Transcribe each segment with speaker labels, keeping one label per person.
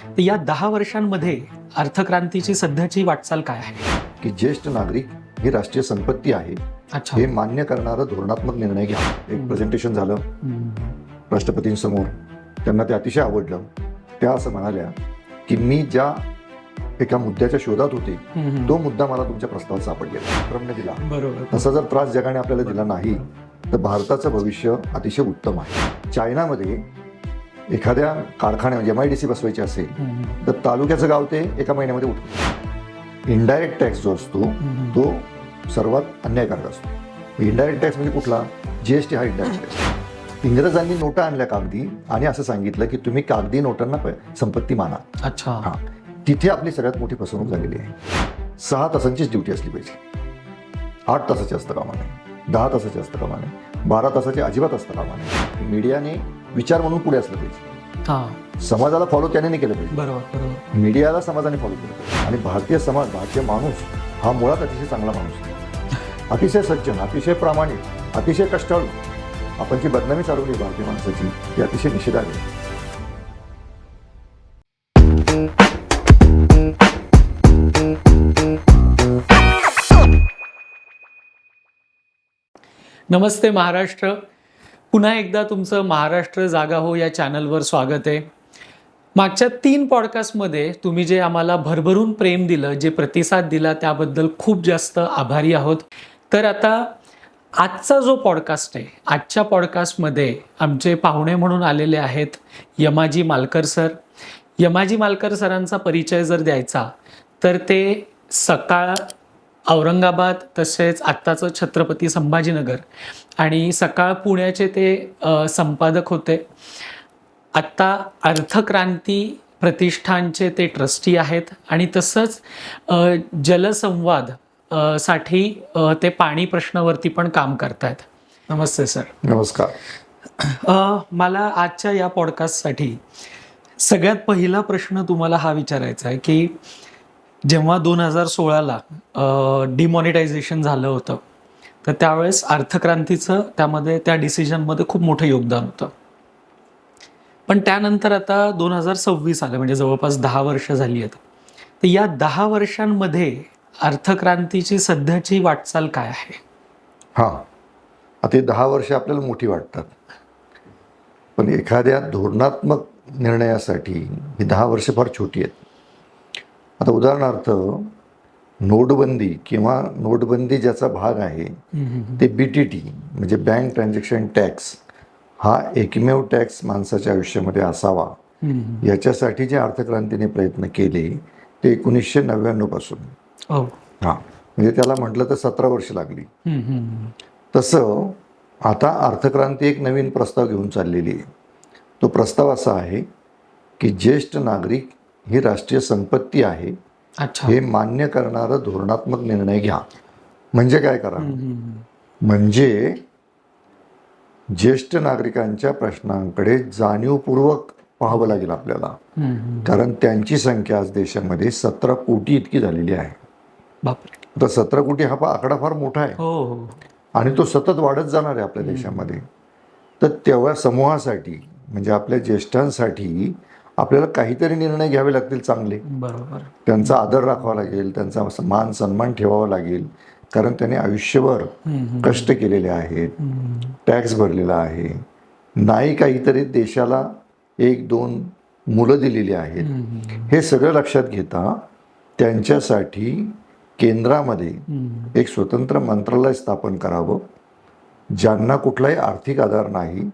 Speaker 1: तर या 10 वर्षांमध्ये अर्थक्रांतीची सध्याची वाटचाल काय आहे?
Speaker 2: की ज्येष्ठ नागरिक ही राष्ट्रीय संपत्ती आहे
Speaker 1: अच्छा.
Speaker 2: हे मान्य करणारा धोरणात्मक निर्णय घ्या. एक प्रेझेंटेशन झालं राष्ट्रपतींसमोर, त्यांना ते अतिशय आवडलं. त्या असं म्हणाल्या की मी ज्या एका मुद्द्याच्या शोधात होते तो मुद्दा मला तुमच्या प्रस्तावात सापडलेला, क्रमने दिला.
Speaker 1: बरोबर.
Speaker 2: तसा जर त्रास जगाने आपल्याला दिला नाही तर भारताचं भविष्य अतिशय उत्तम आहे. चायनामध्ये एखाद्या कारखान्यामध्ये MIDC बसवायची असेल तर तालुक्याचं गाव ते एका महिन्यामध्ये उठतं. इनडायरेक्ट टॅक्स जो असतो तो सर्वात अन्यायकारक असतो. इनडायरेक्ट टॅक्स म्हणजे कुठला? GST हा इनडायरेक्ट टॅक्स. इंग्रजांनी नोटा आणल्या कागदी आणि असं सांगितलं की तुम्ही कागदी नोटांना संपत्ती माना.
Speaker 1: अच्छा.
Speaker 2: हा, तिथे आपली सगळ्यात मोठी फसवणूक झालेली आहे. 6 तासांचीच ड्युटी असली पाहिजे, 8 तासाची असतं कामा नये, 10 तासाची असतं कामा नये, 12 तासाची अजिबात असतं कामा नये. मीडियाने विचार म्हणून पुढे असलं पाहिजे.
Speaker 1: हां,
Speaker 2: समाजाला फॉलो त्याने नाही केलं पाहिजे,
Speaker 1: बरोबर बरोबर.
Speaker 2: मीडियाला समाजाने फॉलो केलं पाहिजे. आणि भारतीय समाज, भारतीय माणूस हा मुळात अतिशय चांगला माणूस आहे, अतिशय सज्जन, अतिशय प्रामाणिक, अतिशय कष्टाळू. आपण जी बदनामी चालवली भारतीय माणसाची ती अतिशय निषेधार्ह आहे.
Speaker 1: नमस्ते महाराष्ट्र. पुन्हा एकदा तुमचं महाराष्ट्र जागा हो या चॅनलवर स्वागत आहे. मागच्या 3 पॉडकास्टमध्ये तुम्ही जे आम्हाला भरभरून प्रेम दिलं, जे प्रतिसाद दिला त्याबद्दल खूप जास्त आभारी आहोत. तर आता आजचा जो पॉडकास्ट आहे, आजच्या पॉडकास्टमध्ये आमचे पाहुणे म्हणून आलेले आहेत यमाजी मालकर सर. यमाजी मालकर सरांचा परिचय जर द्यायचा तर ते सकाळ औरंगाबाद तसेच आत्ताचं छत्रपती संभाजीनगर आणि सकाळ पुण्याचे ते संपादक होते. आत्ता अर्थक्रांती प्रतिष्ठानचे ते ट्रस्टी आहेत आणि तसंच जलसंवाद साठी ते पाणी प्रश्नावरती पण काम करतायत. नमस्ते सर.
Speaker 2: नमस्कार.
Speaker 1: मला आजच्या या पॉडकास्टसाठी सगळ्यात पहिला प्रश्न तुम्हाला हा विचारायचा आहे की जेव्हा 2016ला डिमॉनिटायझेशन झालं होतं तर त्यावेळेस अर्थक्रांतीचं त्यामध्ये त्या डिसिजनमध्ये खूप मोठं योगदान होतं. पण त्यानंतर आता 2026 आलं, म्हणजे जवळपास 10 वर्ष झाली आहेत. तर या 10 वर्षांमध्ये अर्थक्रांतीची सध्याची वाटचाल काय आहे?
Speaker 2: हां, आता 10 वर्ष आपल्याला मोठी वाटतात, पण एखाद्या धोरणात्मक निर्णयासाठी ही 10 वर्ष फार छोटी आहेत. आता उदाहरणार्थ नोटबंदी किंवा नोटबंदी ज्याचा भाग आहे ते BTT म्हणजे बँक ट्रान्झॅक्शन टॅक्स हा एकमेव टॅक्स माणसाच्या आयुष्यामध्ये असावा, याच्यासाठी जे अर्थक्रांतीने प्रयत्न केले ते 1999 पासून.
Speaker 1: हो.
Speaker 2: हां, म्हणजे त्याला म्हटलं तर 17 वर्ष लागली. तसं आता अर्थक्रांती एक नवीन प्रस्ताव घेऊन चाललेली आहे. तो प्रस्ताव असा आहे की ज्येष्ठ नागरिक ही राष्ट्रीय संपत्ती आहे
Speaker 1: अच्छा.
Speaker 2: हे मान्य करणारा धोरणात्मक निर्णय घ्या. म्हणजे काय करा, म्हणजे ज्येष्ठ नागरिकांच्या प्रश्नांकडे जाणीवपूर्वक पाहावं लागेल आपल्याला, कारण त्यांची संख्या आज देशामध्ये 17 कोटी इतकी झालेली आहे.
Speaker 1: बापरे.
Speaker 2: तर 17 कोटी हा आकडा फार मोठा आहे
Speaker 1: हो हो.
Speaker 2: आणि तो सतत वाढत जाणार आहे आपल्या देशामध्ये. तर तेव्हा समूहासाठी म्हणजे आपल्या ज्येष्ठांसाठी आपल्याला काहीतरी निर्णय घ्यावे लागतील चांगले.
Speaker 1: बरोबर.
Speaker 2: त्यांचा आदर राखावा लागेल, त्यांचा मान सन्मान ठेवावा लागेल, कारण त्यांनी आयुष्यभर कष्ट केलेले आहेत, टॅक्स भरलेला आहे, नाही काहीतरी देशाला 1-2 मुलं दिलेली आहेत. हे सगळं लक्षात घेता त्यांच्यासाठी केंद्रामध्ये एक स्वतंत्र मंत्रालय स्थापन करावं. ज्यांना कुठलाही आर्थिक आधार नाही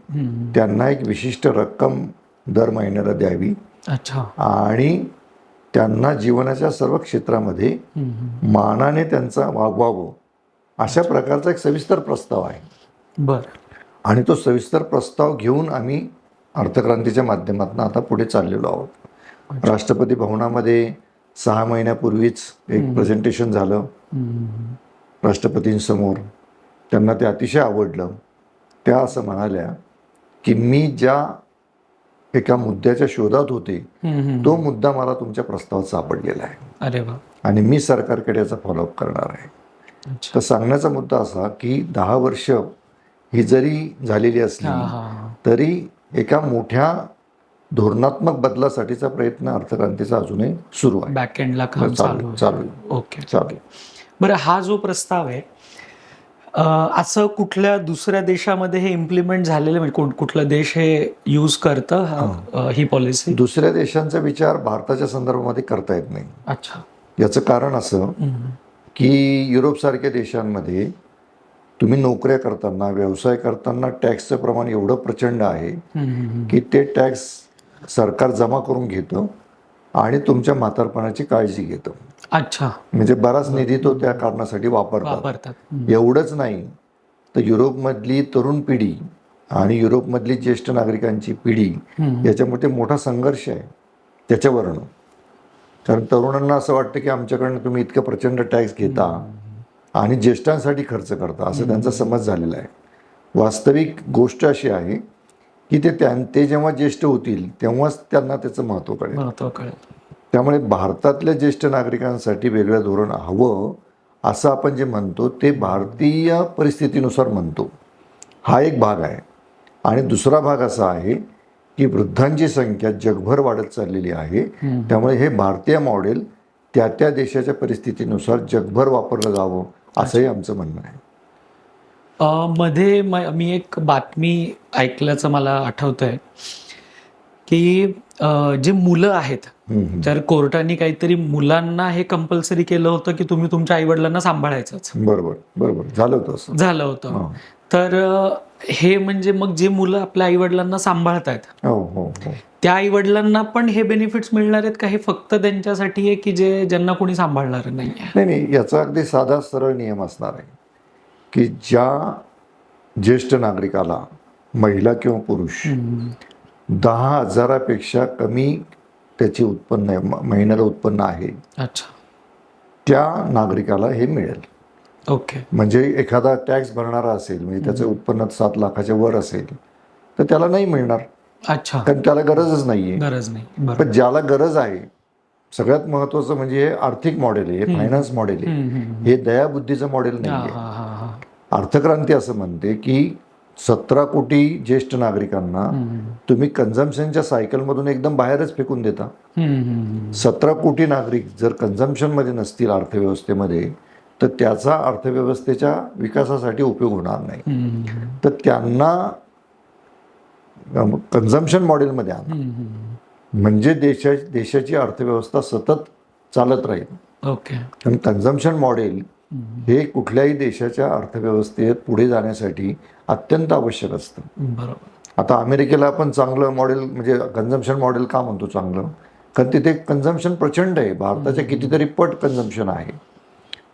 Speaker 2: त्यांना एक विशिष्ट रक्कम दर महिन्याला द्यावी.
Speaker 1: अच्छा.
Speaker 2: आणि त्यांना जीवनाच्या सर्व क्षेत्रामध्ये मानाने त्यांचा वागवावं, अशा प्रकारचा एक सविस्तर प्रस्ताव आहे.
Speaker 1: बरं.
Speaker 2: आणि तो सविस्तर प्रस्ताव घेऊन आम्ही अर्थक्रांतीच्या माध्यमातून आता पुढे चाललेलो आहोत. राष्ट्रपती भवनामध्ये 6 महिन्यापूर्वीच एक प्रेझेंटेशन झालं राष्ट्रपतींसमोर, त्यांना ते अतिशय आवडलं. त्या असं म्हणाल्या की मी ज्या एका मुद्द्याच्या शोधात होते तो मुद्दा मला तुमच्या प्रस्तावात सापडलेला आहे.
Speaker 1: अरे वा.
Speaker 2: आणि मी सरकारकडे याचा फॉलोअप करणार आहे. तर सांगण्याचा मुद्दा असा की 10 वर्ष ही जरी झालेली असली तरी एका मोठ्या धोरणात्मक बदलासाठीचा प्रयत्न अर्थक्रांतीचा अजूनही सुरू आहे.
Speaker 1: बॅकएंडला काम चालू आहे.
Speaker 2: चालू आहे.
Speaker 1: ओके.
Speaker 2: चालू.
Speaker 1: बरं, हा जो प्रस्ताव आहे असं कुठल्या दुसऱ्या देशामध्ये हे इम्प्लिमेंट झालेलं म्हणजे कुठला देश हे यूज करतं ही पॉलिसी?
Speaker 2: दुसऱ्या देशांचा विचार भारताच्या संदर्भामध्ये करता येत नाही.
Speaker 1: अच्छा.
Speaker 2: याचं कारण असं की युरोपसारख्या देशांमध्ये तुम्ही नोकऱ्या करताना, व्यवसाय करताना टॅक्सचं प्रमाण एवढं प्रचंड आहे की ते टॅक्स सरकार जमा करून घेतं आणि तुमच्या म्हातारपणाची काळजी घेतं.
Speaker 1: अच्छा.
Speaker 2: म्हणजे बराच निधी तो त्या कारणासाठी वापरतात. एवढंच नाही तर युरोपमधली तरुण पिढी आणि युरोपमधली ज्येष्ठ नागरिकांची पिढी याच्यामध्ये मोठा संघर्ष आहे त्याच्यावरनं. कारण तरुणांना असं वाटतं की आमच्याकडनं तुम्ही इतकं प्रचंड टॅक्स घेता आणि ज्येष्ठांसाठी खर्च करता, असं त्यांचा समज झालेला आहे. वास्तविक गोष्ट अशी आहे की ते जेव्हा ज्येष्ठ होतील तेव्हाच त्यांना त्याचं महत्त्व कळेल. त्यामुळे भारतातल्या ज्येष्ठ नागरिकांसाठी वेगळं धोरण हवं असं आपण जे म्हणतो ते भारतीय परिस्थितीनुसार म्हणतो. हा एक भाग आहे. आणि दुसरा भाग असा आहे की वृद्धांची संख्या जगभर वाढत चाललेली आहे. त्यामुळे हे भारतीय मॉडेल त्या त्या देशाच्या परिस्थितीनुसार जगभर वापरलं जावं असंही आमचं म्हणणं आहे.
Speaker 1: मध्ये मी एक बातमी ऐकल्याचं मला आठवतंय की जे मुलं आहेत तर कोर्टाने काहीतरी मुलांना हे कंपल्सरी केलं होतं की तुम्ही तुमच्या आईवडिलांना सांभाळायचंच.
Speaker 2: बरोबर झालं होतं.
Speaker 1: तर हे म्हणजे मग जे मुलं आपल्या आईवडिलांना सांभाळतायत त्या आईवडिलांना पण हे बेनिफिट्स मिळणार आहेत का? हे फक्त त्यांच्यासाठी आहे की ज्यांना कोणी सांभाळणार
Speaker 2: नाही, याचा अगदी साधा सरळ नियम असणार आहे की ज्या ज्येष्ठ नागरिकाला, महिला किंवा पुरुष, 10,000पेक्षा कमी त्याची उत्पन्न आहे, महिन्याला उत्पन्न आहे,
Speaker 1: अच्छा,
Speaker 2: त्या नागरिकाला हे मिळेल.
Speaker 1: ओके.
Speaker 2: म्हणजे एखादा टॅक्स भरणारा असेल, म्हणजे त्याचं उत्पन्न 7 लाखाच्या वर असेल तर त्याला नाही मिळणार.
Speaker 1: अच्छा.
Speaker 2: कारण त्याला गरजच नाहीये.
Speaker 1: गरज नाही.
Speaker 2: पण ज्याला गरज आहे, सगळ्यात महत्वाचं म्हणजे हे आर्थिक मॉडेल आहे, हे फायनान्स मॉडेल आहे, हे दयाबुद्धीचं मॉडेल नाही. अर्थक्रांती असं म्हणते की 17 कोटी ज्येष्ठ नागरिकांना तुम्ही कन्झम्पशनच्या सायकलमधून एकदम बाहेरच फेकून देता. 17 कोटी नागरिक जर कन्झम्पशनमध्ये नसतील अर्थव्यवस्थेमध्ये तर त्याचा अर्थव्यवस्थेच्या विकासासाठी उपयोग होणार नाही. तर त्यांना कन्झम्पशन मॉडेलमध्ये आणा, म्हणजे देशाची अर्थव्यवस्था सतत चालत राहील.
Speaker 1: ओके.
Speaker 2: कारण कन्झम्पशन मॉडेल हे कुठल्याही देशाच्या अर्थव्यवस्थेत पुढे जाण्यासाठी अत्यंत आवश्यक असतं.
Speaker 1: बरोबर.
Speaker 2: आता अमेरिकेला आपण चांगलं मॉडेल म्हणजे कन्झम्पशन मॉडेल का म्हणतो चांगलं? कारण तिथे कन्झम्पशन प्रचंड आहे, भारताच्या कितीतरी पट कन्झम्पशन आहे.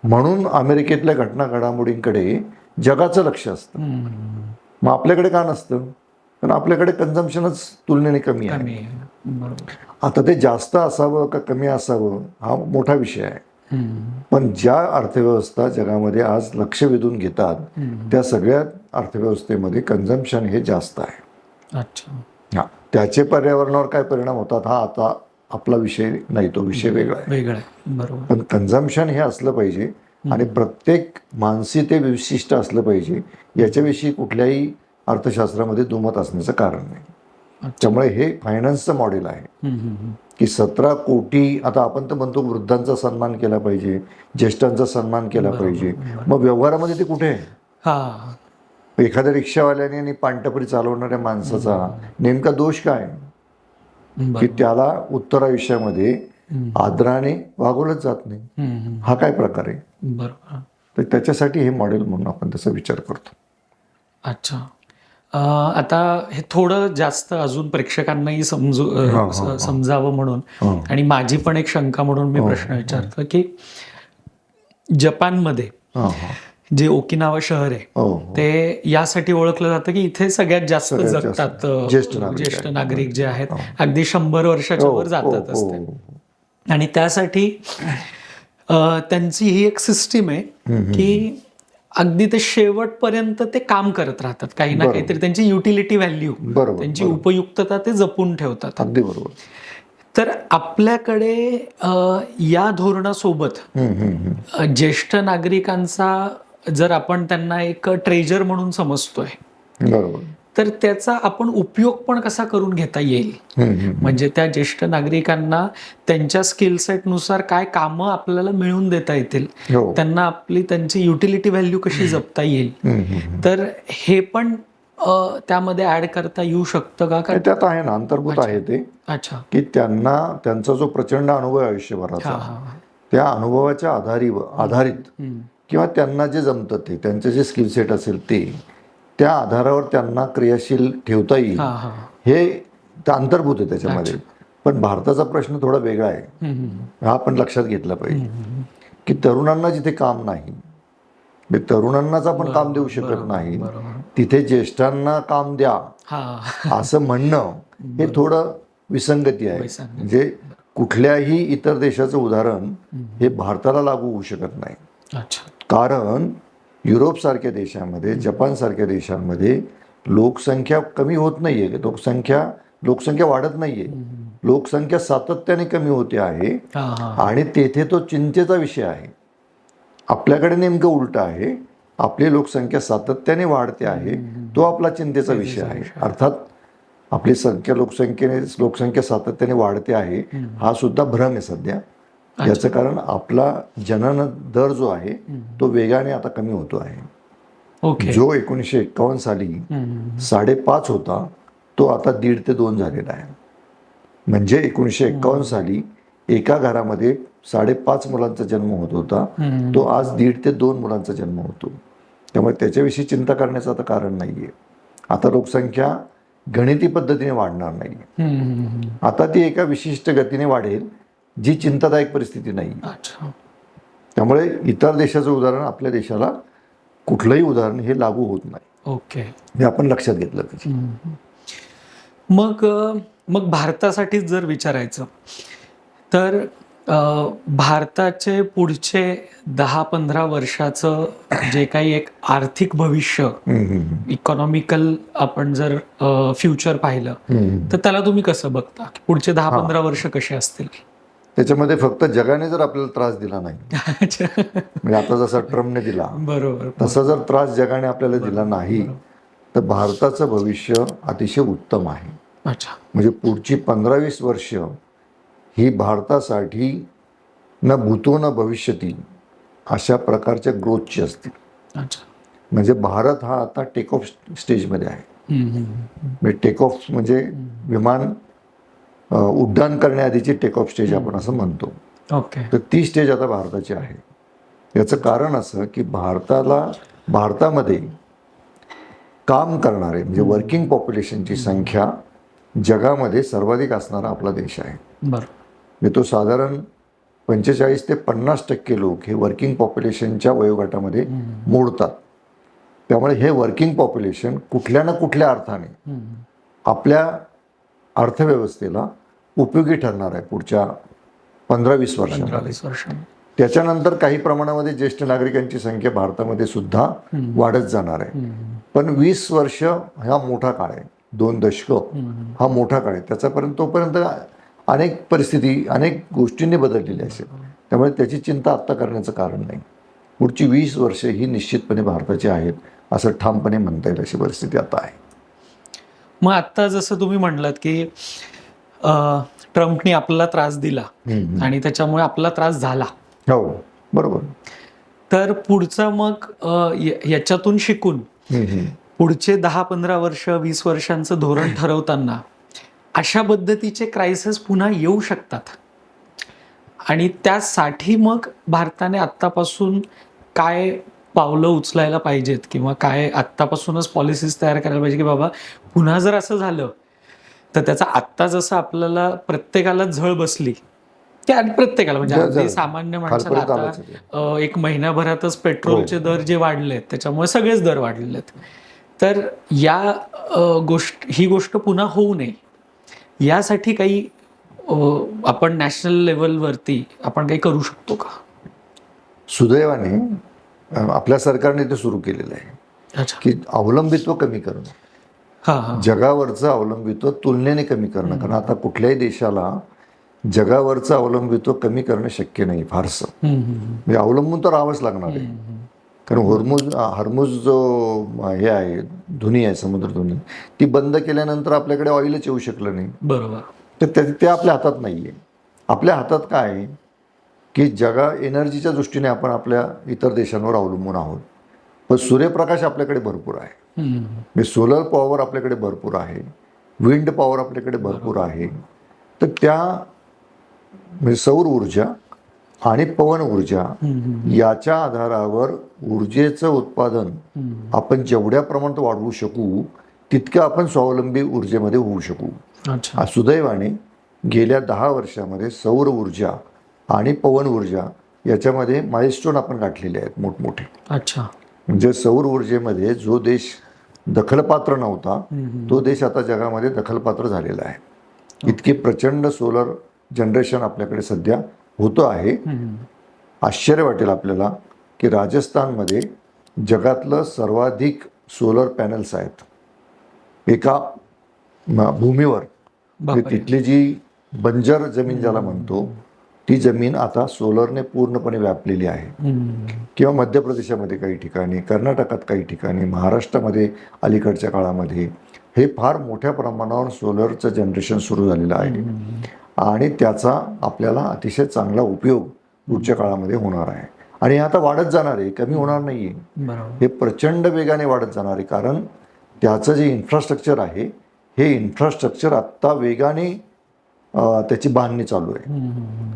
Speaker 2: म्हणून अमेरिकेतल्या घटना घडामोडींकडे जगाचं लक्ष असतं. मग आपल्याकडे का नसतं? कारण आपल्याकडे कन्झम्पशनच तुलनेने कमी आहे. आता ते जास्त असावं का कमी असावं हा मोठा विषय आहे. पण ज्या अर्थव्यवस्था जगामध्ये आज लक्ष वेधून घेतात त्या सगळ्या अर्थव्यवस्थेमध्ये कन्झम्पशन हे जास्त आहे.
Speaker 1: अच्छा.
Speaker 2: त्याचे पर्यावरणावर काय परिणाम होतात हा आता आपला विषय नाही, तो विषय वेगळा आहे.
Speaker 1: बरोबर.
Speaker 2: पण कन्झम्पशन हे असलं पाहिजे आणि प्रत्येक माणसी ते विशिष्ट असलं पाहिजे, याच्याविषयी कुठल्याही अर्थशास्त्रामध्ये दुमत असण्याचं कारण नाही. त्यामुळे हे फायनान्सचं मॉडेल आहे की 17 कोटी, आता आपण तर म्हणतो वृद्धांचा सन्मान केला पाहिजे, ज्येष्ठांचा सन्मान केला पाहिजे, मग व्यवहारामध्ये ते कुठे आहे? एखाद्या रिक्षावाल्याने आणि पानटपरी चालवणाऱ्या माणसाचा नेमका दोष काय की त्याला उत्तरायुष्यामध्ये आदराने वागवलंच जात नाही? हा काय प्रकार आहे?
Speaker 1: बरोबर.
Speaker 2: तर त्याच्यासाठी हे मॉडेल म्हणून आपण त्याचा विचार करतो.
Speaker 1: अच्छा. आता हे थोडं जास्त अजून प्रेक्षकांनाही समजावं म्हणून आणि माझी पण एक शंका म्हणून मी प्रश्न विचारतो की जपानमध्ये जे ओकिनावा शहर आहे ते यासाठी ओळखलं जातं की इथे सगळ्यात जास्त जगतात ज्येष्ठ नागरिक जे आहेत, अगदी 100 वर्षाच्या वर जातात असते. आणि त्यासाठी त्यांची ही एक सिस्टीम आहे की अगदी ते शेवटपर्यंत ते काम करत राहतात, काही ना काहीतरी त्यांची युटिलिटी व्हॅल्यू, त्यांची उपयुक्तता ते जपून ठेवतात.
Speaker 2: अगदी बरोबर.
Speaker 1: तर आपल्याकडे या धोरणासोबत ज्येष्ठ नागरिकांचा जर आपण त्यांना एक ट्रेजर म्हणून समजतोय
Speaker 2: बरोबर
Speaker 1: तर त्याचा आपण उपयोग पण कसा करून घेता येईल. म्हणजे त्या ज्येष्ठ नागरिकांना त्यांच्या स्किल सेटनुसार काय कामं आपल्याला मिळवून देता येतील,
Speaker 2: हो.
Speaker 1: त्यांना त्यांची युटिलिटी व्हॅल्यू कशी जपता येईल, तर हे पण त्यामध्ये ऍड करता येऊ शकतं का?
Speaker 2: त्यात आहे ना, अंतर्भूत आहे ते.
Speaker 1: अच्छा.
Speaker 2: की त्यांचा जो प्रचंड अनुभव आहे आयुष्यभराचा, त्या अनुभवाच्या आधारित किंवा त्यांना जे जमतं ते, त्यांचे जे स्किल सेट असेल ते, त्या आधारावर त्यांना क्रियाशील ठेवता येईल, हे अंतर्भूत आहे त्याच्यामध्ये. पण भारताचा प्रश्न थोडा वेगळा आहे, हा आपण लक्षात घेतला पाहिजे. की तरुणांना जिथे काम नाही, तरुणांनाच आपण काम देऊ शकत नाही, तिथे ज्येष्ठांना काम द्या असं म्हणणं हे थोडं विसंगती आहे. म्हणजे कुठल्याही इतर देशाचं उदाहरण हे भारताला लागू होऊ शकत नाही. कारण युरोप सारख्या देशामध्ये, जपान सारख्या देशांमध्ये लोकसंख्या कमी होत नाहीये, लोकसंख्या वाढत नाहीये, लोकसंख्या सातत्याने कमी होते आहे आणि तेथे तो चिंतेचा विषय आहे. आपल्याकडे नेमकं उलट आहे, आपली लोकसंख्या सातत्याने वाढते आहे, तो आपला चिंतेचा विषय आहे. अर्थात आपली लोकसंख्या सातत्याने वाढते आहे हा सुद्धा भ्रम आहे सध्या. याचं कारण आपला जनन दर जो आहे तो वेगाने आता कमी होतो आहे. जो 1951 साली 5.5 होता तो आता 1.5 ते 2 झालेला आहे. म्हणजे 1951 साली एका घरामध्ये 5.5 मुलांचा जन्म होत होता, तो आज 1.5 ते 2 मुलांचा जन्म होतो. त्यामुळे त्याच्याविषयी चिंता करण्याचं आता कारण नाहीये. आता लोकसंख्या गणिती पद्धतीने वाढणार नाही, आता ती एका विशिष्ट गतीने वाढेल, जी चिंतादायक परिस्थिती नाही. त्यामुळे इतर देशाचं उदाहरण आपल्या देशाला कुठलंही उदाहरण हे लागू होत नाही. हे आपण लक्षात घेतलं पाहिजे.
Speaker 1: मग भारतासाठी जर विचारायचं तर भारताचे पुढचे 10-15 वर्षाचं जे काही एक आर्थिक भविष्य, इकॉनॉमिकल आपण जर फ्युचर पाहिलं तर त्याला तुम्ही कसं बघता? पुढचे 10-15 वर्ष कसे असतील?
Speaker 2: त्याच्यामध्ये फक्त जगाने जर आपल्याला त्रास दिला नाही, म्हणजे आता जसा ट्रम्पने दिला, बरोबर, तसा जर त्रास जगाने आपल्याला दिला नाही तर भारताचं भविष्य अतिशय उत्तम आहे. म्हणजे पुढची 15-20 वर्ष ही भारतासाठी न भूतो न भविष्यती अशा प्रकारच्या ग्रोथची असतील. म्हणजे भारत हा आता टेक ऑफ स्टेजमध्ये आहे. टेक ऑफ म्हणजे विमान उड्डाण करण्याआधीची टेक ऑफ स्टेज आपण असं म्हणतो. तर ती स्टेज आता भारताची आहे. याचं कारण असं की भारतामध्ये काम करणारे म्हणजे वर्किंग पॉप्युलेशनची संख्या जगामध्ये सर्वाधिक असणारा आपला देश आहे. म्हणजे तो साधारण 45 ते 50% लोक हे वर्किंग पॉप्युलेशनच्या वयोगटामध्ये मोडतात. त्यामुळे हे वर्किंग पॉप्युलेशन कुठल्या ना कुठल्या अर्थाने आपल्या अर्थव्यवस्थेला उपयोगी ठरणार आहे पुढच्या 15-20 वर्षांमध्ये. त्याच्यानंतर काही प्रमाणामध्ये ज्येष्ठ नागरिकांची संख्या भारतामध्ये सुद्धा वाढत जाणार आहे. पण 20 वर्ष हा मोठा काळ आहे, 2 दशकं हा मोठा काळ आहे. तोपर्यंत अनेक परिस्थिती, अनेक गोष्टींनी बदललेली असेल. त्यामुळे त्याची चिंता आत्ता करण्याचं कारण नाही. पुढची 20 वर्ष ही निश्चितपणे भारताची आहेत असं ठामपणे म्हणता येईल अशी परिस्थिती आता आहे.
Speaker 1: मग आत्ता जसं तुम्ही म्हणलात की ट्रम्पनी आपल्याला त्रास दिला आणि त्याच्यामुळे आपला त्रास झाला.
Speaker 2: हो, बरोबर.
Speaker 1: तर पुढचं मग याच्यातून शिकून पुढचे 10-15 वर्ष, 20 वर्षांचं धोरण ठरवताना अशा पद्धतीचे क्रायसिस पुन्हा येऊ शकतात. आणि त्यासाठी मग भारताने आत्तापासून काय पावलं उचलायला पाहिजेत किंवा काय आत्तापासूनच पॉलिसीज तयार करायला पाहिजे की बाबा पुन्हा जर असं झालं तर त्याचा आत्ता जसं आपल्याला प्रत्येकाला झळ बसली, त्या प्रत्येकाला म्हणजे अगदी सामान्य माणसाला आता एक महिन्याभरातच पेट्रोलचे दर जे वाढलेत त्याच्यामुळे सगळेच दर वाढलेले आहेत. तर ही गोष्ट पुन्हा होऊ नये यासाठी काही आपण नॅशनल लेवलवरती आपण काही करू शकतो का?
Speaker 2: सुदैवाने आपल्या सरकारने ते सुरू केलेलं आहे की अवलंबित्व कमी करणं, जगावरचं अवलंबित्व तुलनेने कमी करणं. कारण आता कुठल्याही देशाला जगावरचं अवलंबित्व कमी करणं शक्य नाही फारसं. म्हणजे अवलंबून तर राहावंच लागणार आहे. कारण हर्मुज जो हे आहे धुनी आहे, समुद्र धुनी, ती बंद केल्यानंतर आपल्याकडे ऑइलच येऊ शकलं नाही.
Speaker 1: बरोबर.
Speaker 2: तर ते आपल्या हातात नाही आहे. आपल्या हातात काय आहे की एनर्जीच्या दृष्टीने आपण आपल्या इतर देशांवर अवलंबून आहोत. पण सूर्यप्रकाश आपल्याकडे भरपूर आहे, म्हणजे सोलर पॉवर आपल्याकडे भरपूर आहे, विंड पॉवर आपल्याकडे भरपूर आहे. तर त्या म्हणजे सौर ऊर्जा आणि पवन ऊर्जा याच्या आधारावर ऊर्जेचं उत्पादन आपण जेवढ्या प्रमाणात वाढवू शकू तितकं आपण स्वावलंबी ऊर्जेमध्ये होऊ शकू.
Speaker 1: अच्छा.
Speaker 2: सुदैवाने गेल्या 10 वर्षामध्ये सौर ऊर्जा आणि पवन ऊर्जा याच्यामध्ये माइलस्टोन आपण गाठलेले आहेत मोठमोठे.
Speaker 1: अच्छा.
Speaker 2: म्हणजे सौर ऊर्जेमध्ये जो देश दखलपात्र नव्हता तो देश आता जगामध्ये दखलपात्र झालेला आहे. इतके प्रचंड सोलर जनरेशन आपल्याकडे सध्या होतं आहे. आश्चर्य वाटेल आपल्याला की राजस्थानमध्ये जगातलं सर्वाधिक सोलर पॅनल्स आहेत एका भूमीवर. तिथली जी बंजर जमीन ज्याला म्हणतो ती जमीन आता सोलरने पूर्णपणे व्यापलेली आहे. किंवा मध्य प्रदेशामध्ये काही ठिकाणी, कर्नाटकात काही ठिकाणी, महाराष्ट्रामध्ये अलीकडच्या काळामध्ये हे फार मोठ्या प्रमाणावर सोलरचं जनरेशन सुरू झालेलं आहे. आणि त्याचा आपल्याला अतिशय चांगला उपयोग पुढच्या काळामध्ये होणार आहे. आणि हे आता वाढत जाणार आहे, कमी होणार नाही आहे. हे प्रचंड वेगाने वाढत जाणार आहे. कारण त्याचं जे इन्फ्रास्ट्रक्चर आहे हे इन्फ्रास्ट्रक्चर आत्ता वेगाने त्याची बांधणी चालू आहे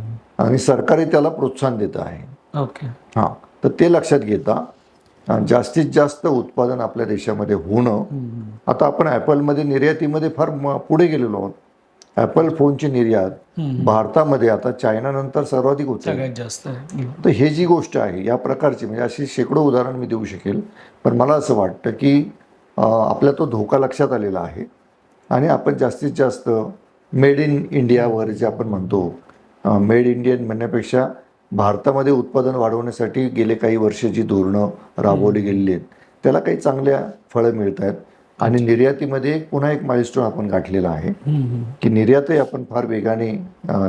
Speaker 2: आणि सरकारही त्याला प्रोत्साहन देत आहे.
Speaker 1: ओके.
Speaker 2: हां, तर ते लक्षात घेता जास्तीत जास्त उत्पादन आपल्या देशामध्ये होणं. आता आपण ॲपलमध्ये निर्यातीमध्ये फार पुढे गेलेलो आहोत. ॲपल फोनची निर्यात भारतामध्ये आता चायनानंतर सर्वाधिक होते,
Speaker 1: सगळ्यात जास्त.
Speaker 2: तर हे जी गोष्ट आहे या प्रकारची म्हणजे अशी शेकडो उदाहरण मी देऊ शकेल. पण मला असं वाटतं की आपल्या तो धोका लक्षात आलेला आहे आणि आपण जास्तीत जास्त मेड इन इंडियावर जे आपण म्हणतो, मेड इंडियन म्हणण्यापेक्षा भारतामध्ये उत्पादन वाढवण्यासाठी गेले काही वर्ष जी धोरणं राबवली गेलेली आहेत त्याला काही चांगल्या फळं मिळत आहेत. आणि निर्यातीमध्ये पुन्हा एक माइलस्टोन आपण गाठलेला आहे की निर्यातही आपण फार वेगाने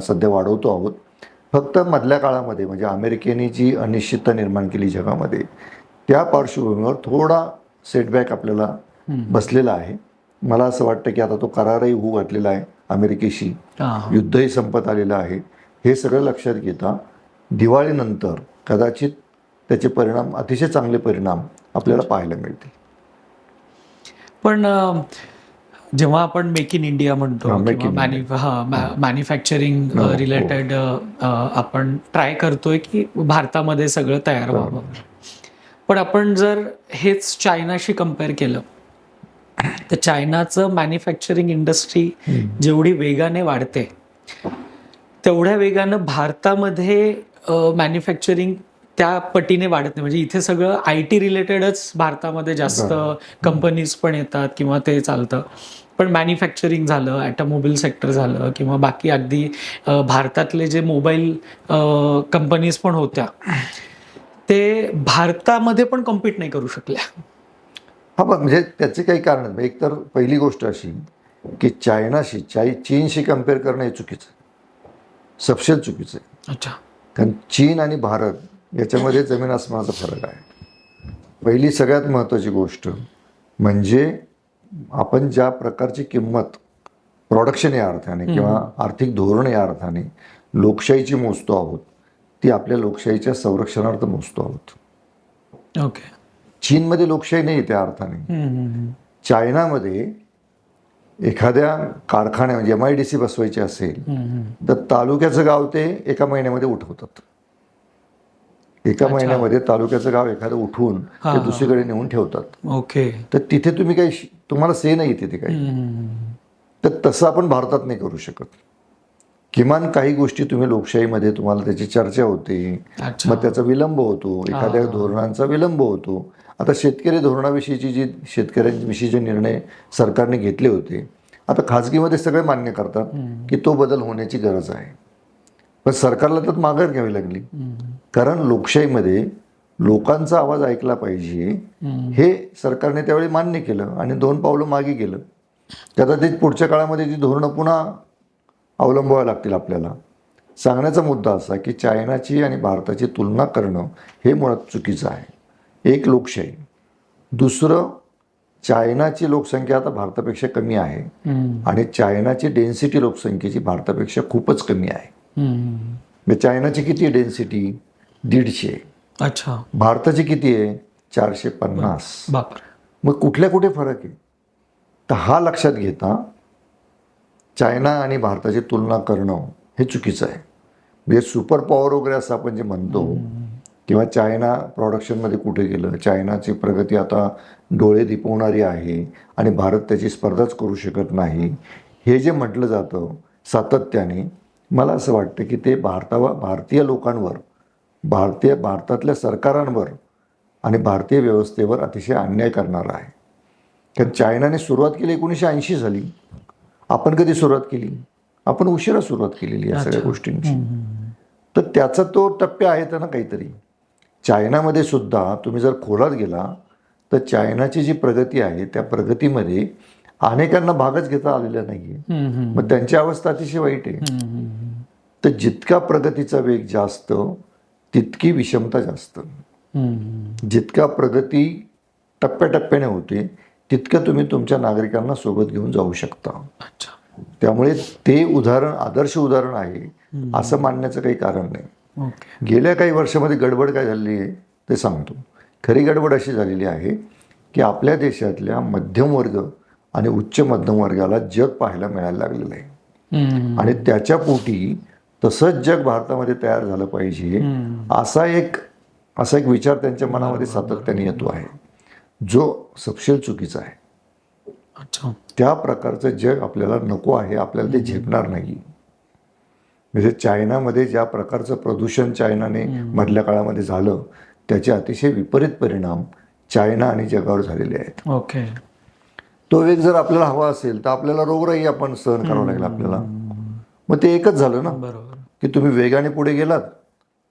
Speaker 2: सध्या वाढवतो आहोत. फक्त मधल्या काळामध्ये म्हणजे अमेरिकेने जी अनिश्चितता निर्माण केली जगामध्ये त्या पार्श्वभूमीवर थोडा सेटबॅक आपल्याला बसलेला आहे. मला असं वाटतं की आता तो करारही होऊ घातलेला आहे अमेरिकेशी, युद्धही संपत आलेलं आहे. हे सगळं लक्षात घेता दिवाळीनंतर कदाचित त्याचे परिणाम, अतिशय चांगले परिणाम आपल्याला पाहायला मिळतील.
Speaker 1: पण जेव्हा आपण मेक इन इंडिया म्हणतो मॅन्युफॅक्चरिंग रिलेटेड आपण ट्राय करतोय की भारतामध्ये सगळं तयार व्हावं. पण आपण जर हेच चायनाशी कम्पेअर केलं तर चायनाचं मॅन्युफॅक्चरिंग इंडस्ट्री जेवढी वेगाने वाढते तेवढ्या वेगानं भारतामध्ये मॅन्युफॅक्चरिंग त्या पटीने वाढत नाही. म्हणजे इथे सगळं IT रिलेटेडच भारतामध्ये जास्त कंपनीज पण येतात किंवा ते चालतं. पण मॅन्युफॅक्चरिंग झालं, ॲटोमोबाईल सेक्टर झालं किंवा बाकी अगदी भारतातले जे मोबाईल कंपनीज पण होत्या ते भारतामध्ये पण कम्पीट नाही करू शकल्या.
Speaker 2: हा, पण म्हणजे त्याचे काही कारण आहेत. एक तर पहिली गोष्ट अशी की चीनशी कम्पेअर करणं हे चुकीचं आहे, सपशेल चुकीचं आहे.
Speaker 1: अच्छा.
Speaker 2: कारण चीन आणि भारत याच्यामध्ये जमीन आसमानाचा फरक आहे. पहिली सगळ्यात महत्त्वाची गोष्ट म्हणजे आपण ज्या प्रकारची किंमत प्रोडक्शन या अर्थाने किंवा आर्थिक धोरण या अर्थाने लोकशाहीची मोजतो आहोत ती आपल्या लोकशाहीच्या संरक्षणार्थ मोजतो आहोत.
Speaker 1: ओके.
Speaker 2: चीनमध्ये लोकशाही नाही त्या अर्थाने. चायनामध्ये एखाद्या कारखान्या म्हणजे MIDC बसवायची असेल तर तालुक्याचं गाव ते एका महिन्यामध्ये उठवतात. एका महिन्यामध्ये तालुक्याचं गाव एखादं उठवून ते दुसरीकडे नेऊन ठेवतात.
Speaker 1: ओके.
Speaker 2: तर तिथे तुम्ही काही तुम्हाला से नाही तिथे काही. तर तसं आपण भारतात नाही करू शकत. किमान काही गोष्टी तुम्ही लोकशाहीमध्ये तुम्हाला त्याची चर्चा होते, मग त्याचा विलंब होतो, एखाद्या धोरणांचा विलंब होतो. आता शेतकरी धोरणाविषयीची जी शेतकऱ्यांविषयीचे निर्णय सरकारने घेतले होते आता खाजगीमध्ये सगळे मान्य करतात की तो बदल होण्याची गरज आहे. पण सरकारला तर माघार घ्यावी लागली. कारण लोकशाहीमध्ये लोकांचा आवाज ऐकला पाहिजे हे सरकारने त्यावेळी मान्य केलं आणि 2 पावलं मागे गेलं. कदाचित पुढच्या काळामध्ये ती धोरणं पुन्हा अवलंबावी लागतील आपल्याला. सांगण्याचा मुद्दा असा की चायनाची आणि भारताची तुलना करणं हे मुळात चुकीचं आहे. एक लोकशाही. दुसरं, चायनाची लोकसंख्या आता भारतापेक्षा कमी आहे आणि चायनाची डेन्सिटी लोकसंख्येची भारतापेक्षा खूपच कमी आहे. म्हणजे चायनाची किती आहे डेन्सिटी? 150.
Speaker 1: अच्छा.
Speaker 2: भारताची किती आहे? 450.
Speaker 1: बापरे.
Speaker 2: मग कुठे फरक आहे? तर हा लक्षात घेता चायना आणि भारताची तुलना करणं हे चुकीचं आहे. म्हणजे सुपर पॉवर वगैरे असं आपण जे म्हणतो, किंवा चायना प्रोडक्शनमध्ये कुठे गेलं, चायनाची प्रगती आता डोळे दिपवणारी आहे आणि भारत त्याची स्पर्धाच करू शकत नाही, हे जे म्हटलं जातं सातत्याने, मला असं वाटतं की ते भारतीय लोकांवर, भारतातल्या सरकारांवर आणि भारतीय व्यवस्थेवर अतिशय अन्याय करणारा आहे. कारण चायनाने सुरुवात केली 1980 झाली. आपण कधी सुरुवात केली? आपण उशिरा सुरुवात केलेली या सगळ्या गोष्टींची. तर त्याचा तो टप्पे आहेत ना काहीतरी. चायनामध्ये सुद्धा तुम्ही जर खोलात गेला तर चायनाची जी प्रगती आहे त्या प्रगतीमध्ये अनेकांना भागच घेता आलेला नाहीये. मग त्यांची अवस्था अतिशय वाईट आहे. तर जितका प्रगतीचा वेग जास्त तितकी विषमता जास्त. जितका प्रगती टप्प्याटप्प्याने होते तितकं तुम्ही तुमच्या नागरिकांना सोबत घेऊन जाऊ शकता. त्यामुळे ते उदाहरण आदर्श उदाहरण आहे असं मानण्याचं काही कारण नाही. गेल्या काही वर्षामध्ये गडबड काय झालेली आहे ते सांगतो. खरी गडबड अशी झालेली आहे की आपल्या देशातल्या मध्यमवर्ग आणि उच्च मध्यम वर्गाला जग पाहायला मिळायला लागलेलं आहे आणि त्याच्या पोटी तसंच जग भारतामध्ये तयार झालं पाहिजे असा एक विचार त्यांच्या मनामध्ये सातत्याने येतो आहे, जो सपशेल चुकीचा आहे. त्या प्रकारचं जग आपल्याला नको आहे, आपल्याला ते झेपणार नाही. म्हणजे चायनामध्ये ज्या प्रकारचं प्रदूषण चायनाने मधल्या काळामध्ये झालं त्याचे अतिशय विपरीत परिणाम चायना आणि जगावर झालेले आहेत. तो वेग जर आपल्याला हवा असेल तर आपल्याला रोगराई आपण सहन करावं लागेल आपल्याला. मग ते एकच झालं ना की तुम्ही वेगाने पुढे गेलात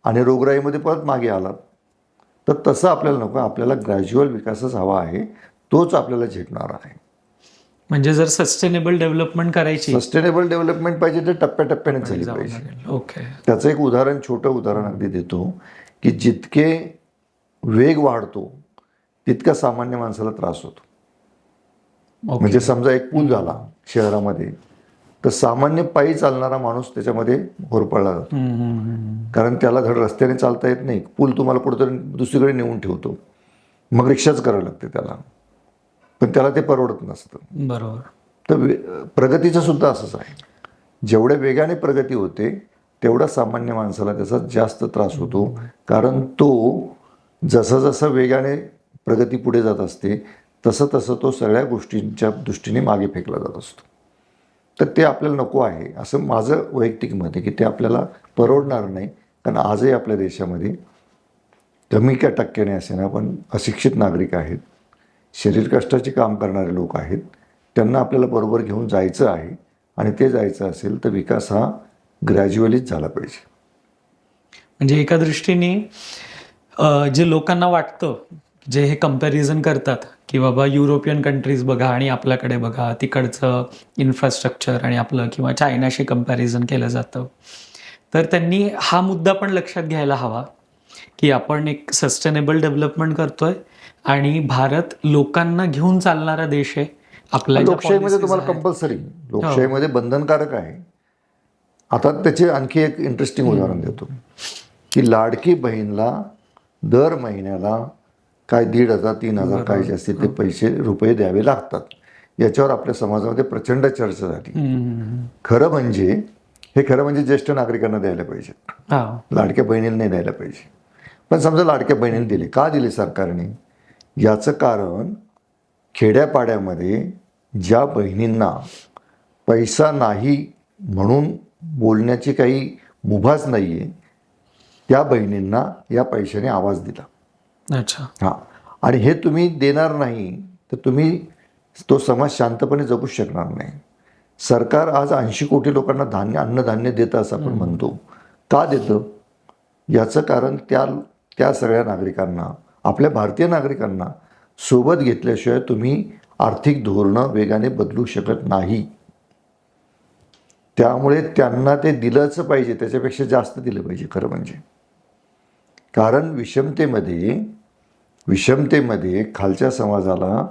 Speaker 2: आणि रोगराईमध्ये परत मागे आलात. तर तसं आपल्याला नको. आपल्याला ग्रॅज्युअल विकासच हवा आहे, तोच आपल्याला झेपणार आहे.
Speaker 1: म्हणजे जर सस्टेनेबल डेव्हलपमेंट करायची,
Speaker 2: सस्टेनेबल डेव्हलपमेंट पाहिजे तर टप्प्याटप्प्याने झाली पाहिजे. त्याचं एक उदाहरण, छोटं उदाहरण अगदी देतो की जितके वेग वाढतो तितका सामान्य माणसाला त्रास होतो. म्हणजे समजा एक पूल झाला शहरामध्ये तर सामान्य पायी चालणारा माणूस त्याच्यामध्ये होरपळला जातो. कारण त्याला धड रस्त्याने चालता येत नाही, पूल तुम्हाला कुठेतरी दुसरीकडे नेऊन ठेवतो, मग रिक्षाच करावं लागते त्याला, पण त्याला ते परवडत नसतं.
Speaker 1: बरोबर.
Speaker 2: तर प्रगतीचं सुद्धा असंच आहे. जेवढ्या वेगाने प्रगती होते तेवढा सामान्य माणसाला त्याचा जास्त त्रास होतो. कारण तो जसं वेगाने प्रगती पुढे जात असते तसं तो सगळ्या गोष्टींच्या दृष्टीने मागे फेकला जात असतो. तर ते आपल्याला नको आहे असं माझं वैयक्तिक मत आहे की ते आपल्याला परवडणार नाही. कारण आजही आपल्या देशामध्ये कमी काय टक्क्याने असे ना पण अशिक्षित नागरिक आहेत, शरीर कष्टाचे काम करणारे लोक आहेत. त्यांना आपल्याला बरोबर घेऊन जायचं आहे आणि ते जायचं असेल तर विकास हा ग्रॅज्युअलीच झाला पाहिजे.
Speaker 1: म्हणजे एका दृष्टीने जे लोकांना वाटतं, जे हे कंपॅरिझन करतात की बाबा युरोपियन कंट्रीज बघा आणि आपल्याकडे बघा, तिकडचं इन्फ्रास्ट्रक्चर आणि आपलं किंवा चायनाशी कंपॅरिझन केलं जातं, तर त्यांनी हा मुद्दा पण लक्षात घ्यायला हवा की आपण एक सस्टेनेबल डेव्हलपमेंट करतोय आणि भारत लोकांना घेऊन चालणारा देश आहे. आपल्या
Speaker 2: लोकशाहीमध्ये तुम्हाला कंपल्सरी, लोकशाहीमध्ये बंधनकारक आहे. आता त्याचे आणखी एक इंटरेस्टिंग उदाहरण देतो की लाडकी बहीणला दर महिन्याला काय 1,500 3,000 काय जे असते ते रुपये द्यावे लागतात. याच्यावर आपल्या समाजामध्ये प्रचंड चर्चा झाली. खरं म्हणजे ज्येष्ठ नागरिकांना द्यायला पाहिजे, लाडक्या बहिणीला नाही द्यायला पाहिजे. पण समजा लाडक्या बहिणीला दिले, का दिले सरकारने? याचं कारण खेड्यापाड्यामध्ये ज्या बहिणींना पैसा नाही म्हणून बोलण्याची काही मुभाच नाही आहे त्या बहिणींना या पैशाने आवाज दिला. हां, आणि हे तुम्ही देणार नाही तर तुम्ही तो समाज शांतपणे जगू शकणार नाही. सरकार आज 80 कोटी लोकांना अन्नधान्य देतं असं आपण म्हणतो. का देतं? याचं कारण त्या सगळ्या नागरिकांना, आपल्या भारतीय नागरिकांना सोबत घेतल्याशिवाय तुम्ही आर्थिक धोरणं वेगाने बदलू शकत नाही. त्यामुळे त्यांना ते दिलंच पाहिजे, त्याच्यापेक्षा जास्त दिलं पाहिजे खरं म्हणजे. कारण विषमतेमध्ये विषमतेमध्ये खालच्या समाजाला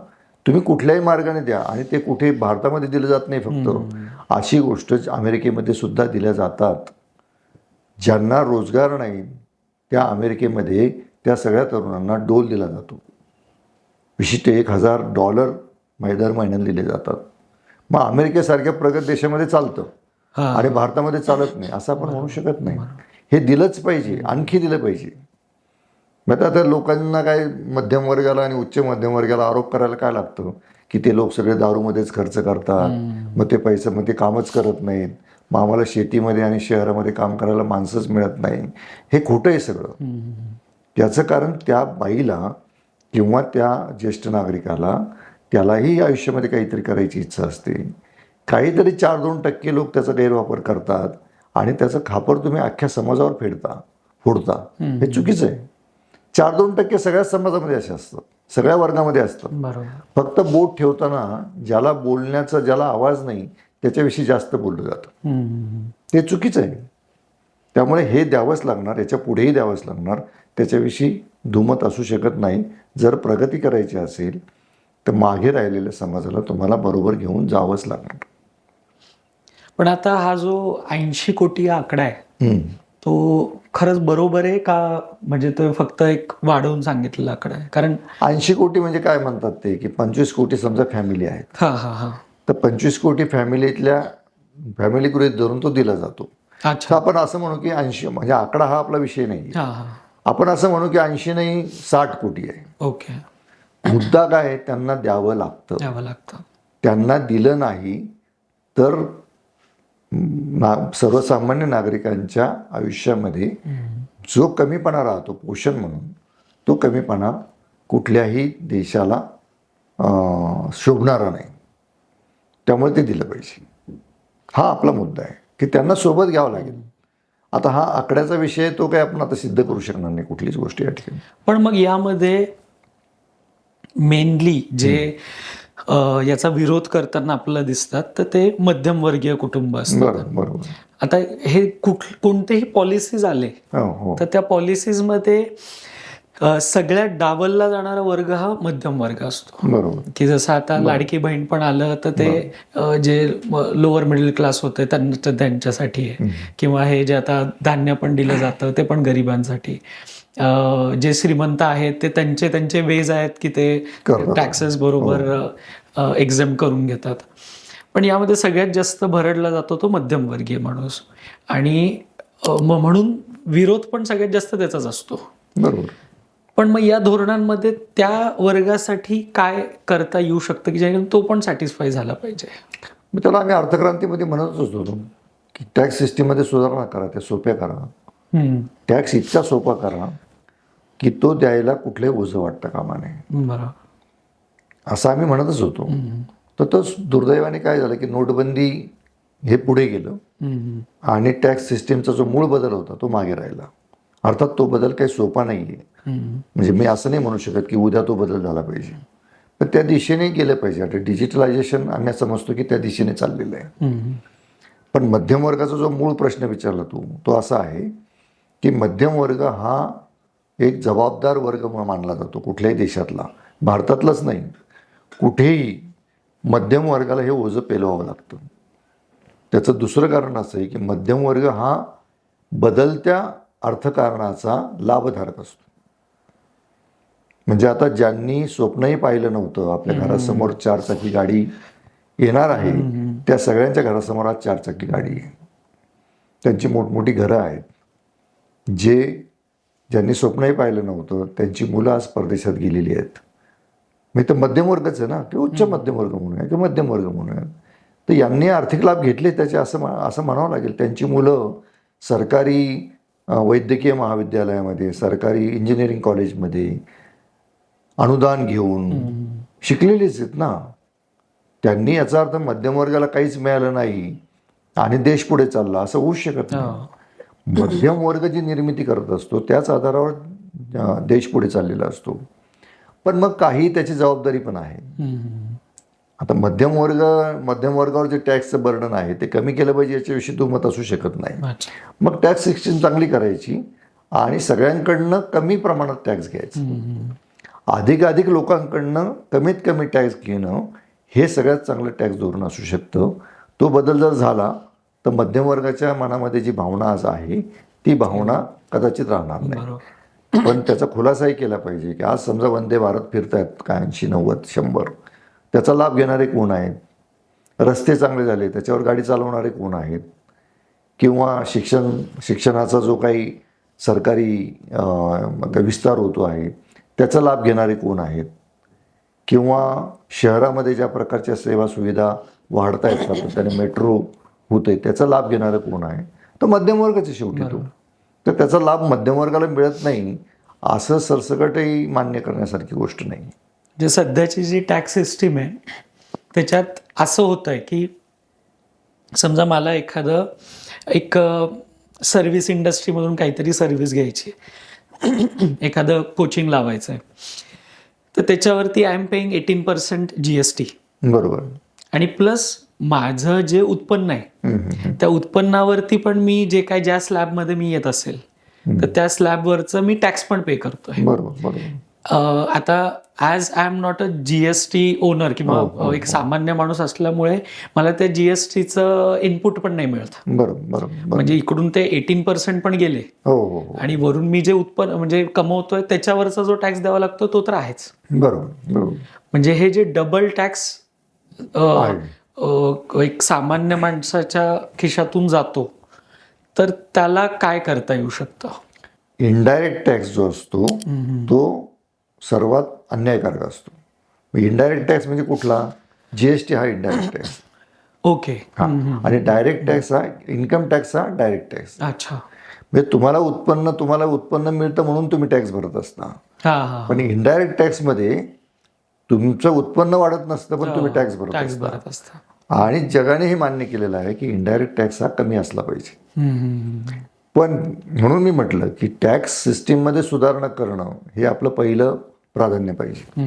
Speaker 2: तुम्ही कुठल्याही मार्गाने द्या, आणि ते कुठे भारतामध्ये दिलं जात नाही फक्त, अशी गोष्ट अमेरिकेमध्ये सुद्धा दिल्या जातात. ज्यांना रोजगार नाही त्या अमेरिकेमध्ये त्या सगळ्या तरुणांना डोल दिला जातो. विशिष्ट $1,000 दर महिन्याला दिले जातात. मग अमेरिकेसारख्या प्रगत देशामध्ये चालतं आणि भारतामध्ये चालत नाही असं आपण म्हणू शकत नाही. हे दिलंच पाहिजे, आणखी दिलं पाहिजे. मग आता लोकांना काय, मध्यम वर्गाला आणि उच्च मध्यम वर्गाला आरोप करायला काय लागतं की ते लोक सगळे दारूमध्येच खर्च करतात, मग ते पैसे, मग ते कामच करत नाहीत, मग आम्हाला शेतीमध्ये आणि शहरामध्ये काम करायला माणसंच मिळत नाही. हे खोटं आहे सगळं. याचं कारण त्या बाईला किंवा त्या ज्येष्ठ नागरिकाला, त्यालाही आयुष्यामध्ये काहीतरी करायची इच्छा असते. काहीतरी 4-2% लोक त्याचा गैरवापर करतात आणि त्याचं खापर तुम्ही अख्ख्या समाजावर फोडता. हे चुकीचं आहे. 4-2% सगळ्या समाजामध्ये असे असतात, सगळ्या वर्गामध्ये असतात. फक्त बोट ठेवताना ज्याला बोलण्याचा, ज्याला आवाज नाही त्याच्याविषयी जास्त बोललं जातं. ते चुकीचं आहे. त्यामुळे हे द्यावंच लागणार, याच्या पुढेही द्यावंच लागणार. त्याच्याविषयी दुमत असू शकत नाही. जर प्रगती करायची असेल तर मागे राहिलेल्या समाजाला तुम्हाला बरोबर घेऊन जावंच लागणार.
Speaker 1: पण आता हा जो 80 कोटी आकडा आहे तो खरंच बरोबर आहे का, म्हणजे तो फक्त एक वाढवून सांगितलेला आकडा आहे? कारण
Speaker 2: 80 कोटी म्हणजे काय म्हणतात ते, की 25 कोटी समजा फॅमिली आहेत, तर 25 कोटी फॅमिली गृहीत धरून तो दिला जातो. तर आपण असं म्हणू की 80, म्हणजे आकडा हा आपला विषय नाही. आपण असं म्हणू की 80 नाही 60 कोटी आहे.
Speaker 1: ओके.
Speaker 2: मुद्दा काय आहे, त्यांना द्यावं लागतं. त्यांना दिलं नाही तर सर्वसामान्य नागरिकांच्या आयुष्यामध्ये जो कमीपणा राहतो पोषण म्हणून, तो कमीपणा कुठल्याही देशाला शोभणारा नाही. त्यामुळे ते दिलं पाहिजे. हा आपला मुद्दा आहे की त्यांना सोबत घ्यावं लागेल. आता हा आकड्याचा विषय, तो काय आपण आता सिद्ध करू शकणार नाही कुठलीच गोष्ट या ठिकाणी.
Speaker 1: पण मग यामध्ये मेनली जे याचा विरोध करताना आपल्याला दिसतात तर ते मध्यमवर्गीय कुटुंब असतात.
Speaker 2: बरोबर.
Speaker 1: आता हे कोणतेही पॉलिसीज आले तर त्या पॉलिसीजमध्ये सगळ्यात डावलला जाणारा वर्ग हा मध्यम वर्ग असतो.
Speaker 2: बरोबर.
Speaker 1: की जसं आता लाडकी बहीण पण आलं तर ते जे लोअर मिडल क्लास होते त्यांच्यासाठी आहे, किंवा हे जे आता धान्य पण दिलं जातं ते पण गरिबांसाठी. जे श्रीमंत आहेत ते त्यांचे वेज आहेत की ते टॅक्सेस बरोबर एक्झेम्प्ट करून घेतात. पण यामध्ये सगळ्यात जास्त भरडला जातो तो मध्यमवर्गीय माणूस, आणि म्हणून विरोध पण सगळ्यात जास्त त्याचाच असतो.
Speaker 2: बरोबर.
Speaker 1: पण मग या धोरणांमध्ये त्या वर्गासाठी काय करता येऊ शकतं की जेणेकरून तो पण सॅटिस्फाय झाला पाहिजे?
Speaker 2: मग त्याला आम्ही अर्थक्रांतीमध्ये म्हणतच होतो की टॅक्स सिस्टीममध्ये सुधारणा करा, त्या सोप्या करा. टॅक्स इतका सोपा करा की तो द्यायला कुठलंही ओझं वाटतं कामा नये.
Speaker 1: बरोबर.
Speaker 2: असं आम्ही म्हणतच होतो. तर तो दुर्दैवाने काय झालं की नोटबंदी हे पुढे गेलं आणि टॅक्स सिस्टीमचा जो मूळ बदल होता तो मागे राहिला. अर्थात तो बदल काही सोपा नाही आहे. म्हणजे मी असं नाही म्हणू शकत की उद्या तो बदल झाला पाहिजे, पण त्या दिशेने गेलं पाहिजे. आता डिजिटलायझेशन आम्ही समजतो की त्या दिशेने चाललेलं आहे. पण मध्यम वर्गाचा जो मूळ प्रश्न विचारला तो असा आहे की मध्यम वर्ग हा एक जबाबदार वर्ग मानला जातो कुठल्याही देशातला, भारतातलाच नाही, कुठेही मध्यम वर्गाला हे ओझं पेलवावं लागतं. त्याचं दुसरं कारण असं आहे की मध्यम वर्ग हा बदलत्या अर्थकारणाचा लाभधारक असतो. म्हणजे आता ज्यांनी स्वप्नही पाहिलं नव्हतं आपल्या घरासमोर 4-चाकी गाडी येणार आहे, त्या सगळ्यांच्या घरासमोर आज 4-चाकी गाडी आहे. त्यांची मोठमोठी घरं आहेत. ज्यांनी स्वप्नही पाहिलं नव्हतं त्यांची मुलं आज परदेशात गेलेली आहेत. मी तर मध्यम वर्गच आहे ना, किंवा उच्च मध्यम वर्ग म्हणूया किंवा मध्यम वर्ग म्हणूया. तर यांनी आर्थिक लाभ घेतले त्याचे, असं म्हणावं लागेल. त्यांची मुलं सरकारी वैद्यकीय महाविद्यालयामध्ये, सरकारी इंजिनिअरिंग कॉलेजमध्ये अनुदान घेऊन शिकलेलीच आहेत ना. त्यांनी, याचा अर्थ मध्यम वर्गाला काहीच मिळालं नाही आणि देश पुढे चालला असं होऊच शकत नाही. मध्यम वर्ग जी निर्मिती करत असतो त्याच आधारावर देश पुढे चाललेला असतो. पण मग काही त्याची जबाबदारी पण आहे. आता मध्यम वर्गावर जे टॅक्सचं बर्डन आहे ते कमी केलं पाहिजे याच्याविषयी दुमत असू शकत नाही. मग टॅक्स सिस्टीम चांगली करायची आणि सगळ्यांकडनं कमी प्रमाणात टॅक्स घ्यायचा. अधिकाधिक लोकांकडनं कमीत कमी टॅक्स घेणं हे सगळ्यात चांगलं टॅक्स धोरण असू शकतं. तो बदल जर झाला तर मध्यमवर्गाच्या मनामध्ये जी भावना आज आहे ती भावना कदाचित राहणार नाही.
Speaker 1: बरोबर.
Speaker 2: पण त्याचा खुलासाही केला पाहिजे की आज समजा वंदे भारत फिरतायत काय 80, 90, 100, त्याचा लाभ घेणारे कोण आहेत, रस्ते चांगले झाले त्याच्यावर गाडी चालवणारे कोण आहेत, किंवा शिक्षणाचा जो काही सरकारी विस्तार होतो आहे त्याचा लाभ घेणारे कोण आहेत, किंवा शहरामध्ये ज्या प्रकारच्या सेवा सुविधा वाढत आहेत सातत्याने मेट्रो होते त्याचा लाभ घेणारं कोण आहे, तर मध्यमवर्गच आहे शेवटी तो. तर त्याचा लाभ मध्यमवर्गाला मिळत नाही असं सरसकटही मान्य करण्यासारखी गोष्ट नाही.
Speaker 1: जे सध्याची जी टॅक्स सिस्टीम आहे त्याच्यात असं होतं आहे की समजा मला एक सर्व्हिस इंडस्ट्रीमधून काहीतरी सर्व्हिस घ्यायची एखादं कोचिंग लावायचं आहे तर त्याच्यावरती आय एम पेईंग 18% GST.
Speaker 2: बरोबर.
Speaker 1: आणि प्लस माझं जे उत्पन्न आहे त्या उत्पन्नावरती पण मी जे काय ज्या स्लॅबमध्ये मी येत असेल तर त्या स्लॅबवरचं मी टॅक्स पण पे करतोय.
Speaker 2: बरोबर बरोबर.
Speaker 1: आता as I am not a GST owner किंवा एक सामान्य माणूस असल्यामुळे मला त्या GSTचं इनपुट पण नाही मिळत.
Speaker 2: बरोबर बरोबर.
Speaker 1: म्हणजे इकडून ते 18% पण गेले
Speaker 2: हो हो.
Speaker 1: आणि वरून मी जे उत्पन्न म्हणजे कमवतोय त्याच्यावरचा जो टॅक्स द्यावा लागतो तो तर आहेच.
Speaker 2: बरोबर बरोबर.
Speaker 1: म्हणजे हे जे डबल टॅक्स एक सामान्य माणसाच्या खिशातून जातो तर त्याला काय करता येऊ शकतं?
Speaker 2: इनडायरेक्ट टॅक्स जो असतो तो सर्वात अन्यायकारक असतो. इनडायरेक्ट टॅक्स म्हणजे कुठला? GST हा इनडायरेक्ट टॅक्स.
Speaker 1: ओके.
Speaker 2: आणि डायरेक्ट टॅक्स हा इन्कम टॅक्स हा डायरेक्ट टॅक्स.
Speaker 1: अच्छा.
Speaker 2: म्हणजे तुम्हाला उत्पन्न मिळतं म्हणून तुम्ही टॅक्स भरत असता. पण इनडायरेक्ट टॅक्समध्ये तुमचं उत्पन्न वाढत नसतं पण तुम्ही टॅक्स भरत असता. आणि जगाने हे मान्य केलेलं आहे की इनडायरेक्ट टॅक्स हा कमी असला पाहिजे. पण म्हणून मी म्हटलं की टॅक्स सिस्टीममध्ये सुधारणा करणं हे आपलं पहिलं प्राधान्य पाहिजे.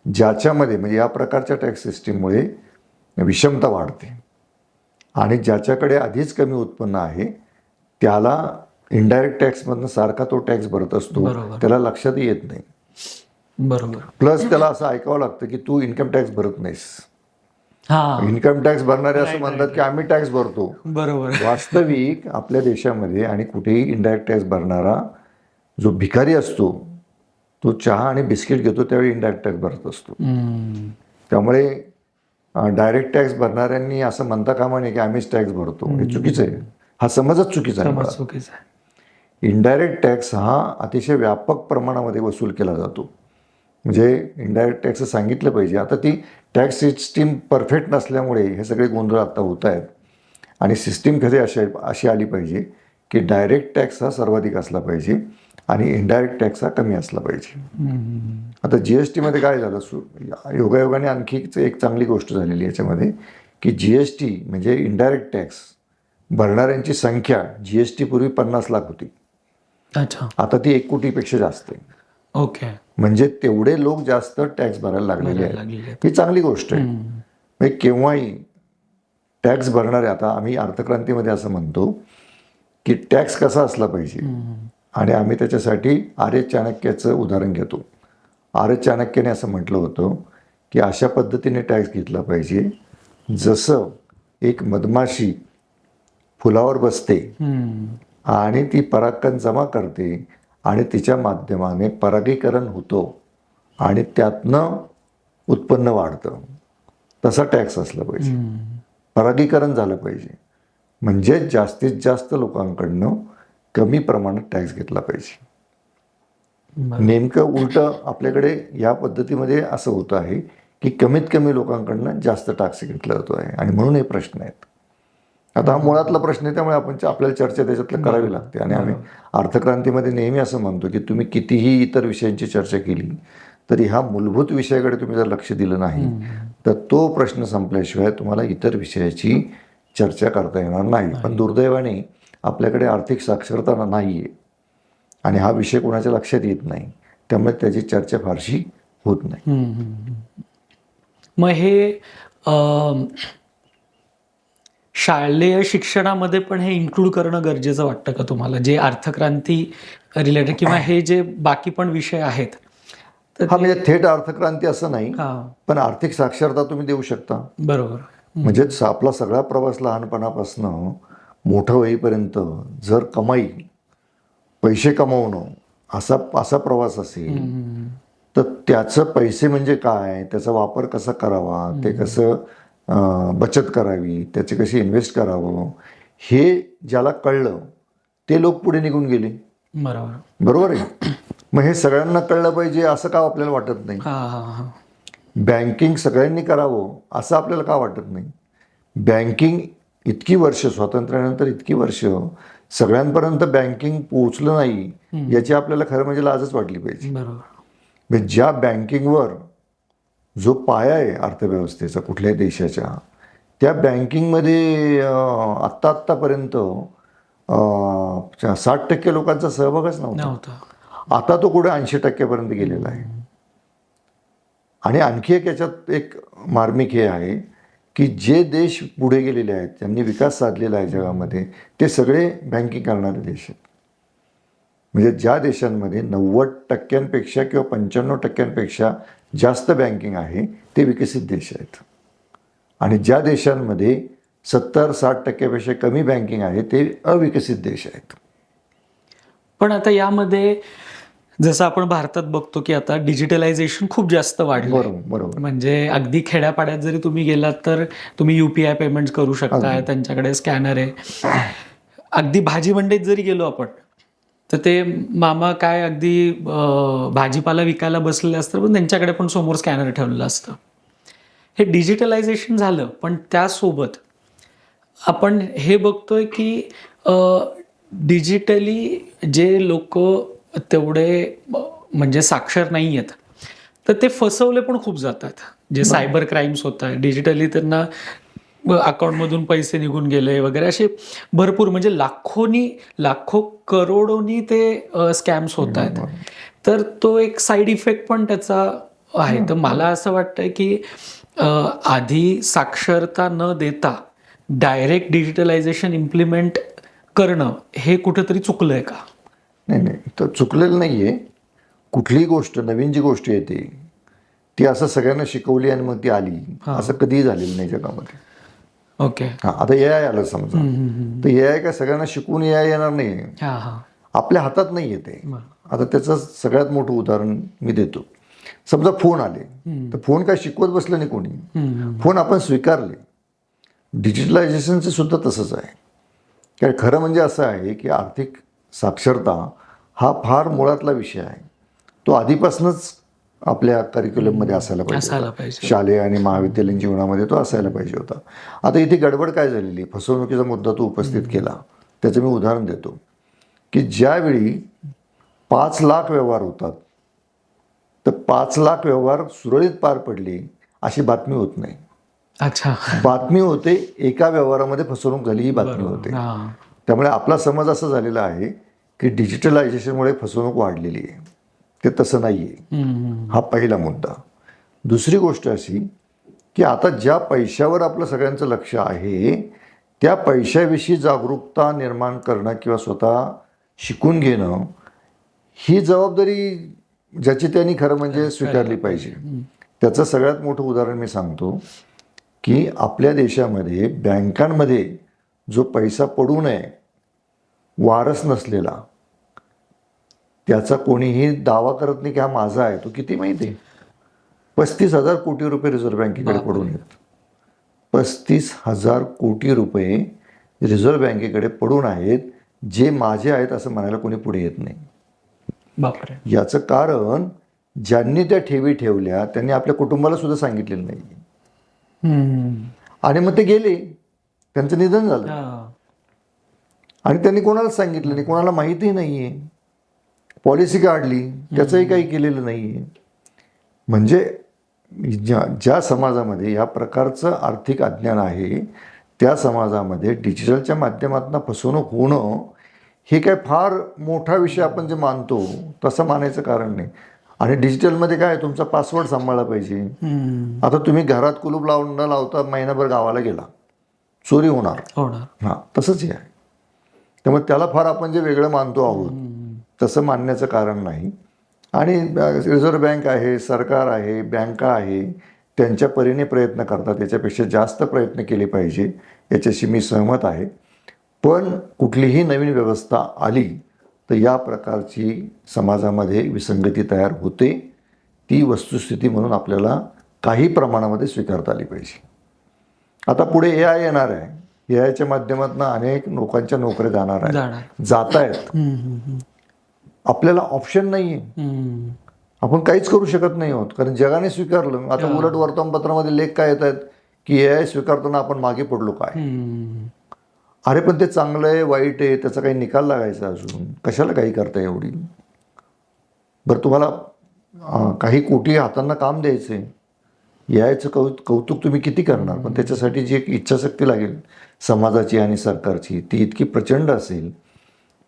Speaker 2: ज्याच्यामध्ये म्हणजे या प्रकारच्या टॅक्स सिस्टीममुळे विषमता वाढते आणि ज्याच्याकडे आधीच कमी उत्पन्न आहे त्याला इनडायरेक्ट टॅक्समधनं सारखा तो टॅक्स भरत असतो, त्याला लक्षातही येत नाही.
Speaker 1: बरोबर.
Speaker 2: प्लस त्याला असं ऐकावं लागतं की तू इन्कम टॅक्स भरत नाहीस. इन्कम टॅक्स भरणारे असं म्हणतात की आम्ही टॅक्स भरतो.
Speaker 1: बरोबर.
Speaker 2: वास्तविक आपल्या देशामध्ये आणि कुठेही इनडायरेक्ट टॅक्स भरणारा जो भिकारी असतो तो चहा आणि बिस्किट घेतो त्यावेळी इनडायरेक्ट टॅक्स भरत असतो. त्यामुळे डायरेक्ट टॅक्स भरणाऱ्यांनी असं म्हणता कामा नये की आम्हीच टॅक्स भरतो. हे चुकीचं आहे. हा समजच चुकीचा आहे. इनडायरेक्ट टॅक्स हा अतिशय व्यापक प्रमाणामध्ये वसूल केला जातो. म्हणजे इनडायरेक्ट टॅक्स सांगितलं पाहिजे. आता ती टॅक्स सिस्टीम परफेक्ट नसल्यामुळे हे सगळे गोंधळ आता होत आहेत आणि सिस्टीम कधी अशी आली पाहिजे की डायरेक्ट टॅक्स हा सर्वाधिक असला पाहिजे आणि इनडायरेक्ट टॅक्स हा कमी असला पाहिजे. आता GSTमध्ये काय झालं, योगायोगाने आणखी एक चांगली गोष्ट झालेली याच्यामध्ये की GST म्हणजे इनडायरेक्ट टॅक्स भरणाऱ्यांची संख्या GST पूर्वी 50 लाख होती.
Speaker 1: अच्छा.
Speaker 2: आता ती 1 कोटीपेक्षा जास्त आहे.
Speaker 1: ओके.
Speaker 2: म्हणजे तेवढे लोक जास्त टॅक्स भरायला लागलेले आहेत. ही चांगली गोष्ट आहे. म्हणजे केव्हाही टॅक्स भरणारे, आता आम्ही अर्थक्रांतीमध्ये असं म्हणतो की टॅक्स कसा असला पाहिजे आणि आम्ही त्याच्यासाठी आर्य चाणक्याचं उदाहरण घेतो. आर्य चाणक्याने असं म्हटलं होतं की अशा पद्धतीने टॅक्स घेतला पाहिजे जसं एक मधमाशी फुलावर बसते आणि ती परागकण जमा करते आणि तिच्या माध्यमाने परागीकरण होतो आणि त्यातनं उत्पन्न वाढतं, तसा टॅक्स असला पाहिजे. परागीकरण झालं पाहिजे म्हणजे जास्तीत जास्त लोकांकडनं कमी प्रमाणात टॅक्स घेतला पाहिजे. नेमकं उलटं आपल्याकडे या पद्धतीमध्ये असं होतं आहे की कमीत कमी लोकांकडनं जास्त टॅक्स घेतला जातो आहे आणि म्हणून हे प्रश्न आहेत. आता हा मुळातला प्रश्न आहे त्यामुळे आपल्याला चर्चा त्याच्यातलं करावी लागते. आणि आम्ही अर्थक्रांतीमध्ये नेहमी असं म्हणतो की तुम्ही कितीही इतर विषयांची चर्चा केली तरी ह्या मूलभूत विषयाकडे तुम्ही जर लक्ष दिलं नाही तर तो प्रश्न संपल्याशिवाय तुम्हाला इतर विषयाची चर्चा करता येणार नाही. पण दुर्दैवाने आपल्याकडे आर्थिक साक्षरता नाही आहे आणि हा विषय कोणाच्या लक्षात येत नाही, त्यामुळे त्याची चर्चा फारशी होत नाही.
Speaker 1: मग हे शालेय शिक्षणामध्ये पण हे इन्क्लूड करणं गरजेचं वाटतं का तुम्हाला? जे अर्थक्रांती रिलेटेड किंवा हे जे बाकी पण विषय आहेत
Speaker 2: हा म्हणजे थेट अर्थक्रांती असं नाही,
Speaker 1: हा
Speaker 2: पण आर्थिक साक्षरता तुम्ही देऊ शकता.
Speaker 1: बरोबर.
Speaker 2: म्हणजे आपला सगळा प्रवास लहानपणापासून मोठं होईपर्यंत जर कमाई, पैसे कमवणं असा असा प्रवास असेल, तर त्याचं पैसे म्हणजे काय, त्याचा वापर कसा करावा, ते कसं बचत करावी, त्याचे कशी इन्व्हेस्ट करावं, हे ज्याला कळलं ते लोक पुढे निघून गेले.
Speaker 1: बरोबर.
Speaker 2: बरोबर आहे. मग हे सगळ्यांना कळलं पाहिजे असं का आपल्याला वाटत नाही?
Speaker 1: हा हा हा
Speaker 2: बँकिंग सगळ्यांनी करावं असं आपल्याला का वाटत नाही? बँकिंग इतकी वर्ष, स्वातंत्र्यानंतर इतकी वर्ष सगळ्यांपर्यंत बँकिंग पोहोचलं नाही याची आपल्याला खरं म्हणजे लाजच वाटली पाहिजे.
Speaker 1: बरोबर.
Speaker 2: म्हणजे ज्या बँकिंगवर जो पाया आहे अर्थव्यवस्थेचा कुठल्याही देशाच्या, त्या बँकिंगमध्ये आत्तापर्यंत 60% लोकांचा सहभागच नव्हता. आता तो कुठे 80% गेलेला आहे. आणि आणखी एक याच्यात एक मार्मिक हे आहे की जे देश पुढे गेलेले आहेत, त्यांनी विकास साधलेला आहे जगामध्ये, ते सगळे बँकिंग करणारे देश आहेत. म्हणजे ज्या देशांमध्ये 90% किंवा 95% जास्त बँकिंग आहे ते विकसित देश आहेत. आणि ज्या देशांमध्ये 70-60% कमी बँकिंग आहे ते अविकसित देश आहेत.
Speaker 1: पण आता यामध्ये जसं आपण भारतात बघतो की आता डिजिटलायझेशन खूप जास्त वाढलं.
Speaker 2: बरोबर.
Speaker 1: म्हणजे अगदी खेड्यापाड्यात जरी तुम्ही गेलात तर तुम्ही UPI पेमेंट करू शकताय, त्यांच्याकडे स्कॅनर आहे. अगदी भाजी मंडईत जरी गेलो आपण तर ते मामा काय अगदी भाजीपाला विकायला बसलेले असतात, पण त्यांच्याकडे पण समोर स्कॅनर ठेवलेलं असतं. हे डिजिटलायझेशन झालं, पण त्यासोबत आपण हे बघतोय की डिजिटली जे लोक तेवढे म्हणजे साक्षर नाही आहेत, तर ते फसवले पण खूप जातात. जे सायबर क्राईम्स होत आहे, डिजिटली त्यांना अकाउंटमधून पैसे निघून गेले वगैरे, असे भरपूर म्हणजे लाखो करोडोनी ते स्कॅम्स होत आहेत. तर तो एक साईड इफेक्ट पण त्याचा आहे. तर मला असं वाटतंय की आधी साक्षरता न देता डायरेक्ट डिजिटलायझेशन इम्प्लिमेंट करणं हे कुठेतरी चुकलंय का?
Speaker 2: नाही, तर चुकलेलं नाही आहे. कुठलीही गोष्ट, नवीन जी गोष्ट येते ती असं सगळ्यांना शिकवली आणि मग ती आली असं कधीही झालेलं नाही जगामध्ये.
Speaker 1: ओके.
Speaker 2: हां, आता AI आलं समजा, तर AI काय सगळ्यांना शिकवून AI येणार नाही, आपल्या हातात नाही येते. आता त्याचं सगळ्यात मोठं उदाहरण मी देतो. समजा फोन आले, तर फोन काय शिकवत बसलं नाही कोणी, फोन आपण स्वीकारले. डिजिटलायझेशनचं सुद्धा तसंच आहे. कारण खरं म्हणजे असं आहे की आर्थिक साक्षरता हा फार मुळातला विषय आहे. तो आधीपासूनच आपल्या करिक्युलममध्ये असायला पाहिजे. शालेय आणि महाविद्यालयीन जीवनामध्ये तो असायला पाहिजे होता. आता इथे गडबड काय झालेली, फसवणुकीचा मुद्दा तो उपस्थित केला, त्याचं मी उदाहरण देतो की ज्यावेळी 5 लाख व्यवहार होतात, तर 5 लाख व्यवहार सुरळीत पार पडले अशी बातमी होत नाही.
Speaker 1: अच्छा.
Speaker 2: बातमी होते एका व्यवहारामध्ये फसवणूक झाली ही बातमी होते. त्यामुळे आपला समज असा झालेला आहे की डिजिटलायझेशनमुळे फसवणूक वाढलेली आहे. ते तसं नाही आहे. हा पहिला मुद्दा. दुसरी गोष्ट अशी की आता ज्या पैशावर आपलं सगळ्यांचं लक्ष आहे, त्या पैशाविषयी जागरूकता निर्माण करणं किंवा स्वतः शिकून घेणं ही जबाबदारी ज्याची त्यांनी खरं म्हणजे स्वीकारली पाहिजे. त्याचं सगळ्यात मोठं उदाहरण मी सांगतो की आपल्या देशामध्ये बँकांमध्ये जो पैसा पडू नये, वारस नसलेला, त्याचा कोणीही दावा करत नाही की हा माझा आहे. तो किती माहिती आहे, 35,000 कोटी रुपये रिझर्व्ह बँकेकडे पडून आहेत. 35,000 कोटी रुपये रिझर्व्ह बँकेकडे पडून आहेत, जे माझे आहेत असं म्हणायला कोणी पुढे येत नाही.
Speaker 1: बापरे.
Speaker 2: याचं कारण ज्यांनी त्या ठेवी ठेवल्या त्यांनी आपल्या कुटुंबाला सुद्धा सांगितलेलं नाही. आणि मग ते गेले, त्यांचं निधन झालं आणि त्यांनी कोणालाच सांगितलं नाही, कोणाला माहितीही नाही आहे. पॉलिसी काढली, त्याचंही काही केलेलं नाही आहे. म्हणजे ज्या समाजामध्ये या प्रकारचं आर्थिक अज्ञान आहे, त्या समाजामध्ये डिजिटलच्या माध्यमातून फसवणूक होणं हे काय फार मोठा विषय आपण जे मानतो तसं मानायचं कारण नाही. आणि डिजिटलमध्ये काय, तुमचा पासवर्ड सांभाळला पाहिजे. आता तुम्ही घरात कुलूप लावून न लावता महिनाभर गावाला गेला, चोरी होणार. हां, तसंच हे आहे. त्यामुळे त्याला फार आपण जे वेगळं मानतो आहोत तसं मानण्याचं कारण नाही. आणि रिझर्व्ह बँक आहे, सरकार आहे, बँका आहे, त्यांच्या परीने प्रयत्न करतात. याच्यापेक्षा जास्त प्रयत्न केले पाहिजे, याच्याशी मी सहमत आहे. पण कुठलीही नवीन व्यवस्था आली तर या प्रकारची समाजामध्ये विसंगती तयार होते. ती वस्तुस्थिती म्हणून आपल्याला काही प्रमाणामध्ये स्वीकारता आली पाहिजे. आता पुढे AI येणार आहे. AIच्या माध्यमातून अनेक लोकांच्या नोकऱ्या जाणार जात आहेत. आपल्याला ऑप्शन नाही आहे. आपण काहीच करू शकत नाही आहोत, कारण जगाने स्वीकारलं. आता उलट वर्तमानपत्रामध्ये लेख काय येत आहेत की AI स्वीकारताना आपण मागे पडलो काय. अरे पण ते चांगलं आहे, वाईट आहे, त्याचा काही निकाल लागायचा अजून, कशाला काही करता एवढी. बरं, तुम्हाला काही कोटी हातांना काम द्यायचंय, यायचं कौतुक तुम्ही किती करणार, पण त्याच्यासाठी जी एक इच्छाशक्ती लागेल समाजाची आणि सरकारची, ती इतकी प्रचंड असेल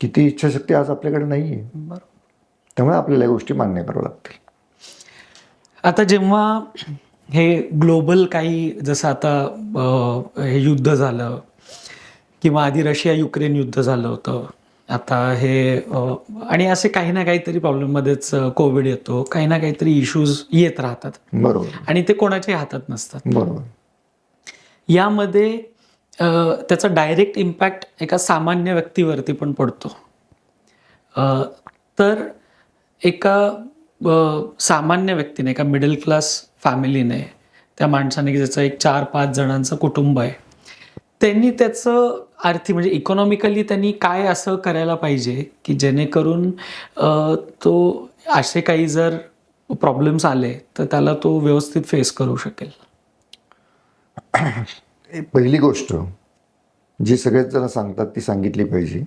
Speaker 2: की ती इच्छाशक्ती आज आपल्याकडे नाही आहे. त्यामुळे आपल्याला या गोष्टी मान्य कराव्या लागतील.
Speaker 1: आता जेव्हा हे ग्लोबल काही, जसं आता हे युद्ध झालं किंवा आधी रशिया युक्रेन युद्ध झालं होतं, आता हे आणि असे काही ना काहीतरी प्रॉब्लेममध्येच कोविड येतो, काही ना काहीतरी इश्यूज येत राहतात.
Speaker 2: बरोबर.
Speaker 1: आणि ते कोणाच्याही हातात नसतात.
Speaker 2: बरोबर.
Speaker 1: यामध्ये त्याचा डायरेक्ट इम्पॅक्ट एका सामान्य व्यक्तीवरती पण पडतो. तर एका सामान्य व्यक्तीने, एका मिडल क्लास फॅमिलीने, त्या माणसाने ज्याचं एक 4-5 जणांचं कुटुंब आहे, त्यांनी त्याचं आर्थिक म्हणजे इकॉनॉमिकली त्यांनी काय असं करायला पाहिजे की जेणेकरून तो असे काही जर प्रॉब्लेम्स आले तर त्याला तो व्यवस्थित फेस करू शकेल.
Speaker 2: पहिली गोष्ट जी सगळेच जण सांगतात ती सांगितली पाहिजे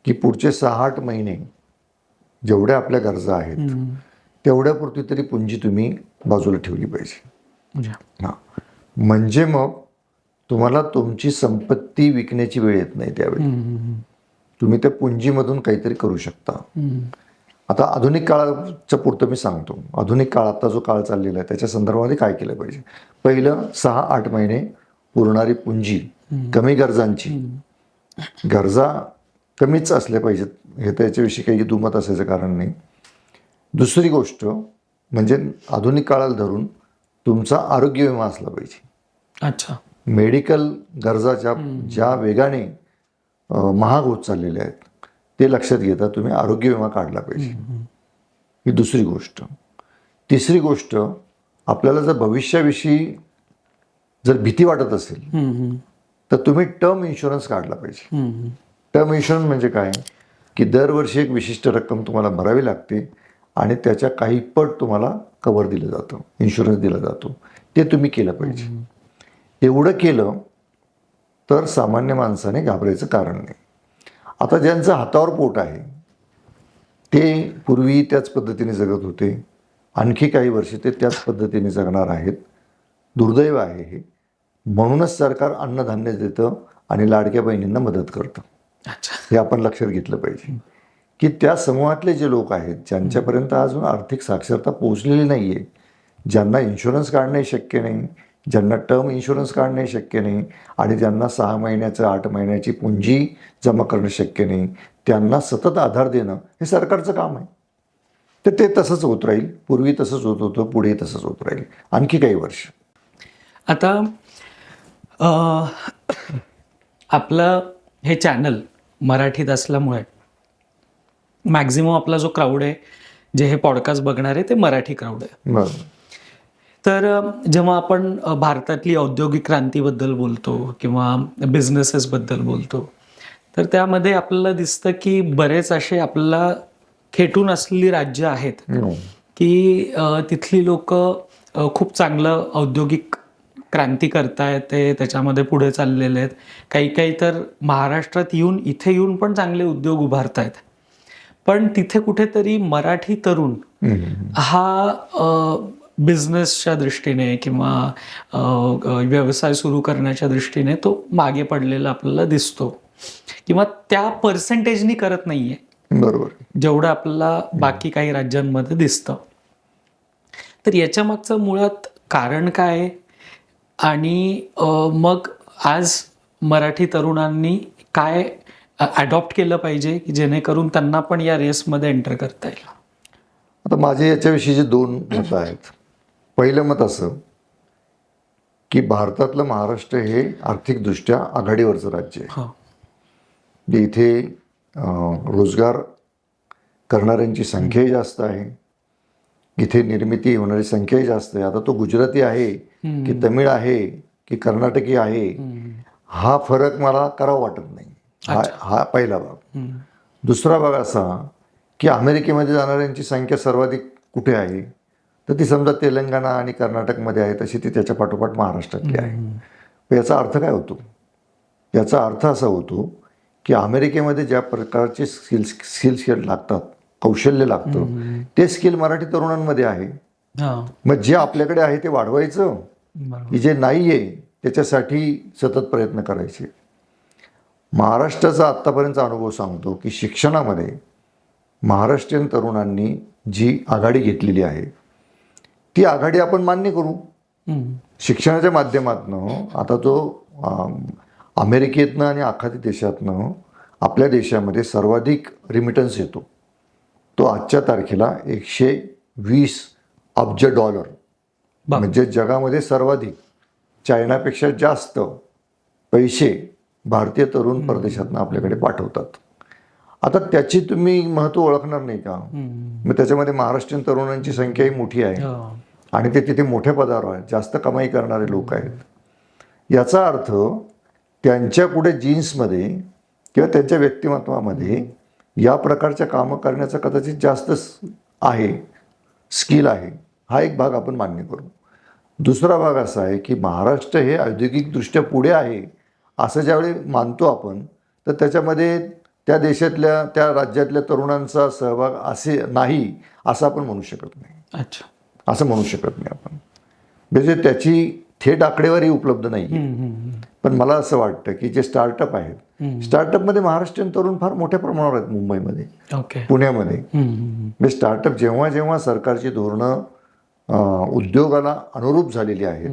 Speaker 2: की पुढचे 6-8 महिने जेवढ्या आपल्या गरजा आहेत तेवढ्यापुरती तरी पुंजी तुम्ही बाजूला ठेवली पाहिजे. हां, म्हणजे मग तुम्हाला तुमची संपत्ती विकण्याची वेळ येत नाही. त्यावेळी तुम्ही त्या पुंजीमधून काहीतरी करू शकता. आता आधुनिक काळाच्या पुरतं मी सांगतो. आधुनिक काळातला जो काळ चाललेला आहे त्याच्या संदर्भामध्ये काय केलं पाहिजे. पहिलं 6-8 महिने पुरणारी पुंजी, कमी गरजांची, गरजा कमीच असल्या पाहिजेत, हे त्याच्याविषयी काही दुमत असायचं कारण नाही. दुसरी गोष्ट म्हणजे आधुनिक काळाला धरून तुमचा आरोग्य विमा असला पाहिजे.
Speaker 1: अच्छा.
Speaker 2: मेडिकल गरजा ज्या वेगाने महाग होत चाललेल्या आहेत ते लक्षात घेता तुम्ही आरोग्य विमा काढला पाहिजे. ही दुसरी गोष्ट. तिसरी गोष्ट, आपल्याला जर भविष्याविषयी जर भीती वाटत असेल तर तुम्ही टर्म इन्शुरन्स काढला पाहिजे. टर्म इन्शुरन्स म्हणजे काय की दरवर्षी एक विशिष्ट रक्कम तुम्हाला भरावी लागते आणि त्याच्या काही पट तुम्हाला कव्हर दिलं जातं, इन्शुरन्स दिला जातो. ते तुम्ही केलं पाहिजे. एवढं केलं तर सामान्य माणसाने घाबरायचं कारण नाही. आता ज्यांचं हातावर पोट आहे ते पूर्वी त्याच पद्धतीने जगत होते, आणखी काही वर्षे ते त्याच पद्धतीने जगणार आहेत. दुर्दैव आहे हे. म्हणूनच सरकार अन्नधान्य देतं आणि लाडक्या बहिणींना मदत करतं. हे आपण लक्षात घेतलं पाहिजे की त्या समूहातले जे लोक आहेत ज्यांच्यापर्यंत अजून आर्थिक साक्षरता पोहोचलेली नाही आहे, ज्यांना इन्शुरन्स काढणे शक्य नाही, ज्यांना टर्म इन्शुरन्स काढणे शक्य नाही आणि ज्यांना 6 महिन्याचं 8 महिन्याची पुंजी जमा करणं शक्य नाही, त्यांना सतत आधार देणं हे सरकारचं काम आहे. तर ते तसंच होत राहील. पूर्वी तसंच होत होतं, पुढे तसंच होत राहील आणखी काही वर्ष.
Speaker 1: आता आपलं हे चॅनल मराठीत असल्यामुळे मॅक्झिमम आपला जो क्राऊड आहे, जे हे पॉडकास्ट बघणार आहे, ते मराठी क्राऊड आहे.
Speaker 2: बरं.
Speaker 1: तर जेव्हा आपण भारतातली औद्योगिक क्रांतीबद्दल बोलतो किंवा बिझनेसेसबद्दल बोलतो तर त्यामध्ये आपल्याला दिसतं की बरेच असे आपल्याला खेटून असलेली राज्य आहेत की तिथली लोक खूप चांगलं औद्योगिक क्रांती करतायत, ते त्याच्यामध्ये पुढे चाललेले आहेत. काही काही तर महाराष्ट्रात इथे येऊन पण चांगले उद्योग उभारतायत. पण तिथे कुठेतरी मराठी तरुण हा बिझनेसच्या दृष्टीने किंवा व्यवसाय सुरू करण्याच्या दृष्टीने तो मागे पडलेला आपल्याला दिसतो किंवा त्या पर्सेंटेजनी करत नाहीये.
Speaker 2: बरोबर.
Speaker 1: जेवढं आपल्याला बाकी काही राज्यांमध्ये दिसतं. तर याच्या मागचं मुळात कारण काय आणि मग आज मराठी तरुणांनी काय अडॉप्ट केलं पाहिजे की जेणेकरून त्यांना पण या रेसमध्ये एंटर करता येईल.
Speaker 2: आता माझे याच्याविषयीचे 2 मतं आहेत. पहिलं मत असं की भारतातलं महाराष्ट्र हे आर्थिकदृष्ट्या आघाडीवरचं राज्य आहे.
Speaker 1: हो.
Speaker 2: म्हणजे इथे रोजगार करणाऱ्यांची संख्याही जास्त आहे, इथे निर्मिती होणारी संख्याही जास्त आहे. आता तो गुजराती आहे की तमिळ आहे की कर्नाटकी आहे, हा फरक मला करावा वाटत नाही. हा पहिला भाग. दुसरा भाग असा की अमेरिकेमध्ये जाणाऱ्यांची संख्या सर्वाधिक कुठे आहे, तर ती समजा तेलंगणा आणि कर्नाटकमध्ये आहे, तशी ती त्याच्या पाठोपाठ महाराष्ट्रातली आहे. याचा अर्थ काय होतो? याचा अर्थ असा होतो की अमेरिकेमध्ये ज्या प्रकारचे स्किल्स लागतात, कौशल्य लागतं, ते स्किल मराठी तरुणांमध्ये आहे. मग जे आपल्याकडे आहे ते वाढवायचं, की जे नाही आहे त्याच्यासाठी सतत प्रयत्न करायचे. महाराष्ट्राचा आत्तापर्यंतचा अनुभव सांगतो की शिक्षणामध्ये महाराष्ट्रीयन तरुणांनी जी आघाडी घेतलेली आहे ती आघाडी आपण मान्य करू. शिक्षणाच्या माध्यमातून आता जो अमेरिकेतनं आणि आखाती देशातनं आपल्या देशामध्ये सर्वाधिक रिमिटन्स येतो, तो आजच्या तारखेला $120 अब्ज, म्हणजे जगामध्ये सर्वाधिक, चायनापेक्षा जास्त पैसे भारतीय तरुण परदेशातनं आपल्याकडे पाठवतात. आता त्याची तुम्ही महत्त्व ओळखणार नाही का? मग त्याच्यामध्ये महाराष्ट्रीयन तरुणांची संख्याही मोठी आहे आणि ते तिथे मोठ्या पदावर आहेत, जास्त कमाई करणारे लोक आहेत. याचा अर्थ त्यांच्या पुढे जीन्समध्ये किंवा त्यांच्या व्यक्तिमत्वामध्ये या प्रकारच्या कामं करण्याचा कदाचित जास्त आहे, स्किल आहे. हा एक भाग आपण मान्य करू. दुसरा भाग असा आहे की महाराष्ट्र हे औद्योगिकदृष्ट्या पुढे आहे असं ज्यावेळी मानतो आपण, तर त्याच्यामध्ये त्या देशातल्या, त्या राज्यातल्या तरुणांचा सहभाग असे नाही असं आपण म्हणू शकत नाही.
Speaker 1: अच्छा,
Speaker 2: असं म्हणू शकत नाही आपण. म्हणजे त्याची थेट आकडेवारी उपलब्ध नाही. पण मला असं वाटतं की जे स्टार्टअप आहेत, स्टार्टअपमध्ये महाराष्ट्रीयन तरुण फार मोठ्या प्रमाणावर आहेत. मुंबईमध्ये, पुण्यामध्ये. म्हणजे स्टार्टअप जेव्हा जेव्हा सरकारची धोरणं उद्योगाला अनुरूप झालेली आहेत,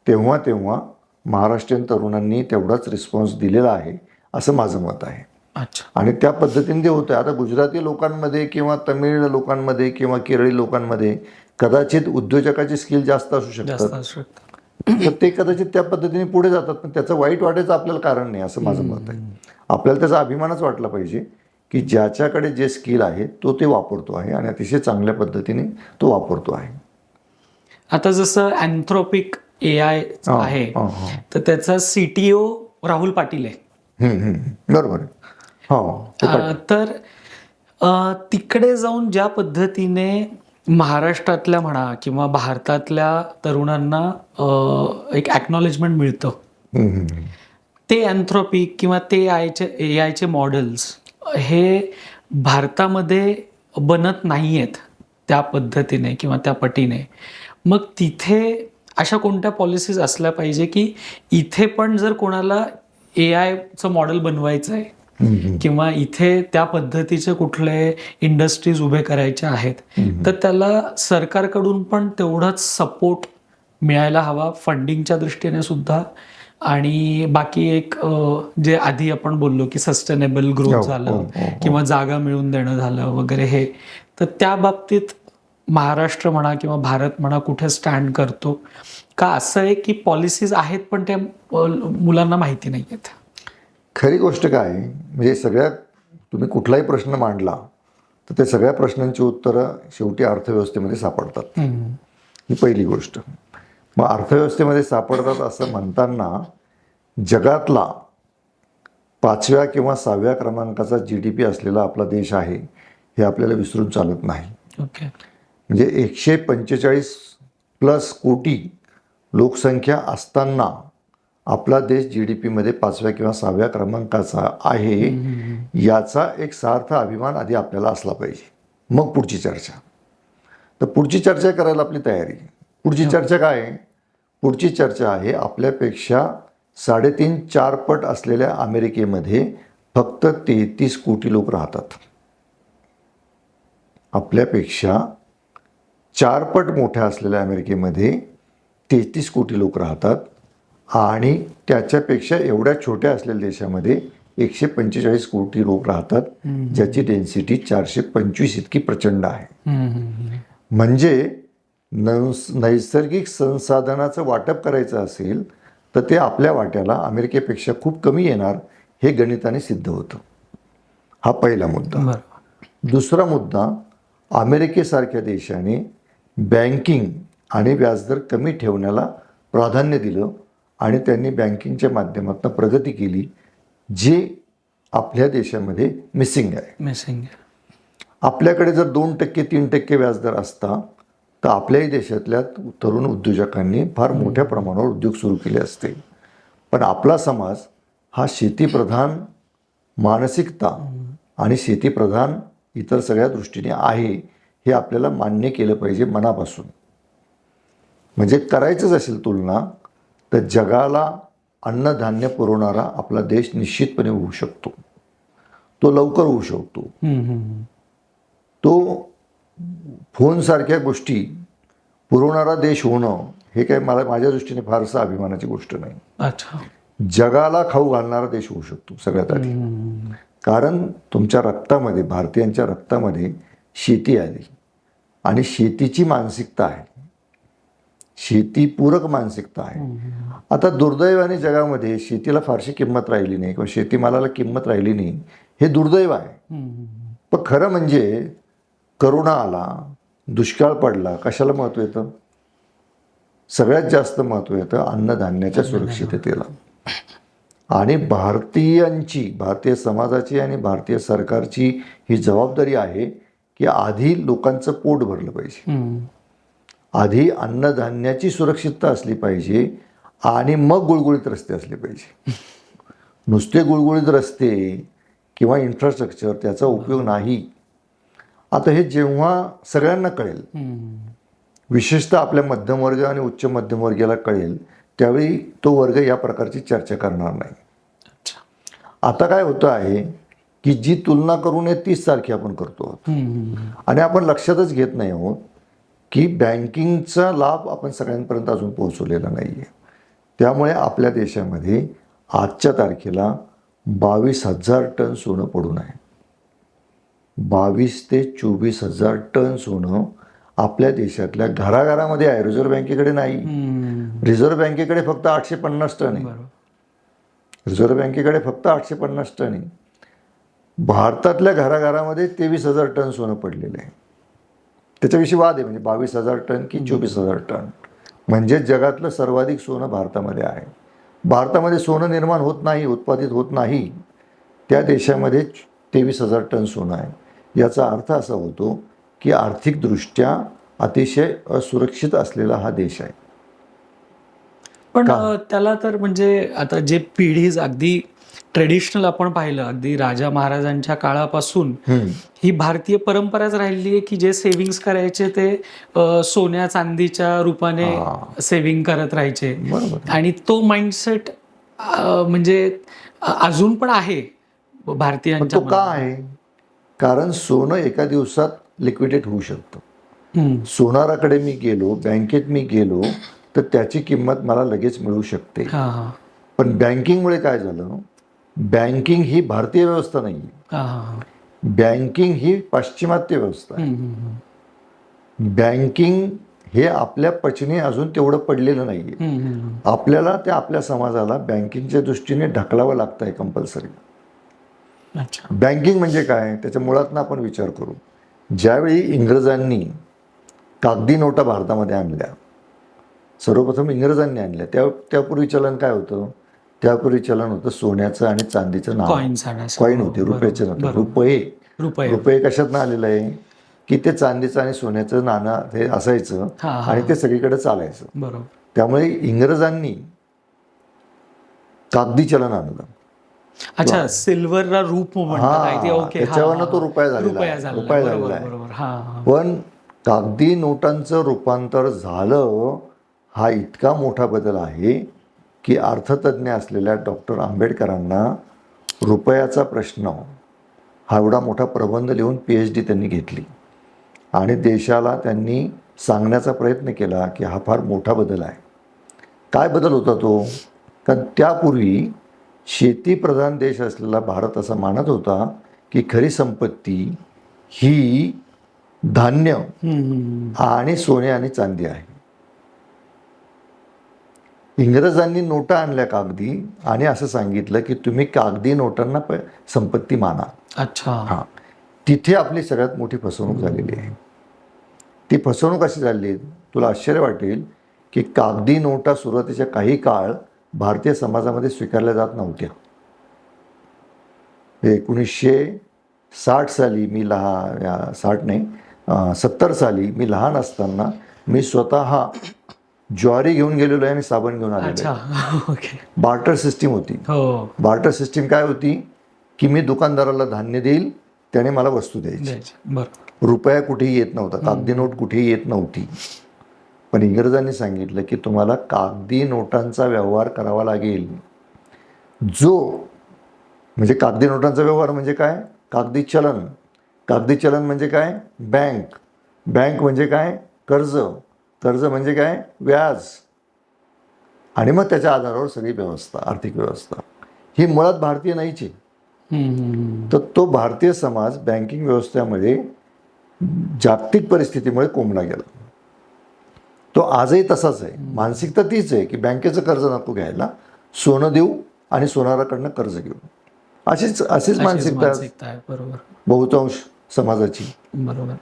Speaker 2: तेव्हा तेव्हा महाराष्ट्रीयन तरुणांनी तेवढाच रिस्पॉन्स दिलेला आहे असं माझं मत आहे. आणि त्या पद्धतीने ते होतं. आता गुजराती लोकांमध्ये किंवा तमिळ लोकांमध्ये किंवा केरळी लोकांमध्ये कदाचित उद्योजकाची स्किल जास्त असू शकतात, तर ते कदाचित त्या पद्धतीने पुढे जातात. पण त्याचं वाईट वाटायचं आपल्याला कारण नाही असं माझं मत आहे. आपल्याला त्याचा अभिमानच वाटला पाहिजे की ज्याच्याकडे जे स्किल आहे तो ते वापरतो आहे आणि अतिशय चांगल्या पद्धतीने तो वापरतो आहे.
Speaker 1: आता जसं अँथ्रोपिक AI आहे, तर त्याचा CTO राहुल पाटील आहे.
Speaker 2: बरोबर आहे. हो.
Speaker 1: तर तिकडे जाऊन ज्या पद्धतीने महाराष्ट्रातल्या म्हणा किंवा भारतातल्या तरुणांना एक ॲक्नॉलेजमेंट मिळतं, ते अँथ्रोपिक किंवा ते AIचे मॉडेल्स हे भारतामध्ये बनत नाही आहेत त्या पद्धतीने किंवा त्या पटीने. मग तिथे अशा कोणत्या पॉलिसीज असल्या पाहिजे की इथे पण जर कोणाला AIचं मॉडेल बनवायचं आहे किंवा इथे त्या पद्धतीचे कुठले इंडस्ट्रीज उभे करायचे आहेत, तर त्याला सरकारकडून पण तेवढाच सपोर्ट मिळायला हवा, फंडिंगच्या दृष्टीने सुद्धा. आणि बाकी एक जे आधी आपण बोललो की सस्टेनेबल ग्रोथ झालं किंवा जागा मिळवून देणं झालं वगैरे, हे तर त्या बाबतीत महाराष्ट्र म्हणा किंवा भारत म्हणा कुठे स्टँड करतो का? असं आहे की पॉलिसीज आहेत पण त्या मुलांना माहिती नाही आहेत.
Speaker 2: खरी गोष्ट काय, म्हणजे सगळ्यात तुम्ही कुठलाही प्रश्न मांडला तर त्या सगळ्या प्रश्नांची उत्तरं शेवटी अर्थव्यवस्थेमध्ये सापडतात. ही पहिली गोष्ट. मग अर्थव्यवस्थेमध्ये सापडतात असं म्हणताना जगातला 5व्या किंवा 6व्या क्रमांकाचा GDP असलेला आपला देश आहे हे आपल्याला विसरून चालत नाही. म्हणजे 145+ कोटी लोकसंख्या असताना आपला देश GDP मध्ये 5व्या किंवा 6व्या क्रमांकाचा आहे, याचा एक सार्थ अभिमान आधी आपल्याला असला पाहिजे. मग पुढची चर्चा. तर पुढची चर्चा करायला आपली तयारी. पुढची चर्चा काय आहे? पुढची चर्चा आहे आपल्यापेक्षा 3.5-4 पट असलेल्या अमेरिकेमध्ये फक्त 33 कोटी लोक राहतात. आपल्यापेक्षा 4 पट मोठ्या असलेल्या अमेरिकेमध्ये 33 कोटी लोक राहतात आणि त्याच्यापेक्षा एवढ्या छोट्या असलेल्या देशामध्ये 145 कोटी लोक राहतात, ज्याची डेन्सिटी 425 इतकी प्रचंड आहे. म्हणजे नैसर्गिक संसाधनाचं वाटप करायचं असेल तर ते आपल्या वाट्याला अमेरिकेपेक्षा खूप कमी येणार, हे गणिताने सिद्ध होतं. हा पहिला मुद्दा. दुसरा मुद्दा, अमेरिकेसारख्या देशाने बँकिंग आणि व्याजदर कमी ठेवण्याला प्राधान्य दिलं आणि त्यांनी बँकिंगच्या माध्यमातून प्रगती केली, जे आपल्या देशामध्ये मिसिंग आहे. आपल्याकडे जर 2% 3% व्याजदर असता तर आपल्याही देशातल्या तरुण उद्योजकांनी फार मोठ्या प्रमाणावर उद्योग सुरू केले असते. पण आपला समाज हा शेतीप्रधान मानसिकता आणि शेतीप्रधान इतर सगळ्या दृष्टीने आहे, हे आपल्याला मान्य केलं पाहिजे मनापासून. म्हणजे करायचंच असेल तुलना तर जगाला अन्नधान्य पुरवणारा आपला देश निश्चितपणे होऊ शकतो. तो लवकर होऊ शकतो. तो फोनसारख्या गोष्टी पुरवणारा देश होणं हे काही माझ्या दृष्टीने फारसं अभिमानाची गोष्ट नाही.
Speaker 1: अच्छा.
Speaker 2: जगाला खाऊ घालणारा देश होऊ शकतो सगळ्यात आधी. कारण तुमच्या रक्तामध्ये, भारतीयांच्या रक्तामध्ये शेती आली आणि शेतीची मानसिकता आहे, शेतीपूरक मानसिकता आहे. आता दुर्दैवाने जगामध्ये शेतीला फारशी किंमत राहिली नाही किंवा शेतीमालाला किंमत राहिली नाही, हे दुर्दैव आहे. पण खरं म्हणजे करोना आला, दुष्काळ पडला, कशाला महत्त्व येतं? सगळ्यात जास्त महत्त्व येतं अन्नधान्याच्या सुरक्षिततेला. आणि भारतीयांची, भारतीय समाजाची आणि भारतीय सरकारची ही जबाबदारी आहे की आधी लोकांचं पोट भरलं पाहिजे, आधी अन्नधान्याची सुरक्षितता असली पाहिजे आणि मग गुळगुळीत रस्ते असले पाहिजे. नुसते गुळगुळीत रस्ते किंवा इन्फ्रास्ट्रक्चर त्याचा उपयोग नाही. आता हे जेव्हा सगळ्यांना कळेल, विशेषतः आपल्या मध्यमवर्ग आणि उच्च मध्यमवर्गीयाला कळेल, त्यावेळी तो वर्ग या प्रकारची चर्चा करणार नाही. आता काय होतं आहे की जी तुलना करू नये तीच सारखी आपण करतो आहोत आणि आपण लक्षातच घेत नाही आहोत की बँकिंगचा लाभ आपण सगळ्यांपर्यंत अजून पोहोचवलेला नाही आहे. त्यामुळे आपल्या देशामध्ये आजच्या तारखेला 22,000 टन सोनं पडून आहे. 22 ते 24,000 टन सोनं आपल्या देशातल्या घराघरामध्ये आहे. रिझर्व्ह बँकेकडे नाही. रिझर्व्ह बँकेकडे फक्त 850 टन आहे. रिझर्व्ह बँकेकडे फक्त 850 टन आहे. भारतातल्या घराघरामध्ये 23,000 टन सोनं पडलेलं आहे. त्याच्याविषयी वाद आहे, म्हणजे 22,000 टन की 24,000 टन. म्हणजे जगातलं सर्वाधिक सोनं भारतामध्ये आहे. भारतामध्ये सोनं निर्माण होत नाही, उत्पादित होत नाही, त्या देशामध्ये 23,000 टन सोनं आहे. याचा अर्थ असा होतो की आर्थिकदृष्ट्या अतिशय असुरक्षित असलेला हा देश आहे.
Speaker 1: पण त्याला तर म्हणजे आता जे पिढी अगदी ट्रेडिशनल आपण पाहिलं, अगदी राजा महाराजांच्या काळापासून ही भारतीय परंपराच राहिली आहे की जे सेव्हिंग्स करायचे ते सोन्या चांदीच्या रूपाने सेव्हिंग करत राहायचे. आणि तो माइंडसेट म्हणजे अजून पण आहे भारतीयांच्या.
Speaker 2: तो का आहे? कारण सोनं एका दिवसात लिक्विडेट होऊ शकतं. सोनाराकडे मी गेलो, बँकेत मी गेलो तर त्याची किंमत मला लगेच मिळू शकते. पण बँकिंगमुळे काय झालं, बँकिंग ही भारतीय व्यवस्था नाही, बँकिंग ही पाश्चिमात्य व्यवस्था आहे. बँकिंग हे आपल्या पचनी अजून तेवढं पडलेलं नाहीये. आपल्याला त्या आपल्या समाजाला बँकिंगच्या दृष्टीने ढकलावं लागतं आहे कंपल्सरी. बँकिंग म्हणजे काय, त्याच्या मुळातनं आपण विचार करू. ज्यावेळी इंग्रजांनी कागदी नोटा भारतामध्ये आणल्या, सर्वप्रथम इंग्रजांनी आणल्या, त्यापूर्वी चलन काय होतं? त्यापूर्वी चलन होतं सोन्याचं आणि चांदीचं नाणं, कॉईन होते, रुपयाचे नव्हते. रुपये कशातनं आलेलं आहे की ते चांदीचं आणि सोन्याचं नाणं हे असायचं आणि ते सगळीकडे चालायचं. त्यामुळे इंग्रजांनी कागदी चलन आणलं.
Speaker 1: अच्छा, सिल्वरला रूप म्हणतात,
Speaker 2: त्याच्यावरनं तो रुपया झालेला आहे. पण कागदी नोटांचं रूपांतर झालं हा इतका मोठा बदल आहे की अर्थतज्ञ असलेल्या डॉक्टर आंबेडकरांना रुपयाचा प्रश्न हा एवढा मोठा प्रबंध लिहून PhD त्यांनी घेतली आणि देशाला त्यांनी सांगण्याचा प्रयत्न केला की हा फार मोठा बदल आहे. काय बदल होता तो? कारण त्यापूर्वी शेतीप्रधान देश असलेला भारत असा मानत होता की खरी संपत्ती ही धान्य आणि सोने आणि चांदी आहे. इंग्रजांनी नोटा आणल्या कागदी आणि असं सांगितलं की तुम्ही कागदी नोटांना संपत्ती माना.
Speaker 1: अच्छा.
Speaker 2: हां, तिथे आपली सगळ्यात मोठी फसवणूक झालेली आहे. ती फसवणूक अशी झाली, तुला आश्चर्य वाटेल की कागदी नोटा सुरुवातीच्या काही काळ भारतीय समाजामध्ये स्वीकारल्या जात नव्हत्या. 1960 साली मी 70 साली मी लहान असताना मी स्वतः ज्वारी घेऊन गेलेलो आहे आणि साबण घेऊन आलेलो
Speaker 1: अच्छा.
Speaker 2: आहे.
Speaker 1: ओके.
Speaker 2: बार्टर सिस्टीम होती.
Speaker 1: हो.
Speaker 2: बार्टर सिस्टीम काय होती की मी दुकानदाराला धान्य देईल, त्याने मला वस्तू द्यायची.
Speaker 1: बरोबर.
Speaker 2: रुपया कुठेही येत नव्हता, कागदी नोट कुठेही येत नव्हती. पण इंग्रजांनी सांगितलं की तुम्हाला कागदी नोटांचा व्यवहार करावा लागेल. म्हणजे कागदी नोटांचा व्यवहार म्हणजे काय? कागदी चलन. कागदी चलन म्हणजे काय? बँक. बँक म्हणजे काय? कर्ज. कर्ज म्हणजे काय? व्याज. आणि मग त्याच्या आधारावर सगळी व्यवस्था, आर्थिक व्यवस्था ही मुळात भारतीय नाहीची. तर तो भारतीय समाज बँकिंग व्यवस्थेमध्ये जागतिक परिस्थितीमुळे कोंबला गेला. तो आजही तसाच आहे. मानसिकता तीच आहे की बँकेचं कर्ज नको घ्यायला, सोनं देऊ आणि सोनाराकडनं कर्ज घेऊ. अशीच मानसिकता
Speaker 1: आहे. बरोबर.
Speaker 2: बहुतांश समाजाची.
Speaker 1: बरोबर.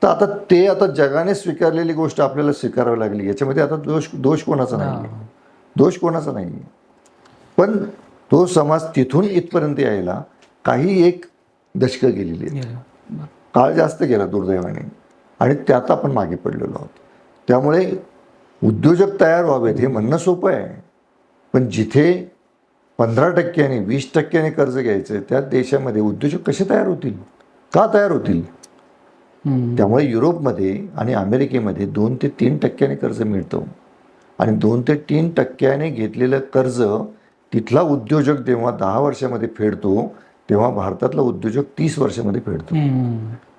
Speaker 2: तर आता जगाने स्वीकारलेली गोष्ट आपल्याला स्वीकारावी लागली. याच्यामध्ये आता दोष कोणाचा नाही, दोष कोणाचा नाही. पण तो समाज तिथून इथपर्यंत यायला काही एक दशकं गेलेली आहेत. काळ जास्त गेला दुर्दैवाने आणि त्यात आपण मागे पडलेलो आहोत. त्यामुळे उद्योजक तयार व्हावेत हे म्हणणं सोपं आहे, पण जिथे 15% 20% कर्ज घ्यायचं त्या देशामध्ये उद्योजक कसे तयार होतील? का तयार होतील? त्यामुळे युरोपमध्ये आणि अमेरिकेमध्ये 2 ते 3% कर्ज मिळतं आणि 2 ते 3% घेतलेलं कर्ज तिथला उद्योजक जेव्हा 10 वर्षामध्ये फेडतो तेव्हा भारतातला उद्योजक 30 वर्षामध्ये फेडतो.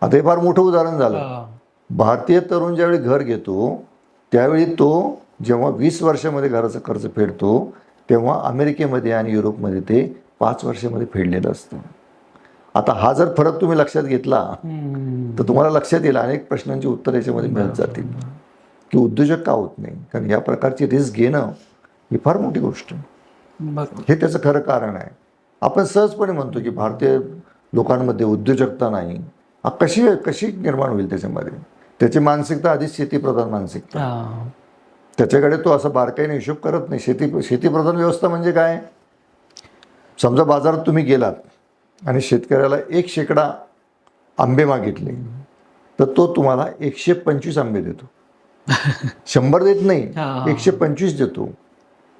Speaker 2: आता हे फार मोठं उदाहरण झालं. भारतीय तरुण ज्यावेळी घर घेतो त्यावेळी तो जेव्हा 20 वर्षामध्ये घराचं कर्ज फेडतो तेव्हा अमेरिकेमध्ये आणि युरोपमध्ये ते 5 वर्षामध्ये फेडलेलं असतं. आता हा जर फरक तुम्ही लक्षात घेतला तर तुम्हाला लक्षात येईल अनेक प्रश्नांची उत्तर याच्यामध्ये मिळत जातील की उद्योजक का होत नाही. कारण या प्रकारची रिस्क घेणं ही फार मोठी गोष्ट आहे. हे त्याचं खरं कारण आहे. आपण सहजपणे म्हणतो की भारतीय लोकांमध्ये उद्योजकता नाही. कशी निर्माण होईल त्याच्यामध्ये? त्याची मानसिकता आधीच शेतीप्रधान मानसिकता. त्याच्याकडे तो असं बारकाईने हिशोब करत नाही. शेतीप्रधान व्यवस्था म्हणजे काय? समजा बाजारात तुम्ही गेलात आणि शेतकऱ्याला 1 शेकडा आंबे मागितले तर तो तुम्हाला 125 आंबे देतो. 100 देत नाही, 125 देतो.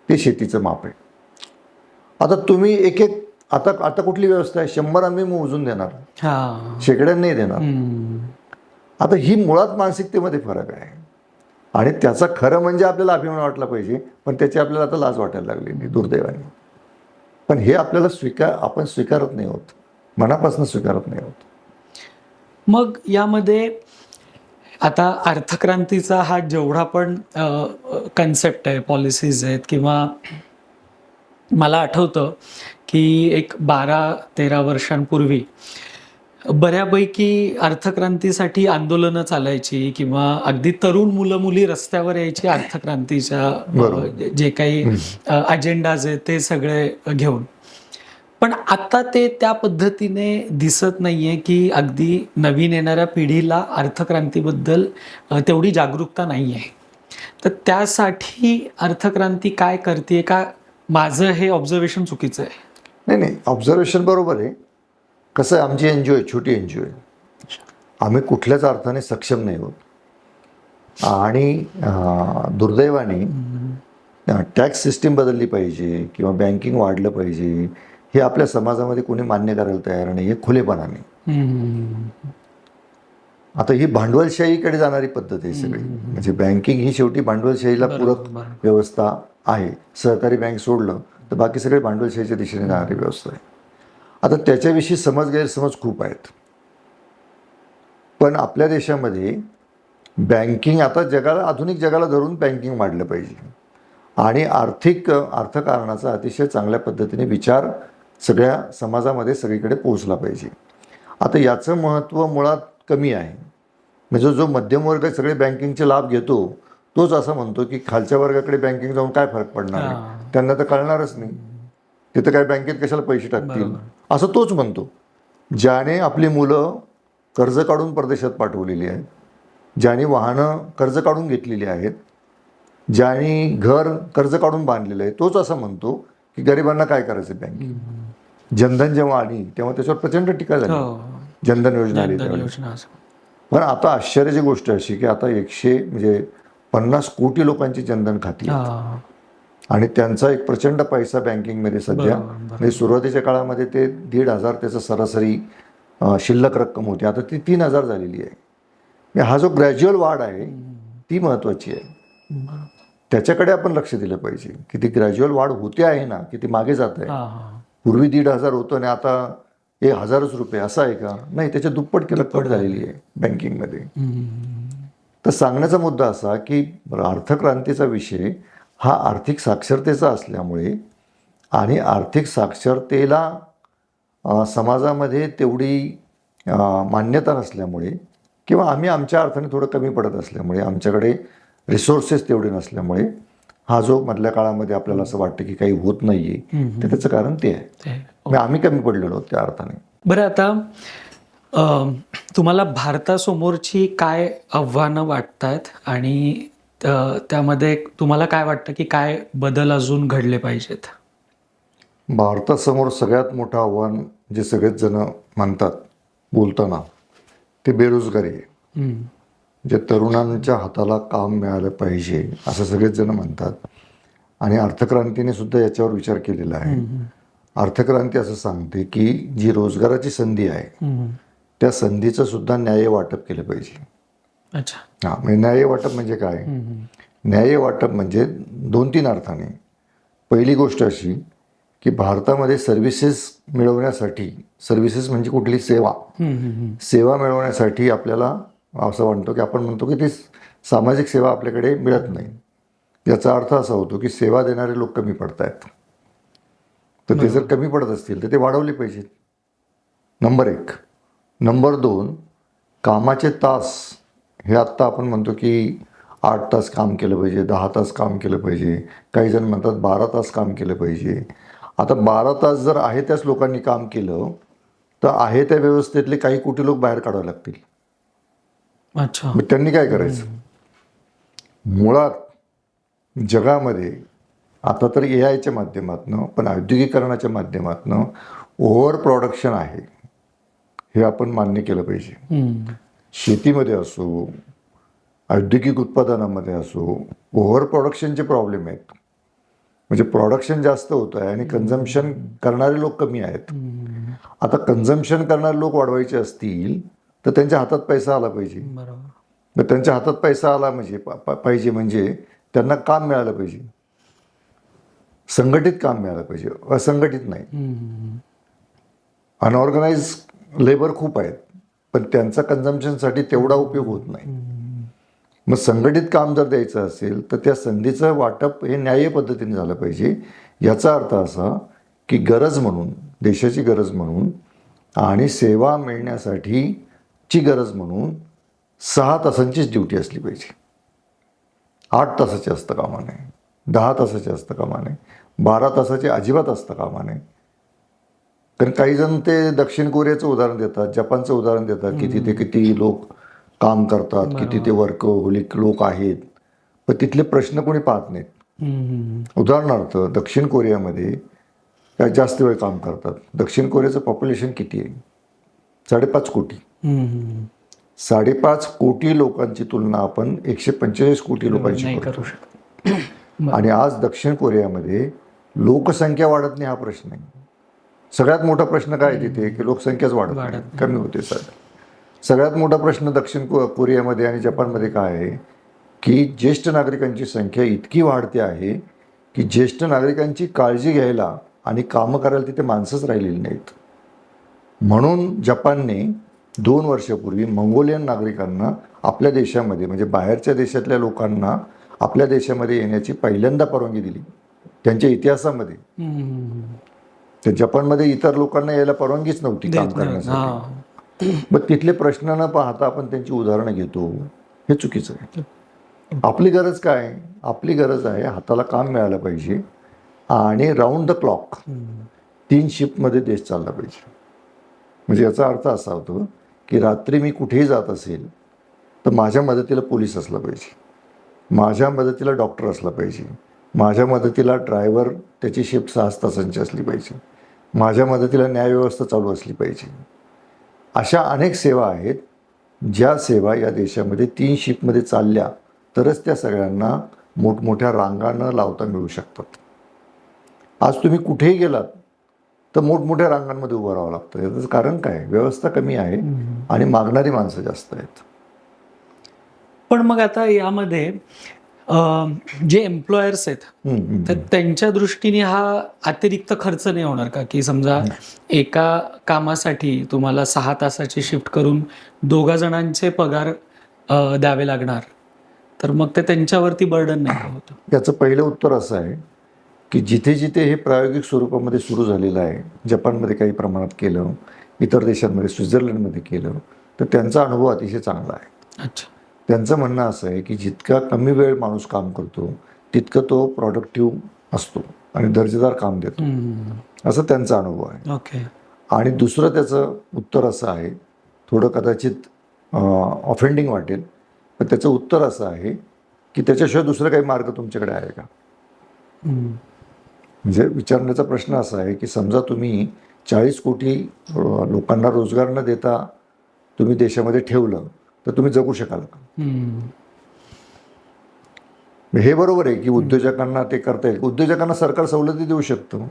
Speaker 2: ते शेतीचं माप आहे. आता तुम्ही एक आता कुठली व्यवस्था आहे? 100 आंबे मोजून देणार, शेकड्यांनी देणार. आता ही मुळात मानसिकतेमध्ये फरक आहे आणि त्याचा खरं म्हणजे आपल्याला अभिमान वाटला पाहिजे, पण त्याची आपल्याला आता लाज वाटायला लागलेली दुर्दैवाने. पण हे आपल्याला आपण स्वीकारत नाही आहोत, मनापासून स्वीकारत नाही आहोत.
Speaker 1: मग यामध्ये आता अर्थक्रांतीचा हा जेवढा पण कन्सेप्ट आहे, पॉलिसीज आहेत, किंवा मला आठवतं की एक 12-13 वर्षांपूर्वी बऱ्यापैकी अर्थक्रांतीसाठी आंदोलनं चालायची किंवा अगदी तरुण मुलं मुली रस्त्यावर यायची अर्थक्रांतीच्या जे काही अजेंडाज आहेत ते सगळे घेऊन. पण आता ते त्या पद्धतीने दिसत नाहीये की अगदी नवीन येणाऱ्या पिढीला अर्थक्रांतीबद्दल तेवढी जागरूकता नाही आहे. तर त्यासाठी अर्थक्रांती काय करते का? माझं हे ऑब्झर्वेशन चुकीचं आहे?
Speaker 2: नाही, ऑब्झर्वेशन बरोबर आहे. कसं आहे, आमची NGO आहे, छोटी NGO आहे. आम्ही कुठल्याच अर्थाने सक्षम नाही आहोत आणि दुर्दैवाने टॅक्स सिस्टीम बदलली पाहिजे किंवा बँकिंग वाढलं पाहिजे हे आपल्या समाजामध्ये कोणी मान्य करायला तयार नाही. हे खुलेपणाने. आता ही भांडवलशाहीकडे जाणारी पद्धत आहे सगळी. म्हणजे बँकिंग ही शेवटी भांडवलशाहीला पूरक व्यवस्था आहे. सहकारी बँक सोडलं तर बाकी सगळे भांडवलशाहीच्या दिशेने जाणारी व्यवस्था आहे. आता त्याच्याविषयी गैरसमज खूप आहेत. पण आपल्या देशामध्ये बँकिंग आता आधुनिक जगाला धरून बँकिंग वाढलं पाहिजे आणि अर्थकारणाचा अतिशय चांगल्या पद्धतीने विचार सगळ्या समाजामध्ये सगळीकडे पोहोचला पाहिजे. आता याचं महत्त्व मुळात कमी आहे. म्हणजे जो मध्यमवर्ग सगळे बँकिंगचे लाभ घेतो तोच असं म्हणतो की खालच्या वर्गाकडे बँकिंग जाऊन काय फरक पडणार आहे, त्यांना तर कळणारच नाही, तिथं काय बँकेत कशाला पैसे टाकतील, असं तोच म्हणतो. ज्याने आपली मुलं कर्ज काढून परदेशात पाठवलेली आहेत, ज्याने वाहनं कर्ज काढून घेतलेली आहेत, ज्याने घर कर्ज काढून बांधलेलं आहे, तोच असं म्हणतो की गरिबांना काय करायचं बँकिंग. जनधन जेव्हा आली तेव्हा त्याच्यावर प्रचंड टीका झाली, जनधन योजना आली तेव्हा. पण आता आश्चर्याची गोष्ट अशी की आता 50 कोटी लोकांची जनधन खाती आहेत आणि त्यांचा एक प्रचंड पैसा बँकिंगमध्ये सध्या, म्हणजे सुरुवातीच्या काळामध्ये ते 1,500 त्याचं सरासरी शिल्लक रक्कम होती, आता ती 3,000 झालेली आहे. हा जो ग्रॅज्युअल वाढ आहे ती महत्त्वाची आहे, त्याच्याकडे आपण लक्ष दिलं पाहिजे की ती ग्रॅज्युअल वाढ होते आहे ना, की ती मागे जात आहे. पूर्वी 1,500 होतं आणि आता 1,000च रुपये असं आहे का? नाही, त्याच्या दुप्पट किंमत झालेली आहे बँकिंगमध्ये. तर सांगण्याचा मुद्दा असा की अर्थक्रांतीचा विषय हा आर्थिक साक्षरतेचा असल्यामुळे आणि आर्थिक साक्षरतेला समाजामध्ये तेवढी मान्यता नसल्यामुळे किंवा आम्ही आमच्या अर्थाने थोडं कमी पडत असल्यामुळे, आमच्याकडे रिसोर्सेस तेवढे नसल्यामुळे हा जो मधल्या काळामध्ये आपल्याला असं वाटतं की काही होत नाहीये, तर त्याचं कारण ते आहे. आम्ही कमी पडलेलो आहोत त्या अर्थाने.
Speaker 1: बरं, आता तुम्हाला भारतासमोरची काय आव्हानं वाटतात आणि त्यामध्ये तुम्हाला काय वाटतं की काय बदल अजून घडले पाहिजेत?
Speaker 2: भारतासमोर सगळ्यात मोठं आव्हान जे सगळेच जण म्हणतात बोलताना ते बेरोजगारी आहे. जे तरुणांच्या हाताला काम मिळालं पाहिजे असं सगळेच जण म्हणतात आणि अर्थक्रांतीने सुद्धा याच्यावर विचार केलेला आहे. अर्थक्रांती असं सांगते की जी रोजगाराची संधी आहे त्या संधीचं सुद्धा न्याय्य वाटप केलं पाहिजे.
Speaker 1: अच्छा.
Speaker 2: म्हणजे न्याय्य वाटप म्हणजे काय? न्याय्य वाटप म्हणजे 2-3 अर्थाने. पहिली गोष्ट अशी की भारतामध्ये सर्व्हिसेस मिळवण्यासाठी, सर्व्हिसेस म्हणजे कुठली सेवा मिळवण्यासाठी आपल्याला असं म्हणतो की आपण म्हणतो की ती सामाजिक सेवा आपल्याकडे मिळत नाही. याचा अर्थ असा होतो की सेवा देणारे लोक कमी पडत आहेत. तर ते जर कमी पडत असतील तर ते वाढवले पाहिजेत, नंबर 1. नंबर 2, कामाचे तास हे आत्ता आपण म्हणतो की 8 तास काम केलं पाहिजे, 10 तास काम केलं पाहिजे, काही जण म्हणतात 12 तास काम केलं पाहिजे. आता 12 तास जर आहे त्याच लोकांनी काम केलं तर आहे त्या व्यवस्थेतले काही कोटी लोक बाहेर काढावे लागतील.
Speaker 1: अच्छा.
Speaker 2: मग त्यांनी काय करायचं? मुळात जगामध्ये आता तर AIच्या माध्यमातून पण औद्योगिकरणाच्या माध्यमातून ओव्हर प्रोडक्शन आहे हे आपण मान्य केलं पाहिजे. शेतीमध्ये असो, औद्योगिक उत्पादनामध्ये असो, ओव्हर प्रोडक्शनचे प्रॉब्लेम आहेत. म्हणजे प्रोडक्शन जास्त होतं आहे आणि कन्झम्पशन करणारे लोक कमी आहेत. आता कन्झम्पशन करणारे लोक वाढवायचे असतील तर त्यांच्या हातात पैसा आला पाहिजे. मग त्यांच्या हातात पैसा आला म्हणजे त्यांना काम मिळालं पाहिजे, संघटित काम मिळालं पाहिजे, असंघटित नाही. अनऑर्गनाइज लेबर खूप आहेत पण त्यांचा कन्झम्पशनसाठी तेवढा उपयोग होत नाही. मग संघटित काम जर द्यायचं असेल तर त्या संधीचं वाटप हे न्याय्य पद्धतीने झालं पाहिजे. याचा अर्थ असा की गरज म्हणून, देशाची गरज म्हणून आणि सेवा मिळण्यासाठीची गरज म्हणून 6 तासांचीच ड्युटी असली पाहिजे. 8 तासाची असतं कामा नये, 10 तासाची असतं कामा नये, 12 तासाची अजिबात असतं कामा नये. कारण काही जण ते दक्षिण कोरियाचं उदाहरण देतात, जपानचं उदाहरण देतात की तिथे किती लोक काम करतात, किती ते वर्कहोलिक लोक आहेत, पण तिथले प्रश्न कोणी पाहत नाहीत. उदाहरणार्थ दक्षिण कोरियामध्ये काय जास्त वेळ काम करतात. दक्षिण कोरियाचं पॉप्युलेशन किती आहे? 5.5 कोटी. 5.5 कोटी लोकांची तुलना आपण 145 कोटी लोकांची करू शकतो. आणि आज दक्षिण कोरियामध्ये लोकसंख्या वाढत नाही हा प्रश्न आहे. सगळ्यात मोठा प्रश्न काय तिथे की लोकसंख्याच वाढत नाही, कमी होते. सगळ्यात मोठा प्रश्न दक्षिण कोरियामध्ये आणि जपानमध्ये काय आहे की ज्येष्ठ नागरिकांची संख्या इतकी वाढते आहे की ज्येष्ठ नागरिकांची काळजी घ्यायला आणि कामं करायला तिथे माणसंच राहिलेली नाहीत. म्हणून जपानने 2 वर्षापूर्वी मंगोलियन नागरिकांना आपल्या देशामध्ये, म्हणजे बाहेरच्या देशातल्या लोकांना आपल्या देशामध्ये येण्याची पहिल्यांदा परवानगी दिली त्यांच्या इतिहासामध्ये. तर जपानमध्ये इतर लोकांना यायला परवानगीच नव्हती काम करण्यासाठी. मग तिथले प्रश्न न पाहता आपण त्यांची उदाहरणं घेतो, हे चुकीचं आहे. आपली गरज काय? आपली गरज आहे हाताला काम मिळालं पाहिजे आणि राऊंड द क्लॉक 3 शिफ्टमध्ये देश चालला पाहिजे. म्हणजे याचा अर्थ असा होतो की रात्री मी कुठेही जात असेल तर माझ्या मदतीला पोलीस असला पाहिजे, माझ्या मदतीला डॉक्टर असला पाहिजे, माझ्या मदतीला ड्रायव्हर त्याची शिफ्ट 6 तासांची असली पाहिजे, माझ्या मदतीला न्यायव्यवस्था चालू असली पाहिजे. अशा अनेक सेवा आहेत ज्या सेवा या देशामध्ये 3 शिफ्टमध्ये चालल्या तरच त्या सगळ्यांना मोठमोठ्या रांगा न लावता मिळू शकतात. आज तुम्ही कुठेही गेलात तर मोठमोठ्या रांगांमध्ये उभं राहावं लागतं. याचं कारण काय? व्यवस्था कमी आहे आणि मागणारी माणसं जास्त आहेत.
Speaker 1: पण मग आता यामध्ये जे एम्प्लॉयर्स आहेत तर त्यांच्या दृष्टीने हा अतिरिक्त खर्च नाही होणार का? की समजा एका कामासाठी तुम्हाला 6 तासाची शिफ्ट करून 2 जणांचे पगार द्यावे लागणार, तर मग ते त्यांच्यावरती बर्डन नाही का होतं?
Speaker 2: याचं पहिलं उत्तर असं आहे की जिथे जिथे हे प्रायोगिक स्वरूपामध्ये सुरू झालेलं आहे, जपानमध्ये काही प्रमाणात केलं, इतर देशांमध्ये स्वित्झर्लंडमध्ये केलं, तर त्यांचा अनुभव अतिशय चांगला आहे.
Speaker 1: अच्छा.
Speaker 2: त्यांचं म्हणणं असं आहे की जितका कमी वेळ माणूस काम करतो तितकं तो प्रॉडक्टिव्ह असतो आणि दर्जेदार काम देतो, असं त्यांचा अनुभव आहे.
Speaker 1: ओके.
Speaker 2: आणि दुसरं त्याचं उत्तर असं आहे, थोडं कदाचित ऑफेंडिंग वाटेल, पण त्याचं उत्तर असं आहे की त्याच्याशिवाय दुसरं काही मार्ग तुमच्याकडे आहे का? म्हणजे विचारण्याचा प्रश्न असा आहे की समजा तुम्ही 40 कोटी लोकांना रोजगार न देता तुम्ही देशामध्ये ठेवलं तर तुम्ही जगू शकाल का? हे बरोबर आहे की उद्योजकांना ते करता येईल, उद्योजकांना सरकार सवलती देऊ शकतं.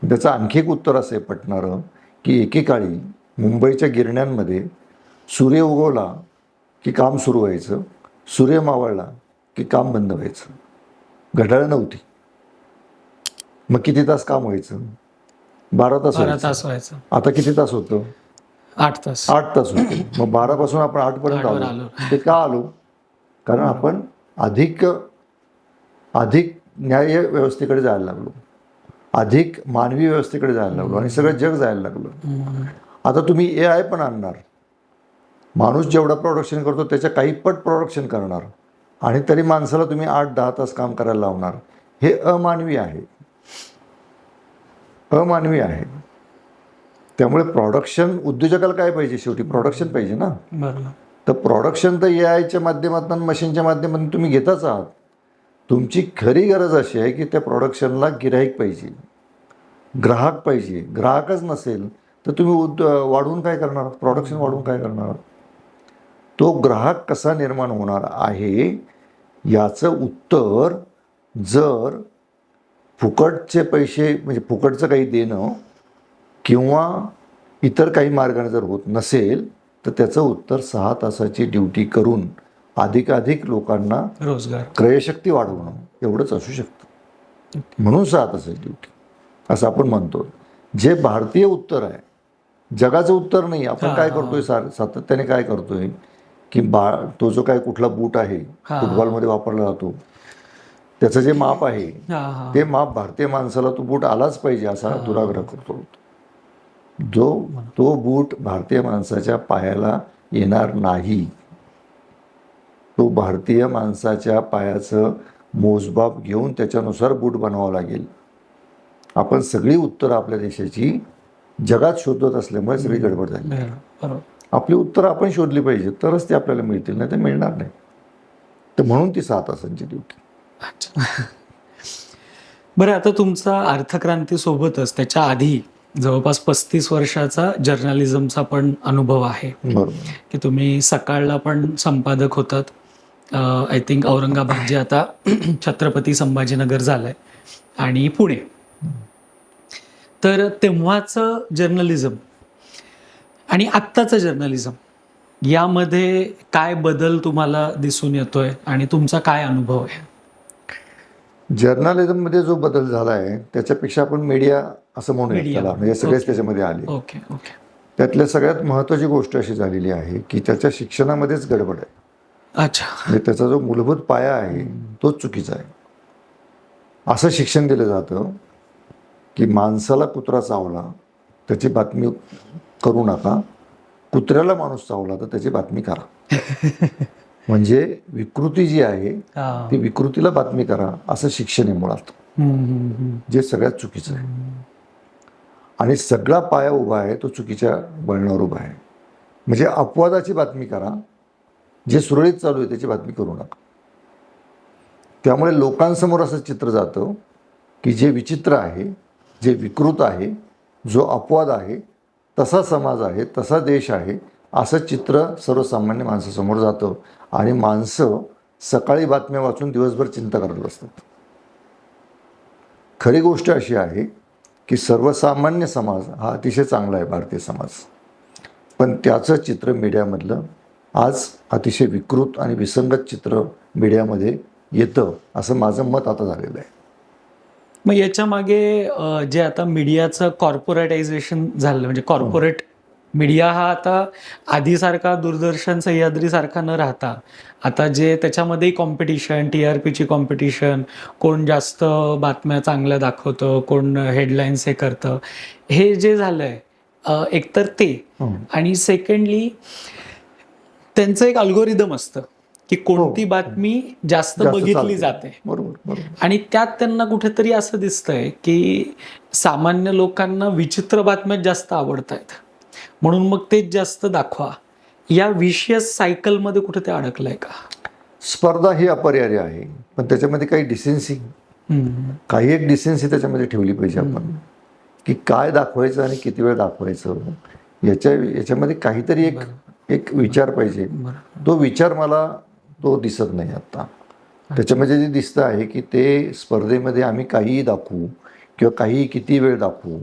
Speaker 2: त्याचं आणखी एक उत्तर असं आहे पटणारं की एकेकाळी मुंबईच्या गिरण्यांमध्ये सूर्य उगवला की काम सुरू व्हायचं, सूर्य मावळला की काम बंद व्हायचं. घड्याळं नव्हती, मग किती तास काम व्हायचं? 12 तास व्हायचं. आता किती तास होतं?
Speaker 1: 8 तास.
Speaker 2: 8 तास होते. मग 12 पासून आपण 8 पर्यंत आलो. ते का आलो? कारण आपण अधिक न्याय व्यवस्थेकडे जायला लागलो, अधिक मानवी व्यवस्थेकडे जायला लागलो आणि सगळं जग जायला लागलं. आता तुम्ही AI पण आणणार, माणूस जेवढं प्रोडक्शन करतो त्याच्या काही पट प्रोडक्शन करणार आणि तरी माणसाला तुम्ही 8-10 तास काम करायला लावणार. हे अमानवी आहे, अमानवी आहे. त्यामुळे प्रोडक्शन, उद्योजकाला काय पाहिजे? शेवटी प्रोडक्शन पाहिजे ना. तर प्रोडक्शन तर AIच्या माध्यमातून, मशीनच्या माध्यमातून तुम्ही घेताच आहात. तुमची खरी गरज अशी आहे की त्या प्रोडक्शनला गिराईक पाहिजे, ग्राहक पाहिजे. ग्राहकच नसेल तर तुम्ही वाढवून काय करणार? प्रोडक्शन वाढवून काय करणार? तो ग्राहक कसा निर्माण होणार आहे याचं उत्तर जर फुकटचे पैसे, म्हणजे फुकटचं काही देणं किंवा इतर काही मार्गाने जर होत नसेल तर त्याचं उत्तर 6 तासाची ड्युटी करून अधिकाधिक लोकांना
Speaker 1: रोजगार,
Speaker 2: क्रयशक्ती वाढवणं एवढंच असू शकतं. म्हणून 6 तासाची ड्युटी असं आपण म्हणतो. जे भारतीय उत्तर आहे, जगाचं उत्तर नाही. आपण काय करतोय सातत्याने, काय करतोय की तो जो काय कुठला बूट आहे फुटबॉलमध्ये वापरला जातो त्याचं जे माप आहे ते माप भारतीय माणसाला तो बूट आलाच पाहिजे असा दुराग्रह करतो. तो बूट भारतीय माणसाच्या पायाला येणार नाही. तो भारतीय माणसाच्या पायाचं मोजमाप घेऊन त्याच्यानुसार बूट बनवावं लागेल. आपण सगळी उत्तरं आपल्या देशाची जगात शोधत असल्यामुळे सगळी गडबड झाली. आपली उत्तरं आपण शोधली पाहिजे तरच ते आपल्याला मिळतील, नाही तर मिळणार नाही. तर म्हणून ती 6 तासांची ड्युटी.
Speaker 1: बरं, आता तुमचा अर्थक्रांतीसोबतच त्याच्या आधी जवळपास 35 वर्षाचा जर्नलिझमचा पण अनुभव आहे.
Speaker 2: बरोबर.
Speaker 1: की तुम्ही सकाळला पण संपादक होतात, आय थिंक औरंगाबाद जे आता छत्रपती संभाजीनगर झालंय, आणि पुणे. तर तेव्हाचं जर्नलिझम आणि आत्ताचं जर्नलिझम यामध्ये काय बदल तुम्हाला दिसून येतोय आणि तुमचा काय अनुभव आहे?
Speaker 2: जर्नलिझममध्ये जो बदल झाला आहे त्याच्यापेक्षा आपण मीडिया असं म्हणूया त्याला, म्हणजे सगळेच त्याच्यामध्ये आले.
Speaker 1: Okay okay.
Speaker 2: त्यातल्या सगळ्यात महत्त्वाची गोष्ट अशी झालेली आहे की त्याच्या शिक्षणामध्येच गडबड आहे.
Speaker 1: अच्छा.
Speaker 2: म्हणजे त्याचा जो मूलभूत पाया आहे तोच चुकीचा आहे. असं शिक्षण दिलं जातं की माणसाला कुत्रा चावला त्याची बातमी करू नका, कुत्र्याला माणूस चावला तर त्याची बातमी करा. म्हणजे विकृती जी आहे ती विकृतीला बातमी करा असं शिक्षण आहे मुळात, जे सगळ्यात चुकीचं आहे. आणि सगळा पाया उभा आहे तो चुकीच्या वळणावर उभा आहे. म्हणजे अपवादाची बातमी करा, जे सुरळीत चालू आहे त्याची बातमी करू नका. त्यामुळे लोकांसमोर असं चित्र जातं की जे विचित्र आहे, जे विकृत आहे, जो अपवाद आहे, तसा समाज आहे, तसा देश आहे, असं चित्र सर्वसामान्य माणसासमोर जातं. आणि माणसं सकाळी बातम्या वाचून दिवसभर चिंता करत असतात. खरी गोष्ट अशी आहे की सर्वसामान्य समाज हा अतिशय चांगला आहे भारतीय समाज, पण त्याचं चित्र मीडियामधलं आज अतिशय विकृत आणि विसंगत चित्र मीडियामध्ये येतं, असं माझं मत आता झालेलं आहे.
Speaker 1: मग याच्या मागे जे आता मीडियाचं कॉर्पोरेटायझेशन झालं, म्हणजे कॉर्पोरेट मीडिया हा आता आधीसारखा दूरदर्शन सह्याद्रीसारखा न राहता आता जे त्याच्यामध्येही कॉम्पिटिशन, TRPची कॉम्पिटिशन, कोण जास्त बातम्या चांगल्या दाखवतं, कोण हेडलाईन्स हे करतं, हे जे झालंय एकतर ते, आणि सेकंडली त्यांचं एक अल्गोरिदम असतं की कोणती बातमी जास्त बघितली जाते.
Speaker 2: बरोबर.
Speaker 1: आणि त्यात त्यांना कुठेतरी असं दिसतंय की सामान्य लोकांना विचित्र बातम्या जास्त आवडत आहेत, म्हणून मग तेच जास्त दाखवा. या विशियस सायकलमध्ये कुठे ते अडकलंय का?
Speaker 2: स्पर्धा ही अपरिहार्य आहे, पण त्याच्यामध्ये काही डिसेन्सी, काही एक डिसेन्सी त्याच्यामध्ये ठेवली पाहिजे आपण, की काय दाखवायचं आणि किती वेळ दाखवायचं, याच्यामध्ये काहीतरी एक विचार पाहिजे. तो विचार मला तो दिसत नाही आता. त्याच्यामध्ये जे दिसतं आहे की ते स्पर्धेमध्ये आम्ही काहीही दाखवू किंवा काहीही किती वेळ दाखवू,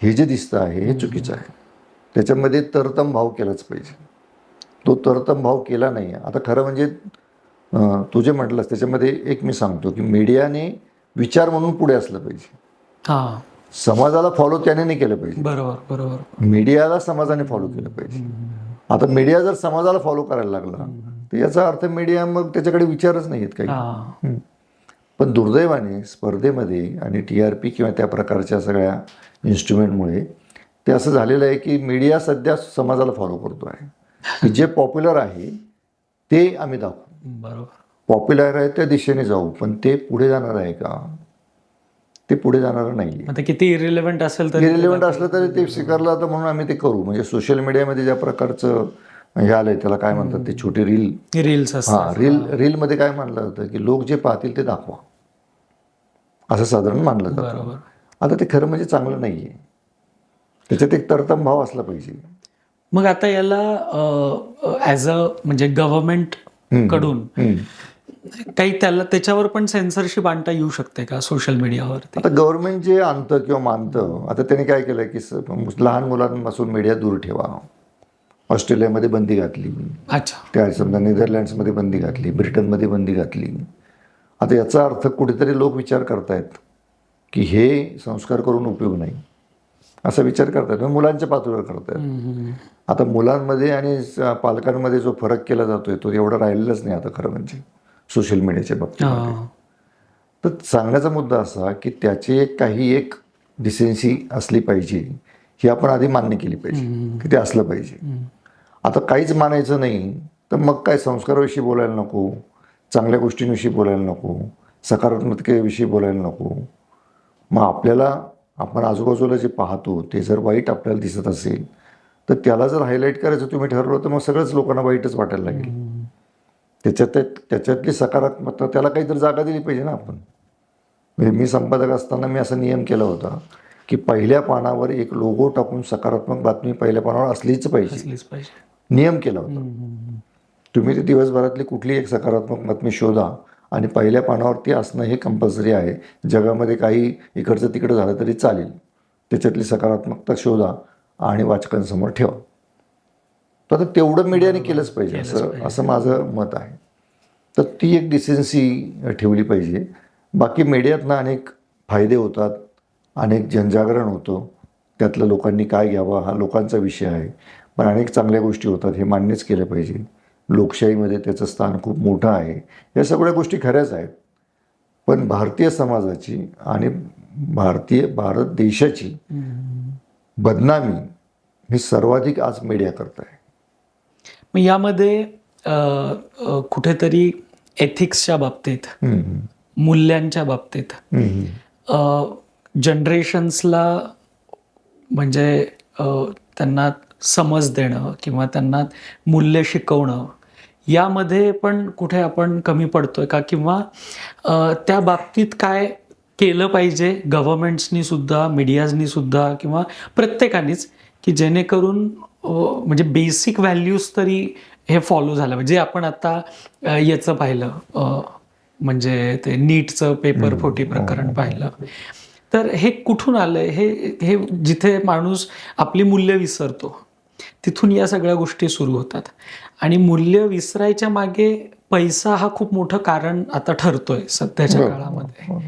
Speaker 2: हे जे दिसतं आहे हे चुकीचं आहे. त्याच्यामध्ये तरतम भाव केलाच पाहिजे. तो तरतम भाव केला नाही. आता खरं म्हणजे तू जे म्हटलंस त्याच्यामध्ये एक मी सांगतो की मीडियाने विचार म्हणून पुढे असलं पाहिजे. समाजाला फॉलो त्याने नाही केलं पाहिजे.
Speaker 1: बरोबर.
Speaker 2: मीडियाला समाजाने फॉलो केलं पाहिजे. आता मीडिया जर समाजाला फॉलो करायला लागला तर याचा अर्थ मीडिया मग त्याच्याकडे विचारच नाही आहेत काही. पण दुर्दैवाने स्पर्धेमध्ये आणि TRP किंवा त्या प्रकारच्या सगळ्या इन्स्ट्रुमेंटमुळे ते असं झालेलं आहे की मीडिया सध्या समाजाला फॉलो करतो आहे, की जे पॉप्युलर आहे ते आम्ही दाखवू.
Speaker 1: बरोबर.
Speaker 2: पॉप्युलर आहे त्या दिशेने जाऊ, पण ते पुढे जाणार आहे का? ते पुढे जाणार नाही.
Speaker 1: आता किती इरिलेव्हंट असेल तर
Speaker 2: इरिलेव्हंट असलं तरी ते स्वीकारलं जातं, म्हणून आम्ही ते करू. म्हणजे सोशल मीडियामध्ये ज्या प्रकारचं हे आलंय त्याला काय म्हणतात, ते छोटी
Speaker 1: रील्स असतात.
Speaker 2: रीलमध्ये काय मानलं जातं की लोक जे पाहतील ते दाखवा, असं साधारण मानलं जातं. आता ते खरं म्हणजे चांगलं नाही आहे. त्याच्यात एक तरतम भाव असला पाहिजे.
Speaker 1: मग आता याला ॲज अ म्हणजे गव्हर्नमेंट कडून काही त्याच्यावर पण सेन्सरशिप आणता येऊ शकते का सोशल मीडियावर?
Speaker 2: आता गव्हर्नमेंट जे आणतं किंवा मानतं, आता त्याने काय केलं की लहान मुलांपासून मीडिया दूर ठेवा. ऑस्ट्रेलियामध्ये बंदी घातली, त्या समजा नेदरलँड्समध्ये बंदी घातली, ब्रिटनमध्ये बंदी घातली. आता याचा अर्थ कुठेतरी लोक विचार करतायत की हे संस्कार करून उपयोग नाही, असा विचार करतायत, मुलांच्या पातळीवर करतायत. आता मुलांमध्ये आणि पालकांमध्ये जो फरक केला जातोय तो एवढा राहिलेलाच नाही आता खरं म्हणजे सोशल मीडियाच्या बाबतीत. तर सांगण्याचा मुद्दा असा की त्याची एक डिसेन्सी असली पाहिजे, ही आपण आधी मान्य केली पाहिजे की ते असलं पाहिजे. आता काहीच मानायचं नाही तर मग काय संस्काराविषयी बोलायला नको, चांगल्या गोष्टींविषयी बोलायला नको, सकारात्मकतेविषयी बोलायला नको. मग आपण आजूबाजूला जे पाहतो ते जर वाईट आपल्याला दिसत असेल तर त्याला जर हायलाईट करायचं तुम्ही ठरवलं तर मग सगळंच लोकांना वाईटच वाटायला लागेल. त्याच्यातली सकारात्मकता त्याला काहीतरी जागा दिली पाहिजे ना आपण. म्हणजे मी संपादक असताना मी असा नियम केला होता की पहिल्या पानावर एक लोगो टाकून सकारात्मक बातमी पहिल्या पानावर असलीच पाहिजे, नियम केला होता. तुम्ही ते दिवसभरातली कुठली एक सकारात्मक बातमी शोधा आणि पहिल्या पानावरती असणं हे कंपल्सरी आहे. जगामध्ये काही इकडचं तिकडं झालं तरी चालेल, त्याच्यातली सकारात्मकता शोधा आणि वाचकांसमोर ठेवा. तर आता तेवढं मीडियाने केलंच पाहिजे असं माझं मत आहे. तर ती एक डिसेन्सी ठेवली पाहिजे. बाकी मीडियातनं अनेक फायदे होतात, अनेक जनजागरण होतं, त्यातलं लोकांनी काय घ्यावं हा लोकांचा विषय आहे, पण अनेक चांगल्या गोष्टी होतात हे मान्यच केलं पाहिजे. लोकशाहीमध्ये त्याचं स्थान खूप मोठं आहे. या सगळ्या गोष्टी खऱ्याच आहेत. पण भारतीय समाजाची आणि भारत देशाची बदनामी ही सर्वाधिक आज मीडिया करत आहे.
Speaker 1: मग यामध्ये कुठेतरी एथिक्सच्या बाबतीत, मूल्यांच्या बाबतीत जनरेशन्सला म्हणजे त्यांना समज देणं किंवा त्यांना मूल्य शिकवणं, यामध्ये पण कुठे आपण कमी पडतोय का? किंवा त्या बाबतीत काय केलं पाहिजे गव्हर्नमेंट्सनी सुद्धा, मीडियाजनी सुद्धा, किंवा प्रत्येकानेच, की जेणेकरून म्हणजे बेसिक व्हॅल्यूज तरी हे फॉलो झालं पाहिजे. आपण आता याचं पाहिलं, म्हणजे ते नीटचं पेपर फुटी प्रकरण पाहिलं, तर हे कुठून आलंय? हे जिथे माणूस आपली मूल्य विसरतो तिथून या सगळ्या गोष्टी सुरू होतात. आणि मूल्य विसरायच्या मागे पैसा हा खूप मोठं कारण आता ठरतोय सध्याच्या काळामध्ये.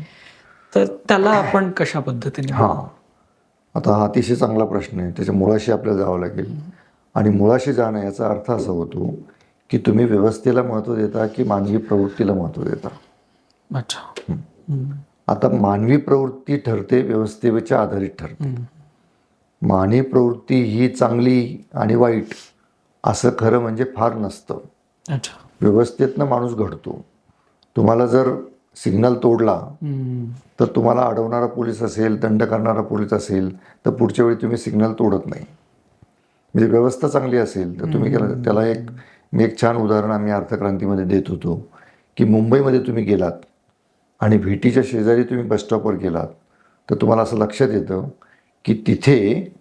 Speaker 1: तर त्याला आपण कशा पद्धतीने?
Speaker 2: आता हा अतिशय चांगला प्रश्न आहे. त्याच्या मुळाशी आपल्याला जावं लागेल. आणि मुळाशी जाणं याचा अर्थ असा होतो की तुम्ही व्यवस्थेला महत्त्व देता की मानवी प्रवृत्तीला महत्त्व देता.
Speaker 1: अच्छा.
Speaker 2: आता मानवी प्रवृत्ती ठरते, व्यवस्थेच्या आधारित ठरते. मानवी प्रवृत्ती ही चांगली आणि वाईट असं खरं म्हणजे फार नसतं.
Speaker 1: अच्छा.
Speaker 2: व्यवस्थेतनं माणूस घडतो. तुम्हाला जर सिग्नल तोडला तर तुम्हाला अडवणारा पोलीस असेल, दंड करणारा पोलीस असेल, तर पुढच्या वेळी तुम्ही सिग्नल तोडत नाही. म्हणजे व्यवस्था चांगली असेल तर तुम्ही त्याला मी एक छान उदाहरण आम्ही अर्थक्रांतीमध्ये देत होतो की मुंबईमध्ये तुम्ही गेलात आणि व्हीटीच्या शेजारी तुम्ही बसस्टॉपवर गेलात तर तुम्हाला असं लक्षात येतं की तिथे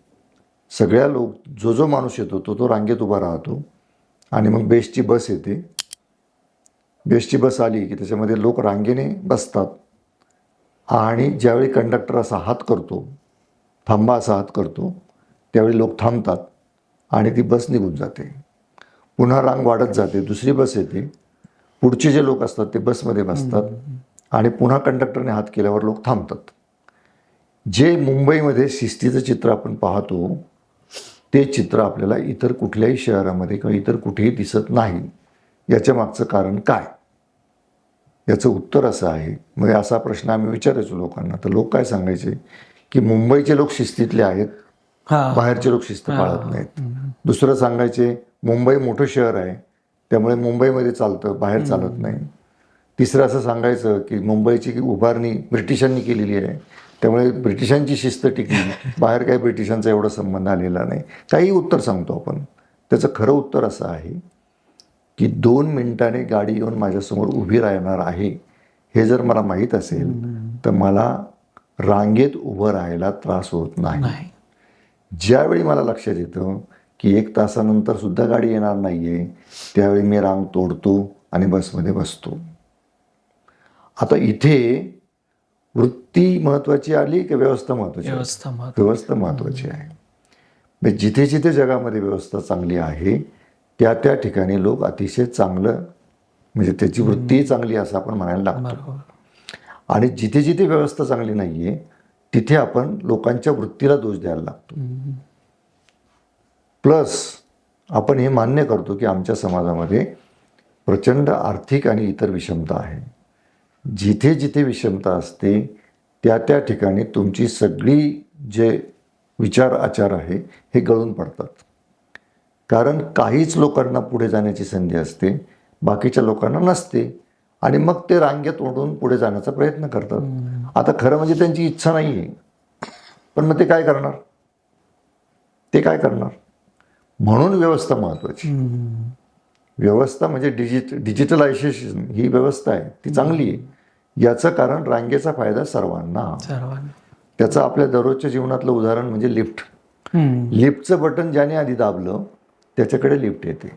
Speaker 2: सगळ्या जो माणूस येतो तो रांगेत उभा राहतो. आणि मग बेस्टची बस येते. बेस्टची बस आली की त्याच्यामध्ये लोक रांगेने बसतात. आणि ज्यावेळी कंडक्टर असा हात करतो, थांबा असा हात करतो, त्यावेळी लोक थांबतात आणि ती बस निघून जाते. पुन्हा रांग वाढत जाते, दुसरी बस येते, पुढचे जे लोक असतात ते बसमध्ये बसतात आणि पुन्हा कंडक्टरने हात केल्यावर लोक थांबतात. जे मुंबईमध्ये शिस्तीचं चित्र आपण पाहतो ते चित्र आपल्याला इतर कुठल्याही शहरामध्ये किंवा इतर कुठेही दिसत नाही. याच्या मागचं कारण काय? याचं उत्तर असं आहे. मग असा प्रश्न आम्ही विचारायचो लोकांना, तर लोक काय सांगायचे की मुंबईचे लोक शिस्तीतले आहेत, बाहेरचे लोक शिस्त पाळत नाहीत. दुसरं सांगायचे मुंबई मोठं शहर आहे त्यामुळे मुंबईमध्ये चालतं, बाहेर चालत नाही. तिसरं असं सांगायचं की मुंबईची उभारणी ब्रिटिशांनी केलेली आहे त्यामुळे ब्रिटिशांची शिस्त टिकली, बाहेर काही ब्रिटिशांचा एवढा संबंध आलेला नाही. काही उत्तर सांगतो आपण. त्याचं खरं उत्तर असं आहे की 2 मिनिटाने गाडी येऊन माझ्यासमोर उभी राहणार आहे हे जर मला माहीत असेल तर मला रांगेत उभं राहायला त्रास होत नाही. ज्यावेळी मला लक्षात येतं की 1 तासानंतर सुद्धा गाडी येणार नाही आहे त्यावेळी मी रांग तोडतो आणि बसमध्ये बसतो. आता इथे वृत्ती महत्त्वाची आली की व्यवस्था महत्त्वाची? व्यवस्था महत्त्वाची आहे. जिथे जिथे जगामध्ये व्यवस्था चांगली आहे त्या ठिकाणी लोक अतिशय चांगलं, म्हणजे त्याची वृत्तीही चांगली असं आपण म्हणायला लागतो. आणि जिथे जिथे व्यवस्था चांगली नाही आहे तिथे आपण लोकांच्या वृत्तीला दोष द्यायला लागतो. प्लस आपण हे मान्य करतो की आमच्या समाजामध्ये प्रचंड आर्थिक आणि इतर विषमता आहे. जिथे जिथे विषमता असते त्या ठिकाणी तुमची सगळी जे विचार आचार आहे हे गळून पडतात. कारण काहीच लोकांना पुढे जाण्याची संधी असते, बाकीच्या लोकांना नसते. आणि मग ते रांगेत ओढून पुढे जाण्याचा प्रयत्न करतात. आता खरं म्हणजे त्यांची इच्छा नाही आहे, पण मग ते काय करणार? म्हणून व्यवस्था महत्त्वाची. व्यवस्था म्हणजे डिजिटलायझेशन ही व्यवस्था आहे ती चांगली आहे. याचं कारण रांगेचा फायदा सर्वांना. त्याचं आपल्या दररोजच्या जीवनातलं उदाहरण म्हणजे लिफ्ट. लिफ्टचं बटन ज्याने आधी दाबलं त्याच्याकडे लिफ्ट येते.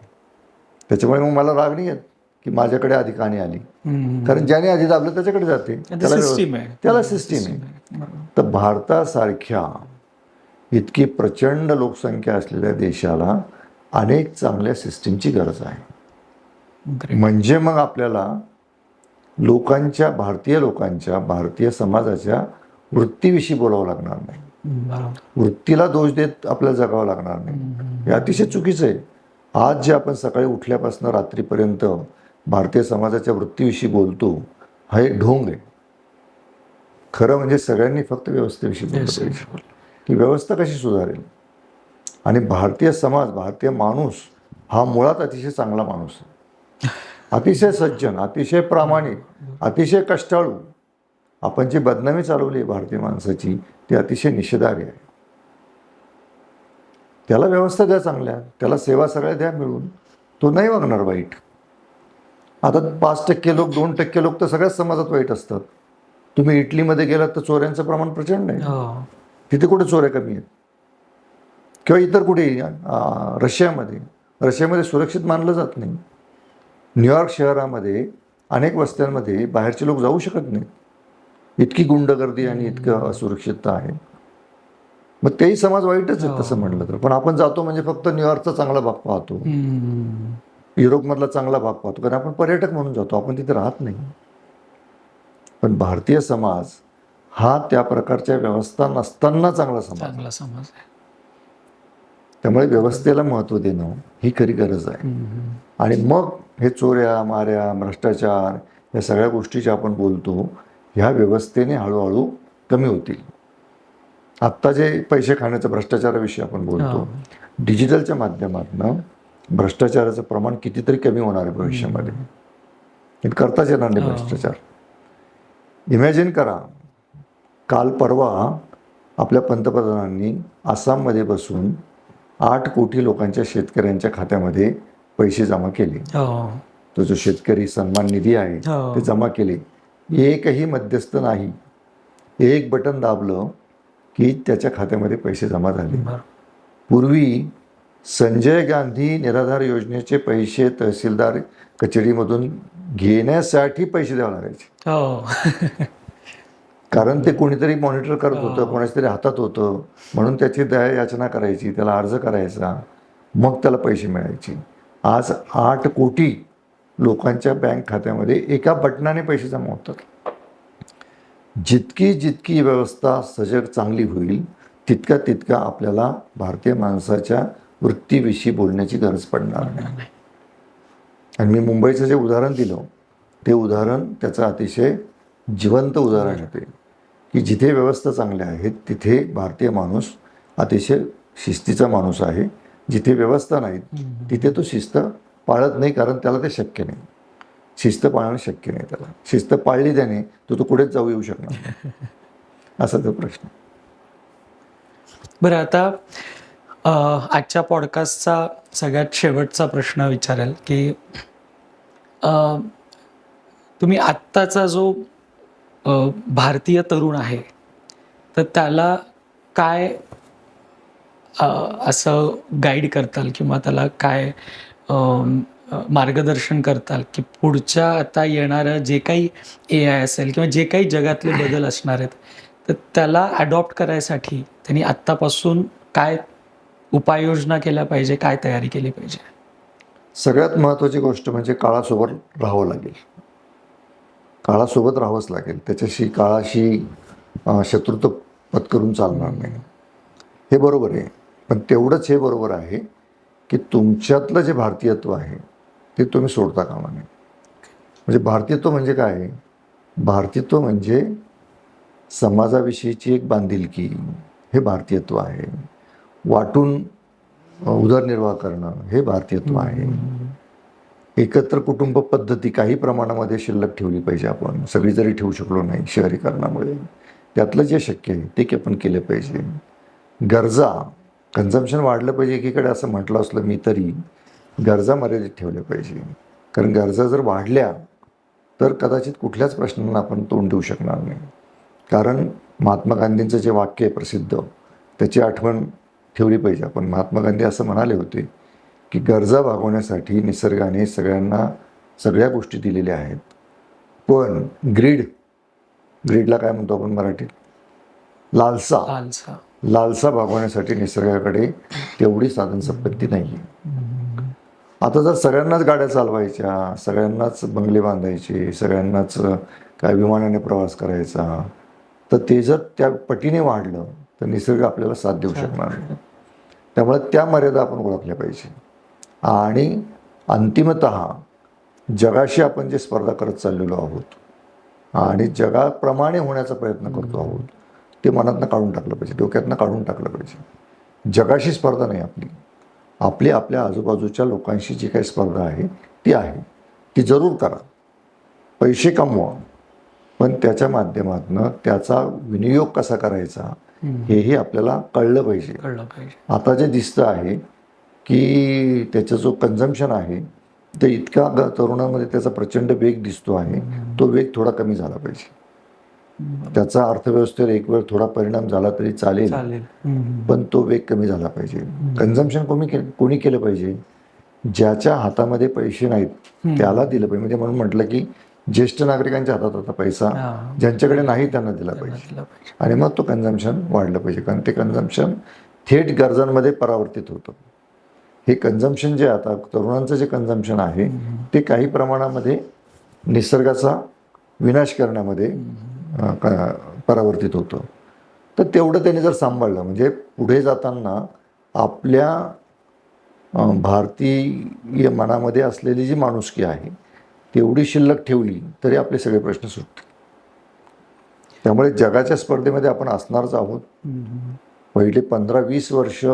Speaker 2: त्याच्यामुळे मग मला राग नाही येत की माझ्याकडे आधी का नाही आली, कारण ज्याने आधी दाबलं त्याच्याकडे जाते, त्याला सिस्टीम आहे. तर भारतासारख्या इतकी प्रचंड लोकसंख्या असलेल्या देशाला अनेक चांगल्या सिस्टीमची गरज आहे. म्हणजे मग आपल्याला भारतीय समाजाच्या वृत्तीविषयी बोलावं लागणार नाही, वृत्तीला दोष देत आपल्याला जगावं लागणार नाही. हे अतिशय चुकीचं आहे. आज जे आपण सकाळी उठल्यापासून रात्रीपर्यंत भारतीय समाजाच्या वृत्तीविषयी बोलतो, हा एक ढोंग आहे. खरं म्हणजे सगळ्यांनी फक्त व्यवस्थेविषयी बोललं पाहिजे की व्यवस्था कशी सुधारेल. आणि भारतीय समाज, भारतीय माणूस हा मुळात अतिशय चांगला माणूस आहे, अतिशय सज्जन, अतिशय प्रामाणिक, अतिशय कष्टाळू. आपण जी बदनामी चालवली आहे भारतीय माणसाची, ती अतिशय निषेधार्ह आहे. त्याला व्यवस्था द्या चांगल्या, त्याला सेवा सगळ्या द्या मिळून, तो नाही वागणार वाईट. आता 5% लोक, 2% लोक तर सगळ्याच समाजात वाईट असतात. तुम्ही इटलीमध्ये गेलात तर चोऱ्यांचं प्रमाण प्रचंड आहे. तिथे कुठे चोऱ्या कमी आहेत? किंवा इतर कुठेही रशियामध्ये सुरक्षित मानलं जात नाही. न्यूयॉर्क शहरामध्ये अनेक वस्त्यांमध्ये बाहेरचे लोक जाऊ शकत नाहीत, इतकी गुंडगर्दी आणि इतकं असुरक्षितता आहे. मग तेही समाज वाईटच आहेत तसं म्हणलं तर. पण आपण जातो म्हणजे फक्त न्यूयॉर्कचा चांगला भाग पाहतो, युरोपमधला चांगला भाग पाहतो, कारण आपण पर्यटक म्हणून जातो, आपण तिथे राहत नाही. पण भारतीय समाज हा त्या प्रकारच्या व्यवस्था नसताना चांगला समाज आहे. त्यामुळे व्यवस्थेला महत्त्व देणं ही खरी गरज आहे. आणि मग हे चोऱ्या माऱ्या, भ्रष्टाचार, या सगळ्या गोष्टी ज्या आपण बोलतो, ह्या व्यवस्थेने हळूहळू कमी होतील. आत्ता जे पैसे खाण्याचं भ्रष्टाचाराविषयी आपण बोलतो, डिजिटलच्या माध्यमातून भ्रष्टाचाराचं प्रमाण कितीतरी कमी होणार आहे भविष्यामध्ये. हे करताच येणार नाही भ्रष्टाचार. इमॅजिन करा, काल परवा आपल्या पंतप्रधानांनी आसाममध्ये बसून 8 कोटी लोकांच्या, शेतकऱ्यांच्या खात्यामध्ये पैसे जमा केले. तो जो शेतकरी सन्मान निधी आहे ते जमा केले. एकही मध्यस्थ नाही, एक बटन दाबलं की त्याच्या खात्यामध्ये पैसे जमा झाले. पूर्वी संजय गांधी निराधार योजनेचे पैसे तहसीलदार कचेरीमधून घेण्यासाठी पैसे द्यावे लागायचे, कारण ते कोणीतरी मॉनिटर करत होतं, कोणाच्या तरी हातात होतं, म्हणून त्याची दया याचना करायची, त्याला अर्ज करायचा, मग त्याला पैसे मिळायचे. आज 8 कोटी लोकांच्या बँक खात्यामध्ये एका बटनाने पैसे जमा होतात. जितकी व्यवस्था सजग चांगली होईल, तितका आपल्याला भारतीय माणसाच्या वृत्तीविषयी बोलण्याची गरज पडणार नाही. आणि मी मुंबईचं जे उदाहरण दिलं, ते उदाहरण त्याचं अतिशय जिवंत उदाहरण होते की जिथे व्यवस्था चांगल्या आहेत तिथे भारतीय माणूस अतिशय शिस्तीचा माणूस आहे. जिथे व्यवस्था नाहीत तिथे तो शिस्त पाळत नाही, कारण त्याला ते शक्य नाही. शिस्त पाळणं शक्य नाही त्याला. शिस्त पाळली त्याने तो पुढेच जाऊ येऊ शकणार नाही, असा तो प्रश्न.
Speaker 1: बरं, आता आजच्या पॉडकास्टचा सगळ्यात शेवटचा प्रश्न विचारेल की तुम्ही आत्ताचा जो भारतीय तरुण आहे तर त्याला काय असं गाईड करताल किंवा त्याला काय मार्गदर्शन करताल की पुढच्या आता येणाऱ्या जे काही AI असेल किंवा जे काही जगातले बदल असणार आहेत तर त्याला अडॉप्ट करायसाठी त्यांनी आत्तापासून काय उपाययोजना केल्या पाहिजे, काय तयारी केली पाहिजे?
Speaker 2: सगळ्यात महत्त्वाची गोष्ट म्हणजे काळासोबत राहावं लागेल. काळासोबत राहावंच लागेल. त्याच्याशी काळाशी शत्रुत्व पत्करून चालणार नाही, हे बरोबर आहे. पण तेवढंच हे बरोबर आहे की तुमच्यातलं जे भारतीयत्व आहे ते तुम्ही सोडता कामा नये. म्हणजे भारतीयत्व म्हणजे काय? भारतीयत्व म्हणजे समाजाविषयीची एक बांधिलकी, हे भारतीयत्व आहे. वाटून उदरनिर्वाह करणं हे भारतीयत्व आहे. एकत्र कुटुंब पद्धती काही प्रमाणामध्ये शिल्लक ठेवली पाहिजे आपण, सगळी जरी ठेवू शकलो नाही शहरीकरणामुळे, त्यातलं जे शक्य आहे ते आपण केलं पाहिजे. गरजा, कन्झम्पशन वाढलं पाहिजे एकीकडे असं म्हटलं असलं मी तरी गरजा मर्यादित ठेवल्या पाहिजे. कारण गरजा जर वाढल्या तर कदाचित कुठल्याच प्रश्नांना आपण तोंड देऊ शकणार नाही. कारण महात्मा गांधींचं जे वाक्य आहे प्रसिद्ध, त्याची आठवण ठेवली पाहिजे आपण. महात्मा गांधी असं म्हणाले होते की गरजा भागवण्यासाठी निसर्गाने सगळ्यांना सगळ्या गोष्टी दिलेल्या आहेत, पण ग्रीडला काय म्हणतो आपण मराठीत, लालसा भागवण्यासाठी निसर्गाकडे तेवढी साधनसंपत्ती नाही आहे. आता जर सगळ्यांनाच गाड्या चालवायच्या, सगळ्यांनाच बंगले बांधायचे, सगळ्यांनाच काय विमानाने प्रवास करायचा, तर ते जर त्या पटीने वाढलं तर निसर्ग आपल्याला साथ देऊ शकणार नाही. त्यामुळे त्या मर्यादा आपण ओळखल्या पाहिजे. आणि अंतिमतः जगाशी आपण जे स्पर्धा करत चाललेलो आहोत आणि जगाप्रमाणे होण्याचा प्रयत्न करतो आहोत, ते मनातनं काढून टाकलं पाहिजे, डोक्यातनं काढून टाकलं पाहिजे. जगाशी स्पर्धा नाही आपली, आपली आपल्या आजूबाजूच्या लोकांशी जी काही स्पर्धा आहे ती आहे. ती जरूर करा, पैसे कमवा, पण त्याच्या माध्यमातून त्याचा विनियोग कसा करायचा हेही आपल्याला कळलं पाहिजे. आता जे दिसतं आहे की त्याचा जो कन्झम्पशन आहे ते इतका तरुणांमध्ये त्याचा प्रचंड वेग दिसतो आहे, तो वेग थोडा कमी झाला पाहिजे. त्याचा अर्थव्यवस्थेवर एक वेळ थोडा परिणाम झाला तरी चालेल, पण तो वेग कमी झाला पाहिजे. कन्झम्पशन कोणी केलं पाहिजे? ज्याच्या हातामध्ये पैसे नाहीत त्याला दिलं पाहिजे. म्हणजे म्हणून म्हटलं की ज्येष्ठ नागरिकांच्या हातात आता पैसा, ज्यांच्याकडे नाही त्यांना दिला पाहिजे, आणि मग तो कन्झम्पशन वाढलं पाहिजे. कारण ते कन्झम्पशन थेट गरजांमध्ये परावर्तित होतं. हे कन्झम्पशन जे आता तरुणांचं जे कन्झम्पशन आहे ते काही प्रमाणामध्ये निसर्गाचा विनाश करण्यामध्ये परावर्तित होतं. तर तेवढं त्यांनी जर सांभाळलं, म्हणजे पुढे जाताना आपल्या भारतीय मनामध्ये असलेली जी माणुसकी आहे तेवढी शिल्लक ठेवली तरी आपले सगळे प्रश्न सुटतील. त्यामुळे जगाच्या स्पर्धेमध्ये आपण असणारच आहोत. पहिले 15-20 वर्ष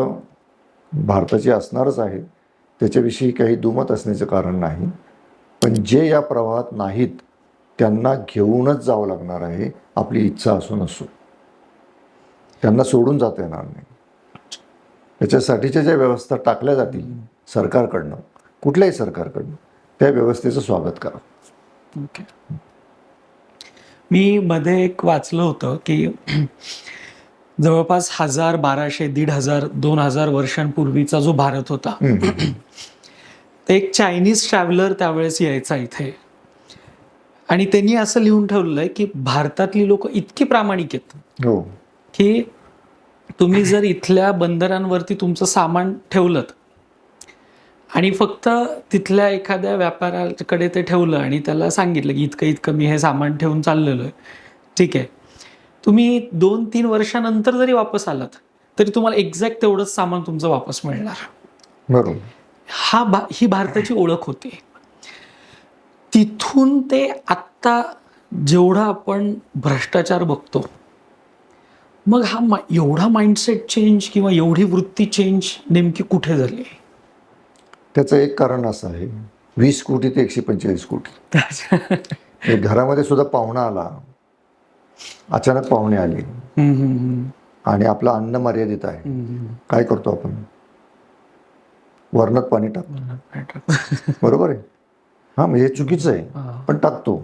Speaker 2: भारताची असणारच आहे, त्याच्याविषयी काही दुमत असण्याचं कारण नाही. पण जे या प्रवाहात नाहीत त्यांना घेऊनच जावं लागणार आहे, आपली इच्छा असो नसो. त्यांना सोडून जाता येणार नाही. त्याच्यासाठीच्या ज्या व्यवस्था टाकल्या जातील सरकारकडनं, कुठल्याही सरकारकडनं, त्या व्यवस्थेचं स्वागत करा.
Speaker 1: ओके. मी मध्ये एक वाचलं होतं की जवळपास 1000, 1200, 1500, 2000 वर्षांपूर्वीचा जो भारत होता, ते एक चायनीज ट्रॅव्हलर त्यावेळेस यायचा इथे, आणि त्यांनी असं लिहून ठेवलंय की भारतातली लोक इतकी प्रामाणिक आहेत
Speaker 2: हो
Speaker 1: की तुम्ही जर इथल्या बंदरांवरती तुमचं सामान ठेवलं आणि फक्त तिथल्या एखाद्या व्यापाऱ्याकडे ते ठेवलं आणि त्याला सांगितलं की इतकं इतकं मी हे सामान ठेवून चाललेलो आहे, ठीक आहे, तुम्ही 2-3 वर्षानंतर जरी वापस आलात तरी तुम्हाला एक्झॅक्ट तेवढंच सामान तुमचं वापस मिळणार.
Speaker 2: बरोबर.
Speaker 1: ही भारताची ओळख होती. तिथून ते आत्ता जेवढा आपण भ्रष्टाचार बघतो, मग एवढा माइंडसेट चेंज किंवा एवढी वृत्ती चेंज नेमकी कुठे झाली?
Speaker 2: त्याचं एक कारण असं आहे, 20 कोटी ते 145 कोटी. घरामध्ये सुद्धा पाहुणा आला, अचानक पाहुणे आले आणि आपलं अन्न मर्यादित आहे, काय करतो आपण? वरणात पाणी टाकतो. बरोबर आहे. हा, म्हणजे हे चुकीचं आहे, पण टाकतो.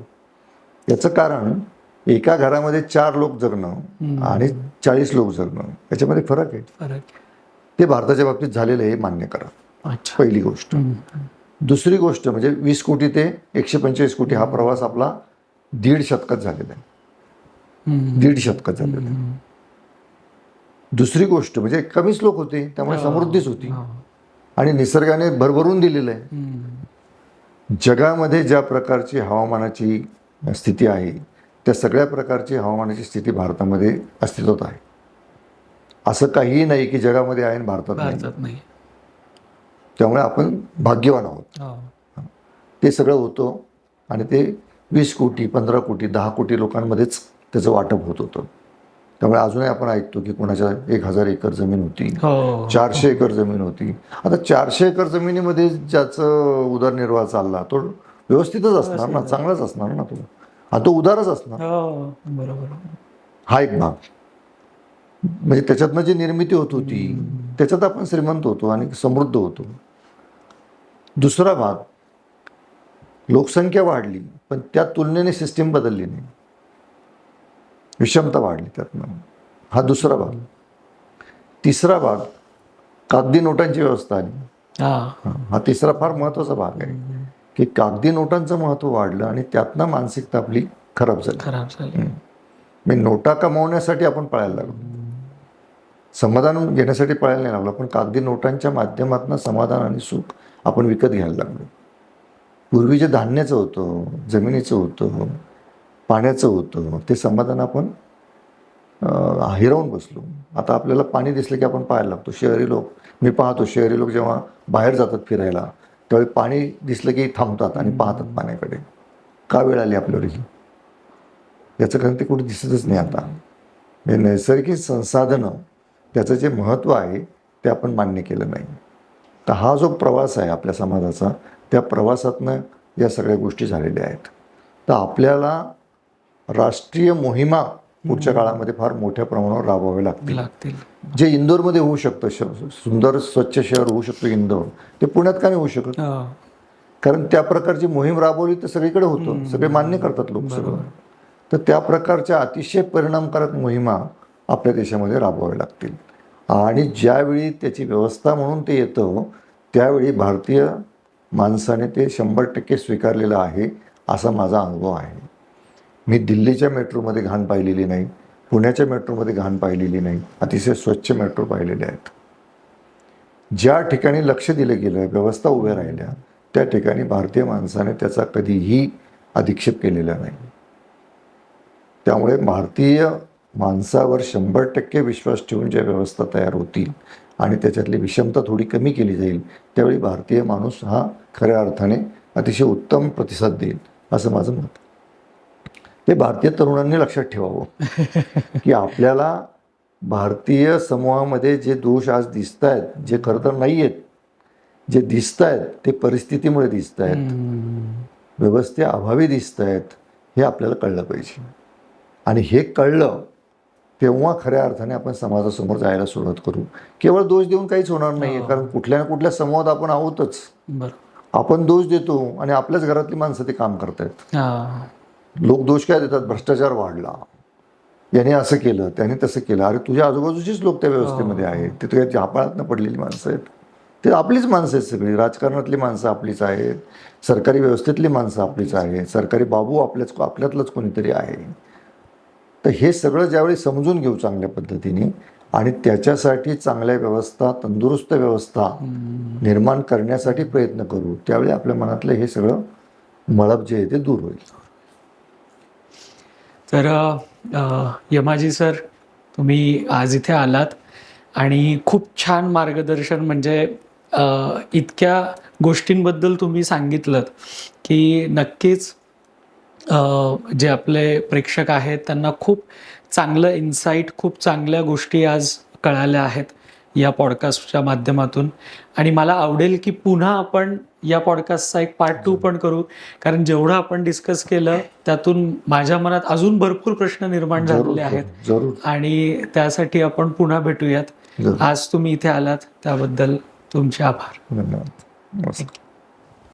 Speaker 2: याचं कारण एका घरामध्ये 4 लोक जगणं आणि 40 लोक जगणं, याच्यामध्ये फरक आहे. ते भारताच्या बाबतीत झालेलं आहे, मान्य करा. पहिली गोष्ट. दुसरी गोष्ट म्हणजे 20 कोटी ते 145 कोटी हा प्रवास आपला 1.5 शतकात झालेला आहे. 1.5 शतकात झालेला आहे. दुसरी गोष्ट म्हणजे कमीच लोक होते, त्यामुळे समृद्धीच होती आणि निसर्गाने भरभरून दिलेलं आहे. जगामध्ये ज्या प्रकारची हवामानाची स्थिती आहे त्या सगळ्या प्रकारची हवामानाची स्थिती भारतामध्ये अस्तित्वात आहे. असं काहीही नाही की जगामध्ये आहे आणि भारतात नाही. त्यामुळे आपण भाग्यवान आहोत. ते सगळं होतं आणि ते 20 कोटी, 15 कोटी, 10 कोटी लोकांमध्येच त्याचं वाटप होत होतं. त्यामुळे अजूनही आपण ऐकतो की कोणाच्या 1000 एकर जमीन होती, 400 एकर जमीन होती. आता 400 एकर जमिनीमध्ये ज्याचं उदरनिर्वाह चालला तो व्यवस्थितच असणार ना, चांगलाच असणार ना तो, आणि तो उदारच असणार.
Speaker 1: बरोबर.
Speaker 2: हा एक भाग. म्हणजे त्याच्यातनं जी निर्मिती होत होती त्याच्यात आपण श्रीमंत होतो आणि समृद्ध होतो. दुसरा भाग, लोकसंख्या वाढली पण त्या तुलनेने सिस्टीम बदलली नाही, विषमता वाढली त्यातनं. हा दुसरा भाग. तिसरा भाग, कागदी नोटांची व्यवस्था आली. हा तिसरा फार महत्त्वाचा भाग आहे की कागदी नोटांचं महत्त्व वाढलं आणि त्यातनं मानसिकता आपली खराब झाली. म्हणजे नोटा कमावण्यासाठी आपण पळायला लागलो, समाधान घेण्यासाठी पळायला नाही लागलो, पण कागदी नोटांच्या माध्यमातून समाधान आणि सुख आपण विकत घ्यायला लागलो. पूर्वी जे धान्याचं होतं, जमिनीचं होतं, पाण्याचं होतं, ते समाधान आपण हिरावून बसलो. आता आपल्याला पाणी दिसलं की आपण पाहायला लागतो. शहरी लोक, मी पाहतो शहरी लोक जेव्हा बाहेर जातात फिरायला त्यावेळी पाणी दिसलं की थांबतात आणि पाहतात पाण्याकडे. का वेळ आली आपल्यावर ही? याचं कारण ते कुठे दिसतच नाही आता. हे नैसर्गिक संसाधनं त्याचं जे महत्त्व आहे ते आपण मान्य केलं नाही. तर हा जो प्रवास आहे आपल्या समाजाचा, त्या प्रवासातनं या सगळ्या गोष्टी झालेल्या आहेत. तर आपल्याला राष्ट्रीय मोहिमा पुढच्या काळामध्ये फार मोठ्या प्रमाणावर राबवावे लागतील. जे इंदोरमध्ये होऊ शकतं, सुंदर स्वच्छ शहर होऊ शकतं इंदोर, ते पुण्यात का नाही होऊ शकत? कारण त्या प्रकारची मोहीम राबवली तर सगळीकडे होतं, सगळे मान्य करतात लोक सगळं. तर त्या प्रकारच्या अतिशय परिणामकारक मोहिमा आपल्या देशामध्ये राबवाव्या लागतील. आणि ज्यावेळी त्याची व्यवस्था म्हणून ते येतं त्यावेळी भारतीय माणसाने ते 100% स्वीकारलेलं आहे असा माझा अनुभव आहे. मी दिल्लीच्या मेट्रोमध्ये घाण पाहिलेली नाही, पुण्याच्या मेट्रोमध्ये घाण पाहिलेली नाही, अतिशय स्वच्छ मेट्रो पाहिलेले आहेत. ज्या ठिकाणी लक्ष दिलं गेलं, व्यवस्था उभ्या राहिल्या, त्या ठिकाणी भारतीय माणसाने त्याचा कधीही अधिक्षेप केलेला नाही. त्यामुळे भारतीय माणसावर 100% विश्वास ठेवून ज्या व्यवस्था तयार होतील आणि त्याच्यातली विषमता थोडी कमी केली जाईल त्यावेळी भारतीय माणूस हा खऱ्या अर्थाने अतिशय उत्तम प्रतिसाद देईल असं माझं मत. ते भारतीय तरुणांनी लक्षात ठेवावं की आपल्याला भारतीय समूहामध्ये जे दोष आज दिसत आहेत, जे खरं तर नाही आहेत, जे दिसत आहेत ते परिस्थितीमुळे दिसत आहेत, व्यवस्थेअभावी दिसत आहेत, हे आपल्याला कळलं पाहिजे. आणि हे कळलं तेव्हा खऱ्या अर्थाने आपण समाजासमोर जायला सुरुवात करू. केवळ दोष देऊन काहीच होणार नाही, कारण कुठल्या ना कुठल्या समूहात आपण आहोतच. आपण दोष देतो आणि आपल्याच घरातली माणसं ते काम करतायत. लोक दोष काय देतात? भ्रष्टाचार वाढला, याने असं केलं, त्याने तसं केलं. अरे तुझ्या आजूबाजूचीच लोक त्या व्यवस्थेमध्ये आहेत, ते तुझ्या झापाळातनं पडलेली माणसं आहेत, ते आपलीच माणसं आहेत सगळी. राजकारणातली माणसं आपलीच आहेत, सरकारी व्यवस्थेतली माणसं आपलीच आहेत, सरकारी बाबू आपल्यातलंच कोणीतरी आहे. तर हे सगळं ज्यावेळी समजून घेऊ चांगल्या पद्धतीने आणि त्याच्यासाठी चांगल्या व्यवस्था, तंदुरुस्त व्यवस्था निर्माण करण्यासाठी प्रयत्न करू, त्यावेळी आपल्या मनातलं हे सगळं मळप जे आहे ते दूर होईल.
Speaker 1: तर यमाजी सर, तुम्ही आज इथे आलात आणि खूप छान मार्गदर्शन, म्हणजे इतक्या गोष्टींबद्दल तुम्ही सांगितलं की नक्कीच जे आपले प्रेक्षक आहेत त्यांना खूप चांगलं इन्साईट, खूप चांगल्या गोष्टी आज कळाल्या आहेत या पॉडकास्टच्या माध्यमातून. आणि मला आवडेल की पुन्हा आपण या पॉडकास्टचा एक पार्ट 2 पण करू, कारण जेवढं आपण डिस्कस केलं त्यातून माझ्या मनात अजून भरपूर प्रश्न निर्माण झालेले आहेत आणि त्यासाठी आपण पुन्हा भेटूयात. आज तुम्ही इथे आलात त्याबद्दल तुमचे आभार.
Speaker 2: धन्यवाद.